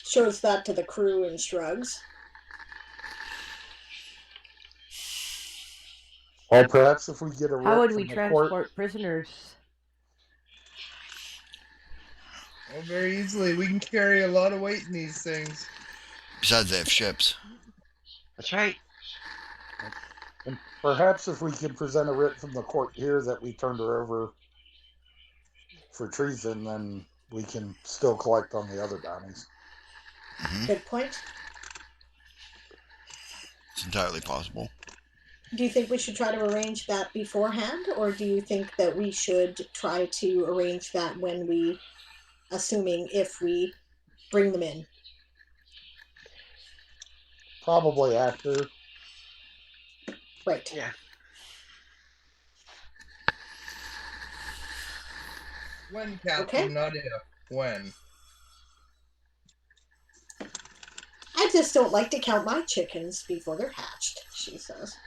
Shows that to the crew and shrugs. Or perhaps if we get a How writ would we from the court. transport prisoners? Well, very easily. We can carry a lot of weight in these things. Besides, they have ships. That's right. And perhaps if we could present a writ from the court here that we turned her over for treason, then we can still collect on the other bounties. Good point. It's entirely possible. Do you think we should try to arrange that beforehand, or do you think that we should try to arrange that when we, assuming if we bring them in? Probably after. Right. Yeah. When, Captain, Okay. not if. When. I just don't like to count my chickens before they're hatched, she says.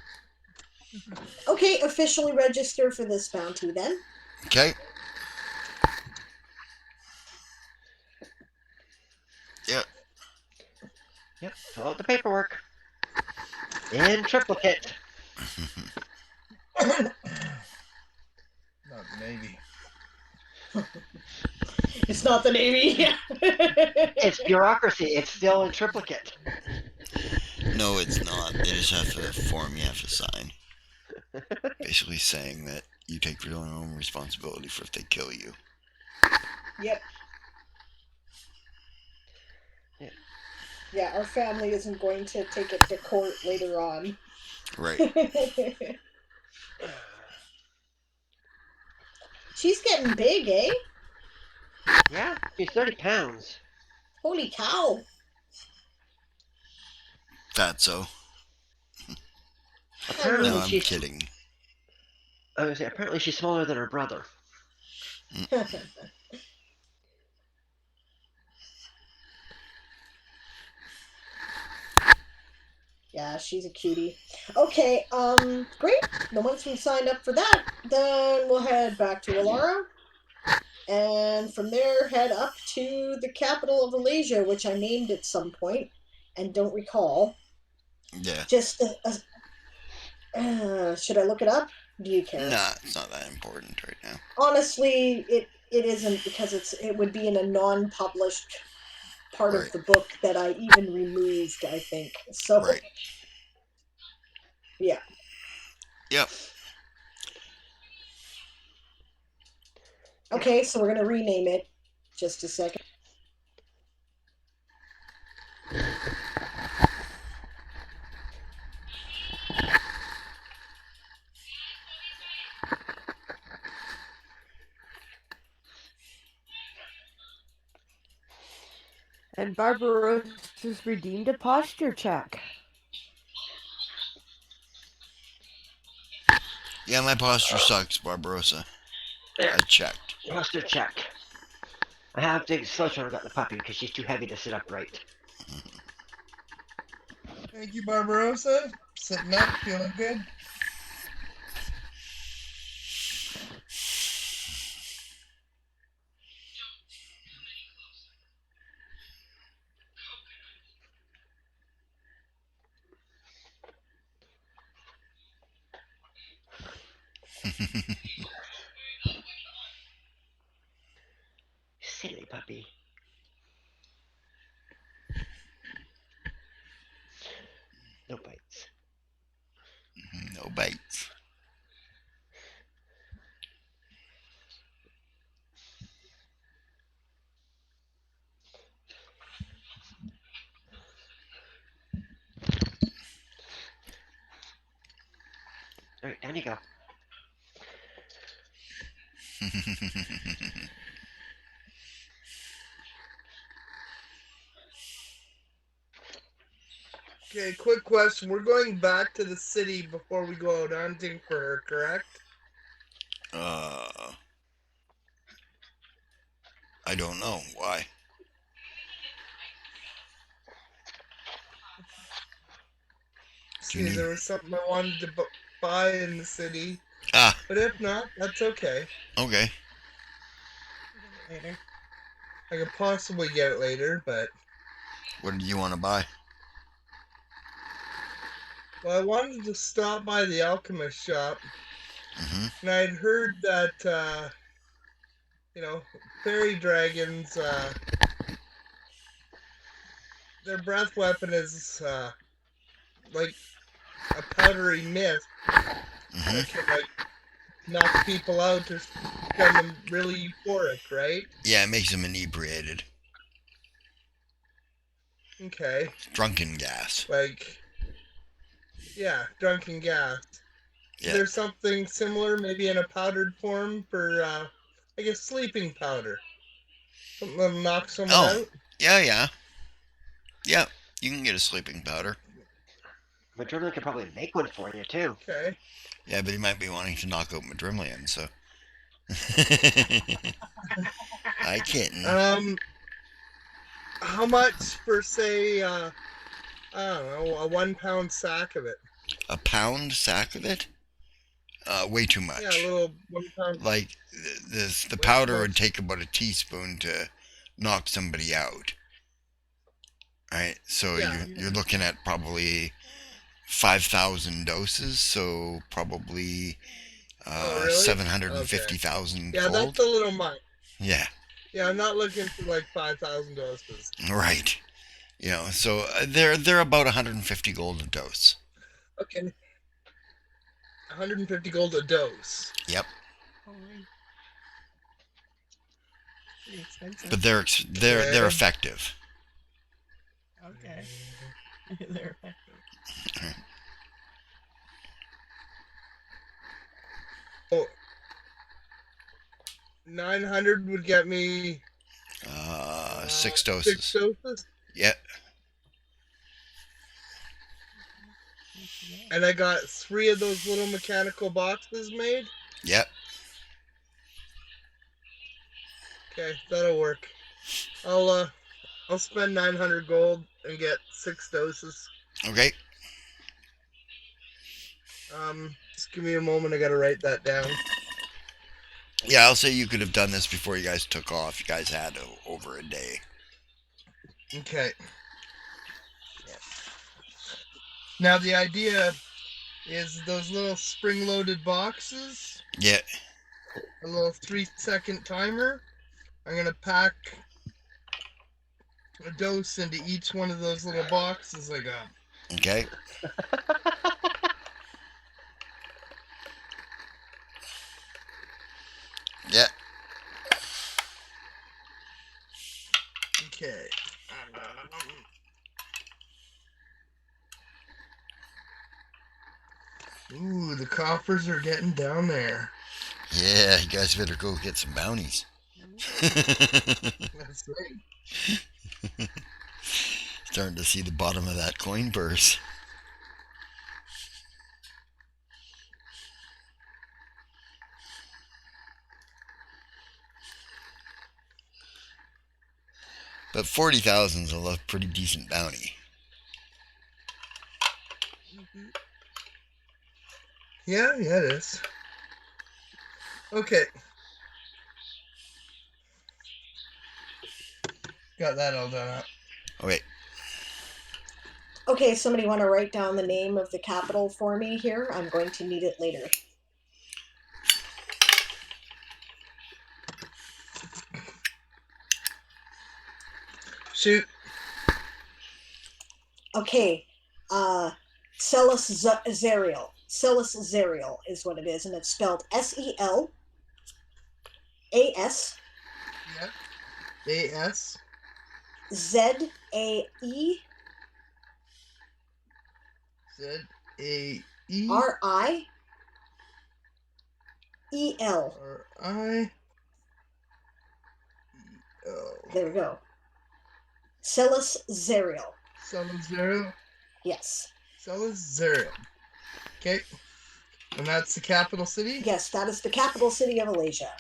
Okay, officially register for this bounty then. Okay. Yep. Yep. Fill out the paperwork. In triplicate. Not the Navy. It's not the Navy. It's bureaucracy. It's still in triplicate. No, it's not. They just have a form you have to sign. Basically saying that you take your own responsibility for if they kill you. Yep. Yeah, our family isn't going to take it to court later on. Right. She's getting big, eh? Yeah, she's 30 pounds. Holy cow. Fatso. Apparently, No, I'm she's. kidding. I was gonna say, apparently she's smaller than her brother. Yeah, she's a cutie. Okay, great. Then once we've signed up for that, then we'll head back to Alara. And from there, head up to the capital of Malaysia, which I named at some point and don't recall. Yeah. Just, should I look it up? Do you care? Nah, it's not that important right now. Honestly, it isn't, because it would be in a non-published part Right. of the book that I even removed, I think. So, Right. Yeah. Yep. Okay, so we're going to rename it. Just a second. And Barbarossa's redeemed a posture check. Yeah, my posture sucks, Barbarossa. There. I checked. Posture check. I have to slow her about the puppy because she's too heavy to sit upright. Thank you, Barbarossa. Sitting up, feeling good. Silly puppy. No bites. No bites. Alright, down you go. Okay, quick question. We're going back to the city before we go out hunting for her, correct? I don't know. Why? See, there was something I wanted to buy in the city. Ah. But if not, that's okay. Okay. Later. I could possibly get it later, but... What do you want to buy? Well, I wanted to stop by the alchemist shop, Hmm. and I'd heard that fairy dragons, their breath weapon is like a powdery mist Hmm. that can like knock people out or become them really euphoric, right? Yeah, it makes them inebriated. Okay, Drunken gas. like yeah, drunken gas. Is Yeah. there something similar, maybe in a powdered form for, I guess, sleeping powder? Something that'll knock someone Oh, out? yeah. Yeah, you can get a sleeping powder. Madrona could probably make one for you too. Okay. Yeah, but he might be wanting to knock out Madrimlian, so. Hi, kitten. How much for, say, I don't know, a 1 pound sack of it? A pound sack of it? Way too Yeah, a much. little 1 pound. Like, the Way too powder would much. take about a teaspoon to knock somebody out. Right? So Yeah. you're looking at probably 5,000 doses, so probably Oh, really? Okay. 750,000 Yeah, that's gold. a little much. Yeah, Yeah, I'm not looking for like 5,000 doses. right. So they're about 150 gold a dose. Okay. 150 gold a dose. Yep. Pretty expensive. But they're Okay. effective. Okay. They're effective. Oh, 900 would get me 6 6 doses. doses. Yep. And I got 3 of those little mechanical boxes made. Yep. Okay, that'll work. I'll spend 900 gold and get 6 doses. Okay. Just give me a moment. I gotta write that down. Yeah, I'll say you could have done this before you guys took off. You guys had over a day. Okay. Now the idea is those little spring-loaded boxes. Yeah. A little 3-second timer. I'm gonna pack a dose into each one of those little boxes I got. Okay. Yeah. Okay. Ooh, the coppers are getting down there. Yeah, you guys better go get some bounties. That's right. Starting to see the bottom of that coin purse. But 40,000 is a pretty decent bounty. Yeah, it is. Okay. Got that all done up. Okay. Okay, somebody want to write down the name of the capital for me here? I'm going to need it later. Shoot. Okay, Celis Zerial. Celis Zerial is what it is, and it's spelled SELAS. Yep. A-S. ZAE. Z-A-E. RIEL. R-I. There we go. Celis Zerial. Salazar. Yes. Salazar. Okay. And that's the capital city? Yes, that is the capital city of Alasia.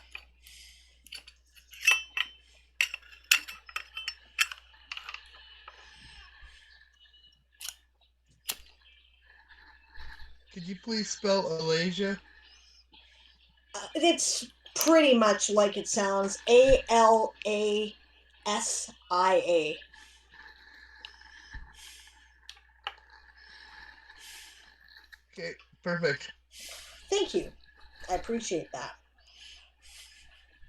Could you please spell Alasia? It's pretty much like it sounds. ALASIA. Okay, perfect. Thank you. I appreciate that.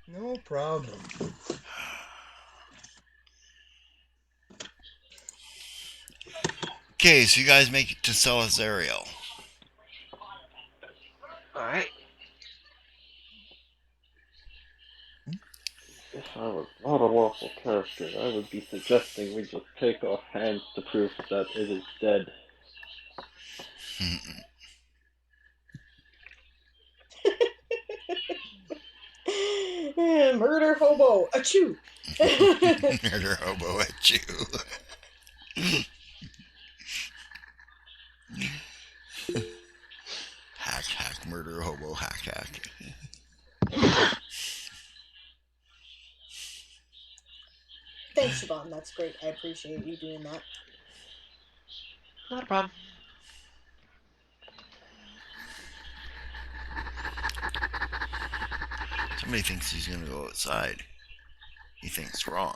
No problem. Okay, so you guys make it to Celis Ariel. All right. If I was not a lawful character, I would be suggesting we just take off hands to prove that it is dead. Murder hobo. Achoo. Murder hobo at you. Hack, murder hobo, hack. Thanks, Siobhan. That's great. I appreciate you doing that. Not a problem. Somebody thinks he's gonna go outside. He thinks wrong.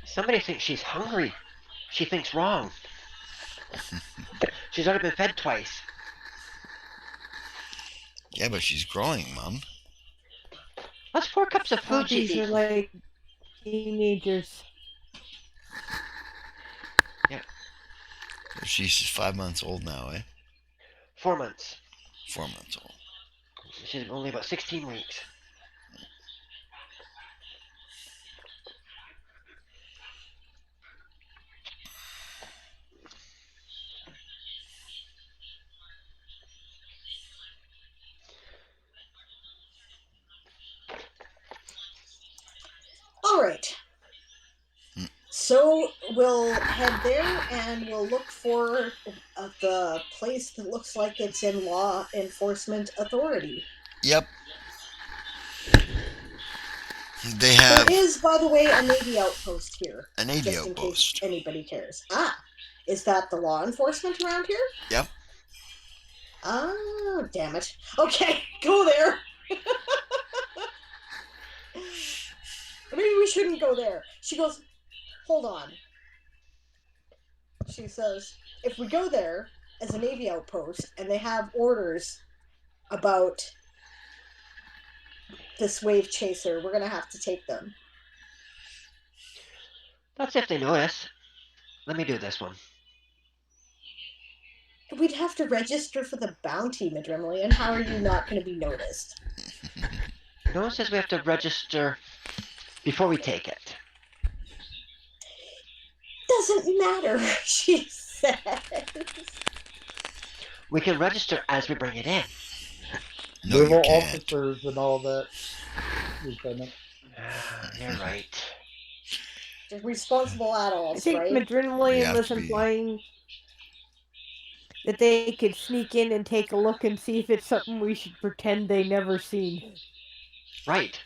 Somebody thinks she's hungry. She thinks wrong. She's already been fed twice. Yeah, but she's growing, Mom. That's 4 cups of food she's Puppies are eaten. like teenagers. Yeah, She's 5 months old now, eh? 4 months. 4 months old. She's only about 16 weeks. All right. So we'll head there and we'll look for the place that looks like it's in law enforcement authority. Yep. They There have is, by the way, a Navy outpost here. a Navy just in outpost. case anybody cares. Ah, is that the law enforcement around here? Yep. Oh, damn it. Okay, go there. Maybe we shouldn't go there. She goes, hold on. She says, if we go there as a Navy outpost and they have orders about this wave chaser, we're going to have to take them. That's if they notice. Let me do this one. We'd have to register for the bounty, Madrimley, and how are you not going to be noticed? No one says we have to register before we take it. Doesn't matter, she says. We can register as we bring it in. No, you Naval can't. officers and all that, Lieutenant. You're right. They're responsible I adults, think right? We Madrinley have was to be. implying that they could sneak in and take a look and see if it's something we should pretend they never seen. Right.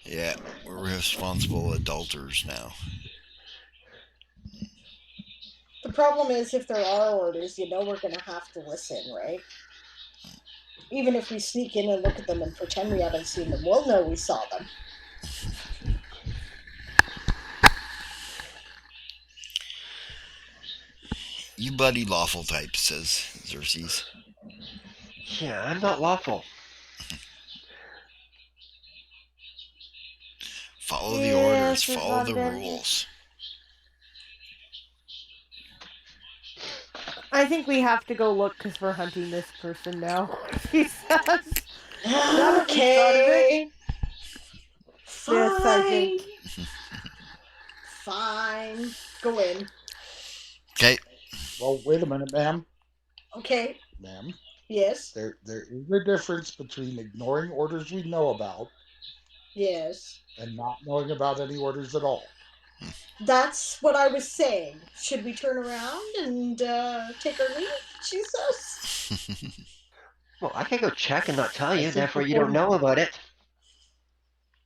Yeah, we're responsible adulters now. The problem is, if there are orders, you know we're going to have to listen, right? Even if we sneak in and look at them and pretend we haven't seen them, we'll know we saw them. You bloody lawful type, says Xerxes. Yeah, I'm not lawful. Follow the Yeah, orders, says follow the Von Ben. rules. I think we have to go look because we're hunting this person now. She says. Now that we've thought of it, Okay. yes, I Fine. think. Fine. Go in. Okay. Well, wait a minute, ma'am. Okay. Ma'am, Yes. there is a difference between ignoring orders we know about Yes. and not knowing about any orders at all. That's what I was saying. Should we turn around and take our leave? She says. Well, I can go check and not tell I you, think therefore the you don't know about it.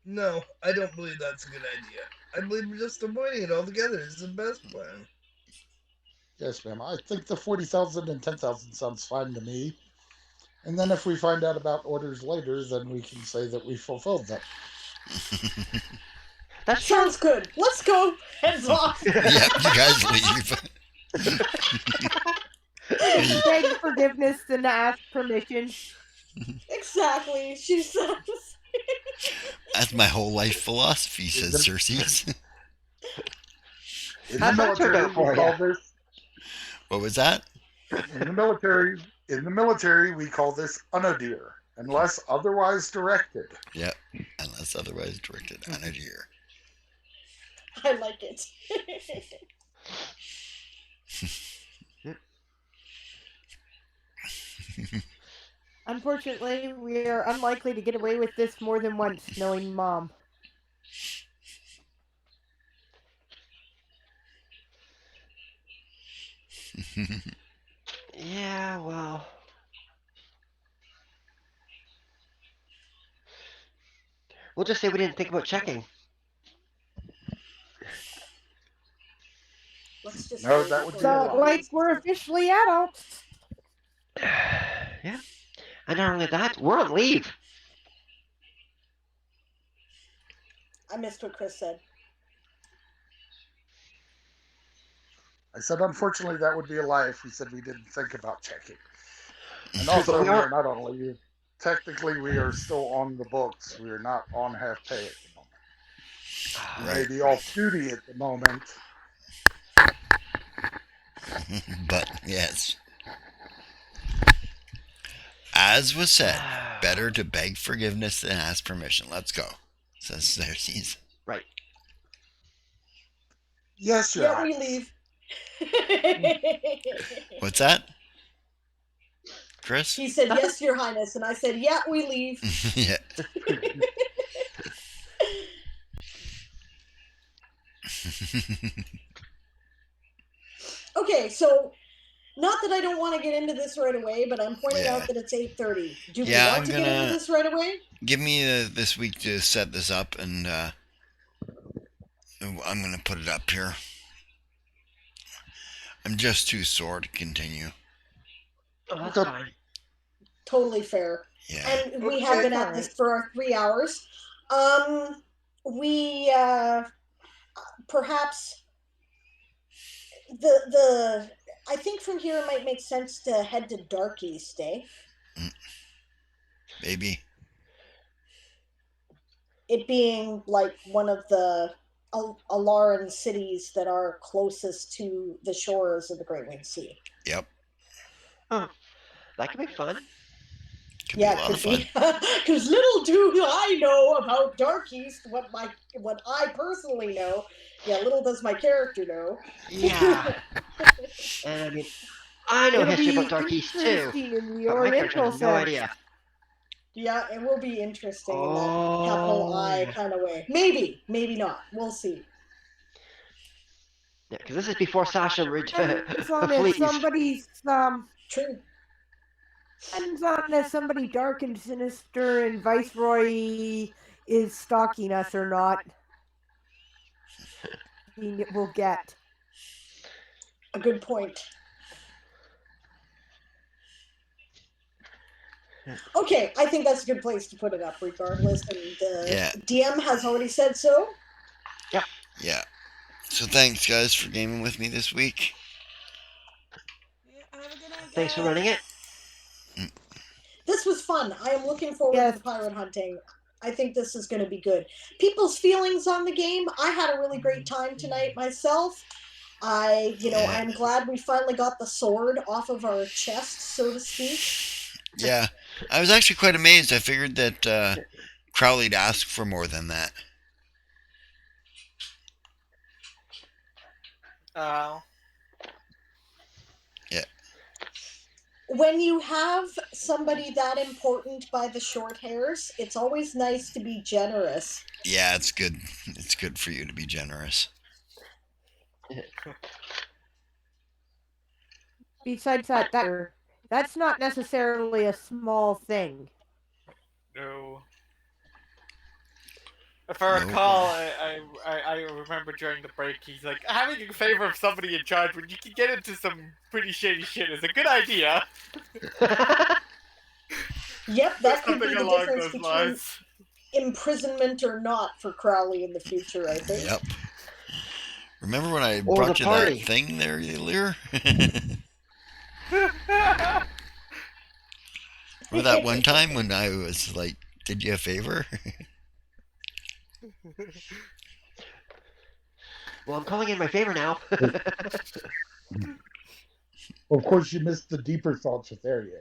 No, I don't believe that's a good idea. I believe just avoiding it altogether is the best plan. Yes, ma'am. I think the 40,000 and 10,000 sounds fine to me. And then if we find out about orders later, then we can say that we fulfilled them. That's Sounds good. Let's go. Heads off. Yep, you guys leave. Beg forgiveness and ask permission. Exactly. She says. That's my whole life philosophy, says Cersei. In the How's that turned military, out we for call ya? this What was that? in the military we call this unadir, unless otherwise directed. Yep, unless otherwise directed. Anadir. I like it. Unfortunately, we are unlikely to get away with this more than once, knowing Mom. Yeah, well. We'll just say we didn't think about checking. Let's just No, say that would be a So, lie. like, we're officially adults. Yeah. And not only that, we're on leave. I missed what Chris said. I said, unfortunately, that would be a lie if we said we didn't think about checking. And True, but also, we we are. are not on leave. Technically, we are still on the books. We are not on half pay at the moment. We may Right. be off duty at the moment. But, yes. As was said, better to beg forgiveness than ask permission. Let's go, says Cersei. Right. Yes, Your Yeah, we Highness. leave. What's that? Chris? He said, yes, Your Highness. And I said, yeah, we leave. Yeah. Okay, so not that I don't want to get into this right away, but I'm pointing Yeah. out that it's 8:30. Do we Yeah, want I'm to get gonna- into this right away? Give me this week to set this up, and I'm going to put it up here. I'm just too sore to continue. Oh, that's Okay. fine. Totally fair. Yeah. And we have been at this for our 3 hours. We perhaps the I think from here it might make sense to head to Dark East, eh? Maybe. It being like one of the Alaran cities that are closest to the shores of the Great Winged Sea. Yep. Oh, that could be fun. Could be a lot of fun. Because little do I know about Dark East, what I personally know. Yeah, little does my character know. Yeah. And I mean, I know It'll history be about Dark East too, interesting in the but my character Oriental has no sense. idea. Yeah, it will be interesting in that capital I yeah. kind of way. Maybe, maybe not. We'll see. Yeah, because this is before Sasha Depends on if flees. somebody's True. depends on if somebody dark and sinister and Viceroy is stalking us or not. It will get. A good point. Okay, I think that's a good place to put it up, regardless. And Yeah. DM has already said so. Yeah. So thanks, guys, for gaming with me this week. Yeah, have a good night, Thanks for guys. running it. This was fun. I am looking forward Yes. to pirate hunting. I think this is going to be good. People's feelings on the game. I had a really great time tonight myself. Yeah. I'm glad we finally got the sword off of our chest, so to speak. Yeah. I was actually quite amazed. I figured that Crowley'd ask for more than that. Oh. When you have somebody that important by the short hairs, it's always nice to be generous. Yeah, it's good. It's good for you to be generous. Besides that's not necessarily a small thing. No. If I recall, I remember during the break, he's like, having a favor of somebody in charge when you can get into some pretty shady shit is a good idea. Yep, that could Something be the along difference those between lines. imprisonment or not for Crowley in the future, I think. Yep. Remember when I Or the brought you that party. thing there earlier? Remember that one time when I was like, did you a favor? Well, I'm calling in my favor now. Of course, you missed the deeper thoughts with Arian.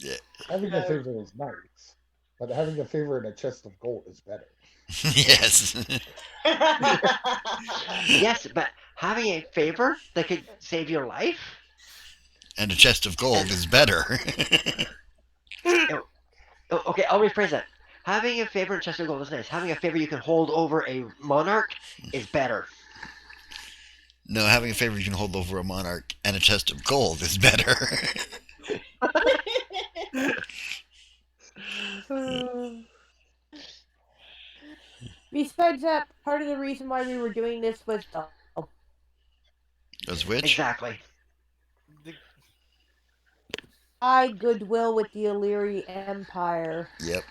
Yeah. Having a favor is nice, but having a favor in a chest of gold is better. Yes. Yes, but having a favor that could save your life? And a chest of gold And is better. okay, I'll rephrase that. Having a favor in chest of gold is nice. Having a favor you can hold over a monarch is better. No, having a favor you can hold over a monarch and a chest of gold is better. Besides that, part of the reason why we were doing this was Does which? Exactly. high goodwill with the Illyri Empire. Yep.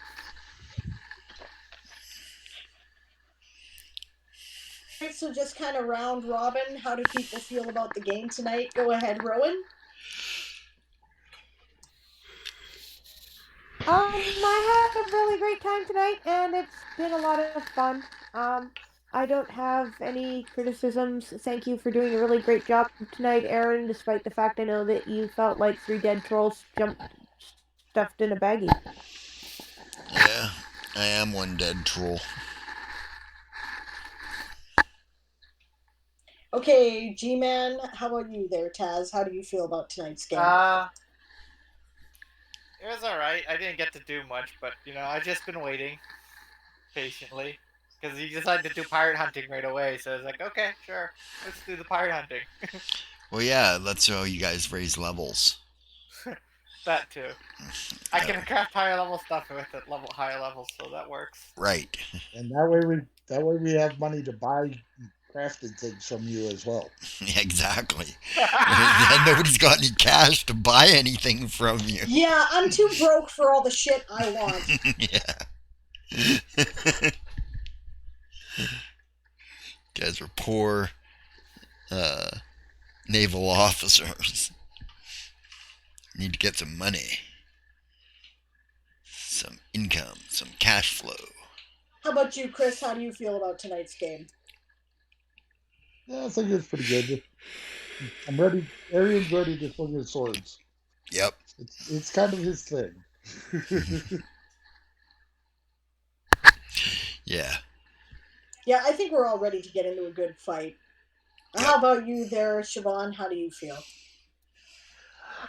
So just kind of round robin, how do people feel about the game tonight? Go ahead, Rowan. I had a really great time tonight, and it's been a lot of fun. I don't have any criticisms. Thank you for doing a really great job tonight, Aaron, despite the fact I know that you felt like 3 dead trolls stuffed in a baggie. Yeah, I am one dead troll. Okay, G-Man, how about you there, Taz? How do you feel about tonight's game? It was alright. I didn't get to do much, but I just been waiting patiently because he decided to do pirate hunting right away. So I was like, okay, sure, let's do the pirate hunting. Well, yeah, that's how you guys raise levels. That too. I can craft higher level stuff with it, higher levels, so that works. Right. And that way we have money to buy crafted things from you as well. Exactly. Nobody's got any cash to buy anything from you. Yeah, I'm too broke for all the shit I want. Yeah. Guys are poor naval officers. Need to get some money, some income, some cash flow. How about you, Chris? How do you feel about tonight's game? Yeah, I think it's pretty good. I'm ready. Arian's ready to swing his swords. Yep. It's kind of his thing. Yeah. Yeah, I think we're all ready to get into a good fight. Yep. How about you there, Siobhan? How do you feel?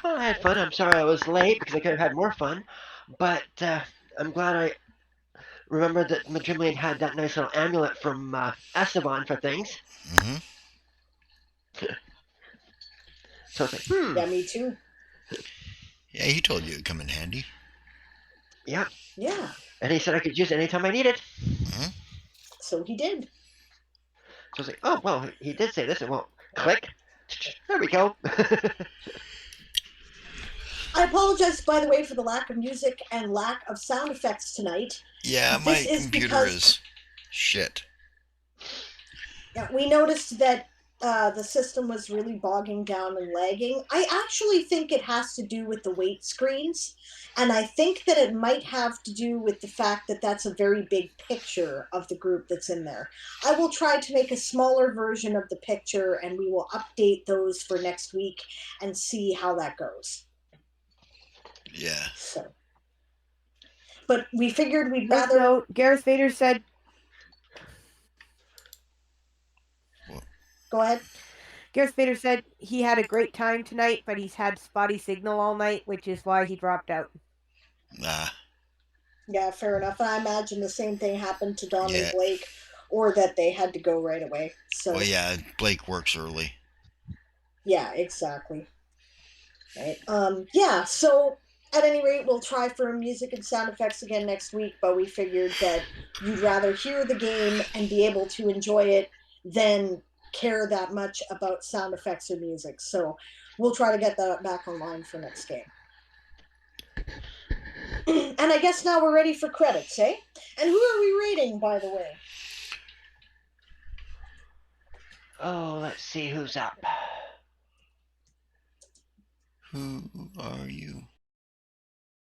Well, I had fun. I'm sorry I was late because I could have had more fun. But I'm glad I remembered that Madrimlian had that nice little amulet from Esteban for things. Mm-hmm. So it's like, Yeah, me too. Yeah, he told you it'd come in handy. Yeah. Yeah. And he said I could use it anytime I need it. Mm-hmm. So he did. So I was like, oh, well, he did say this. It won't click. There we go. I apologize, by the way, for the lack of music and lack of sound effects tonight. Yeah, my computer is shit. Yeah, we noticed that the system was really bogging down and lagging. I actually think it has to do with the weight screens, and I think that it might have to do with the fact that that's a very big picture of the group that's in there. I will try to make a smaller version of the picture, and we will update those for next week and see how that goes. Yeah. So, but we figured we'd rather. Note, Gareth Vader said. Go ahead. Gareth Vader said he had a great time tonight, but he's had spotty signal all night, which is why he dropped out. Yeah, fair enough. I imagine the same thing happened to Don and Yeah. Blake, or that they had to go right away. So. Well, yeah, Blake works early. Yeah, exactly. Right. Yeah, so at any rate, we'll try for music and sound effects again next week, but we figured that you'd rather hear the game and be able to enjoy it than care that much about sound effects or music. So we'll try to get that back online for next game. And I guess now we're ready for credits, eh? And who are we rating, by the way? Oh, let's see who's up. Who are you?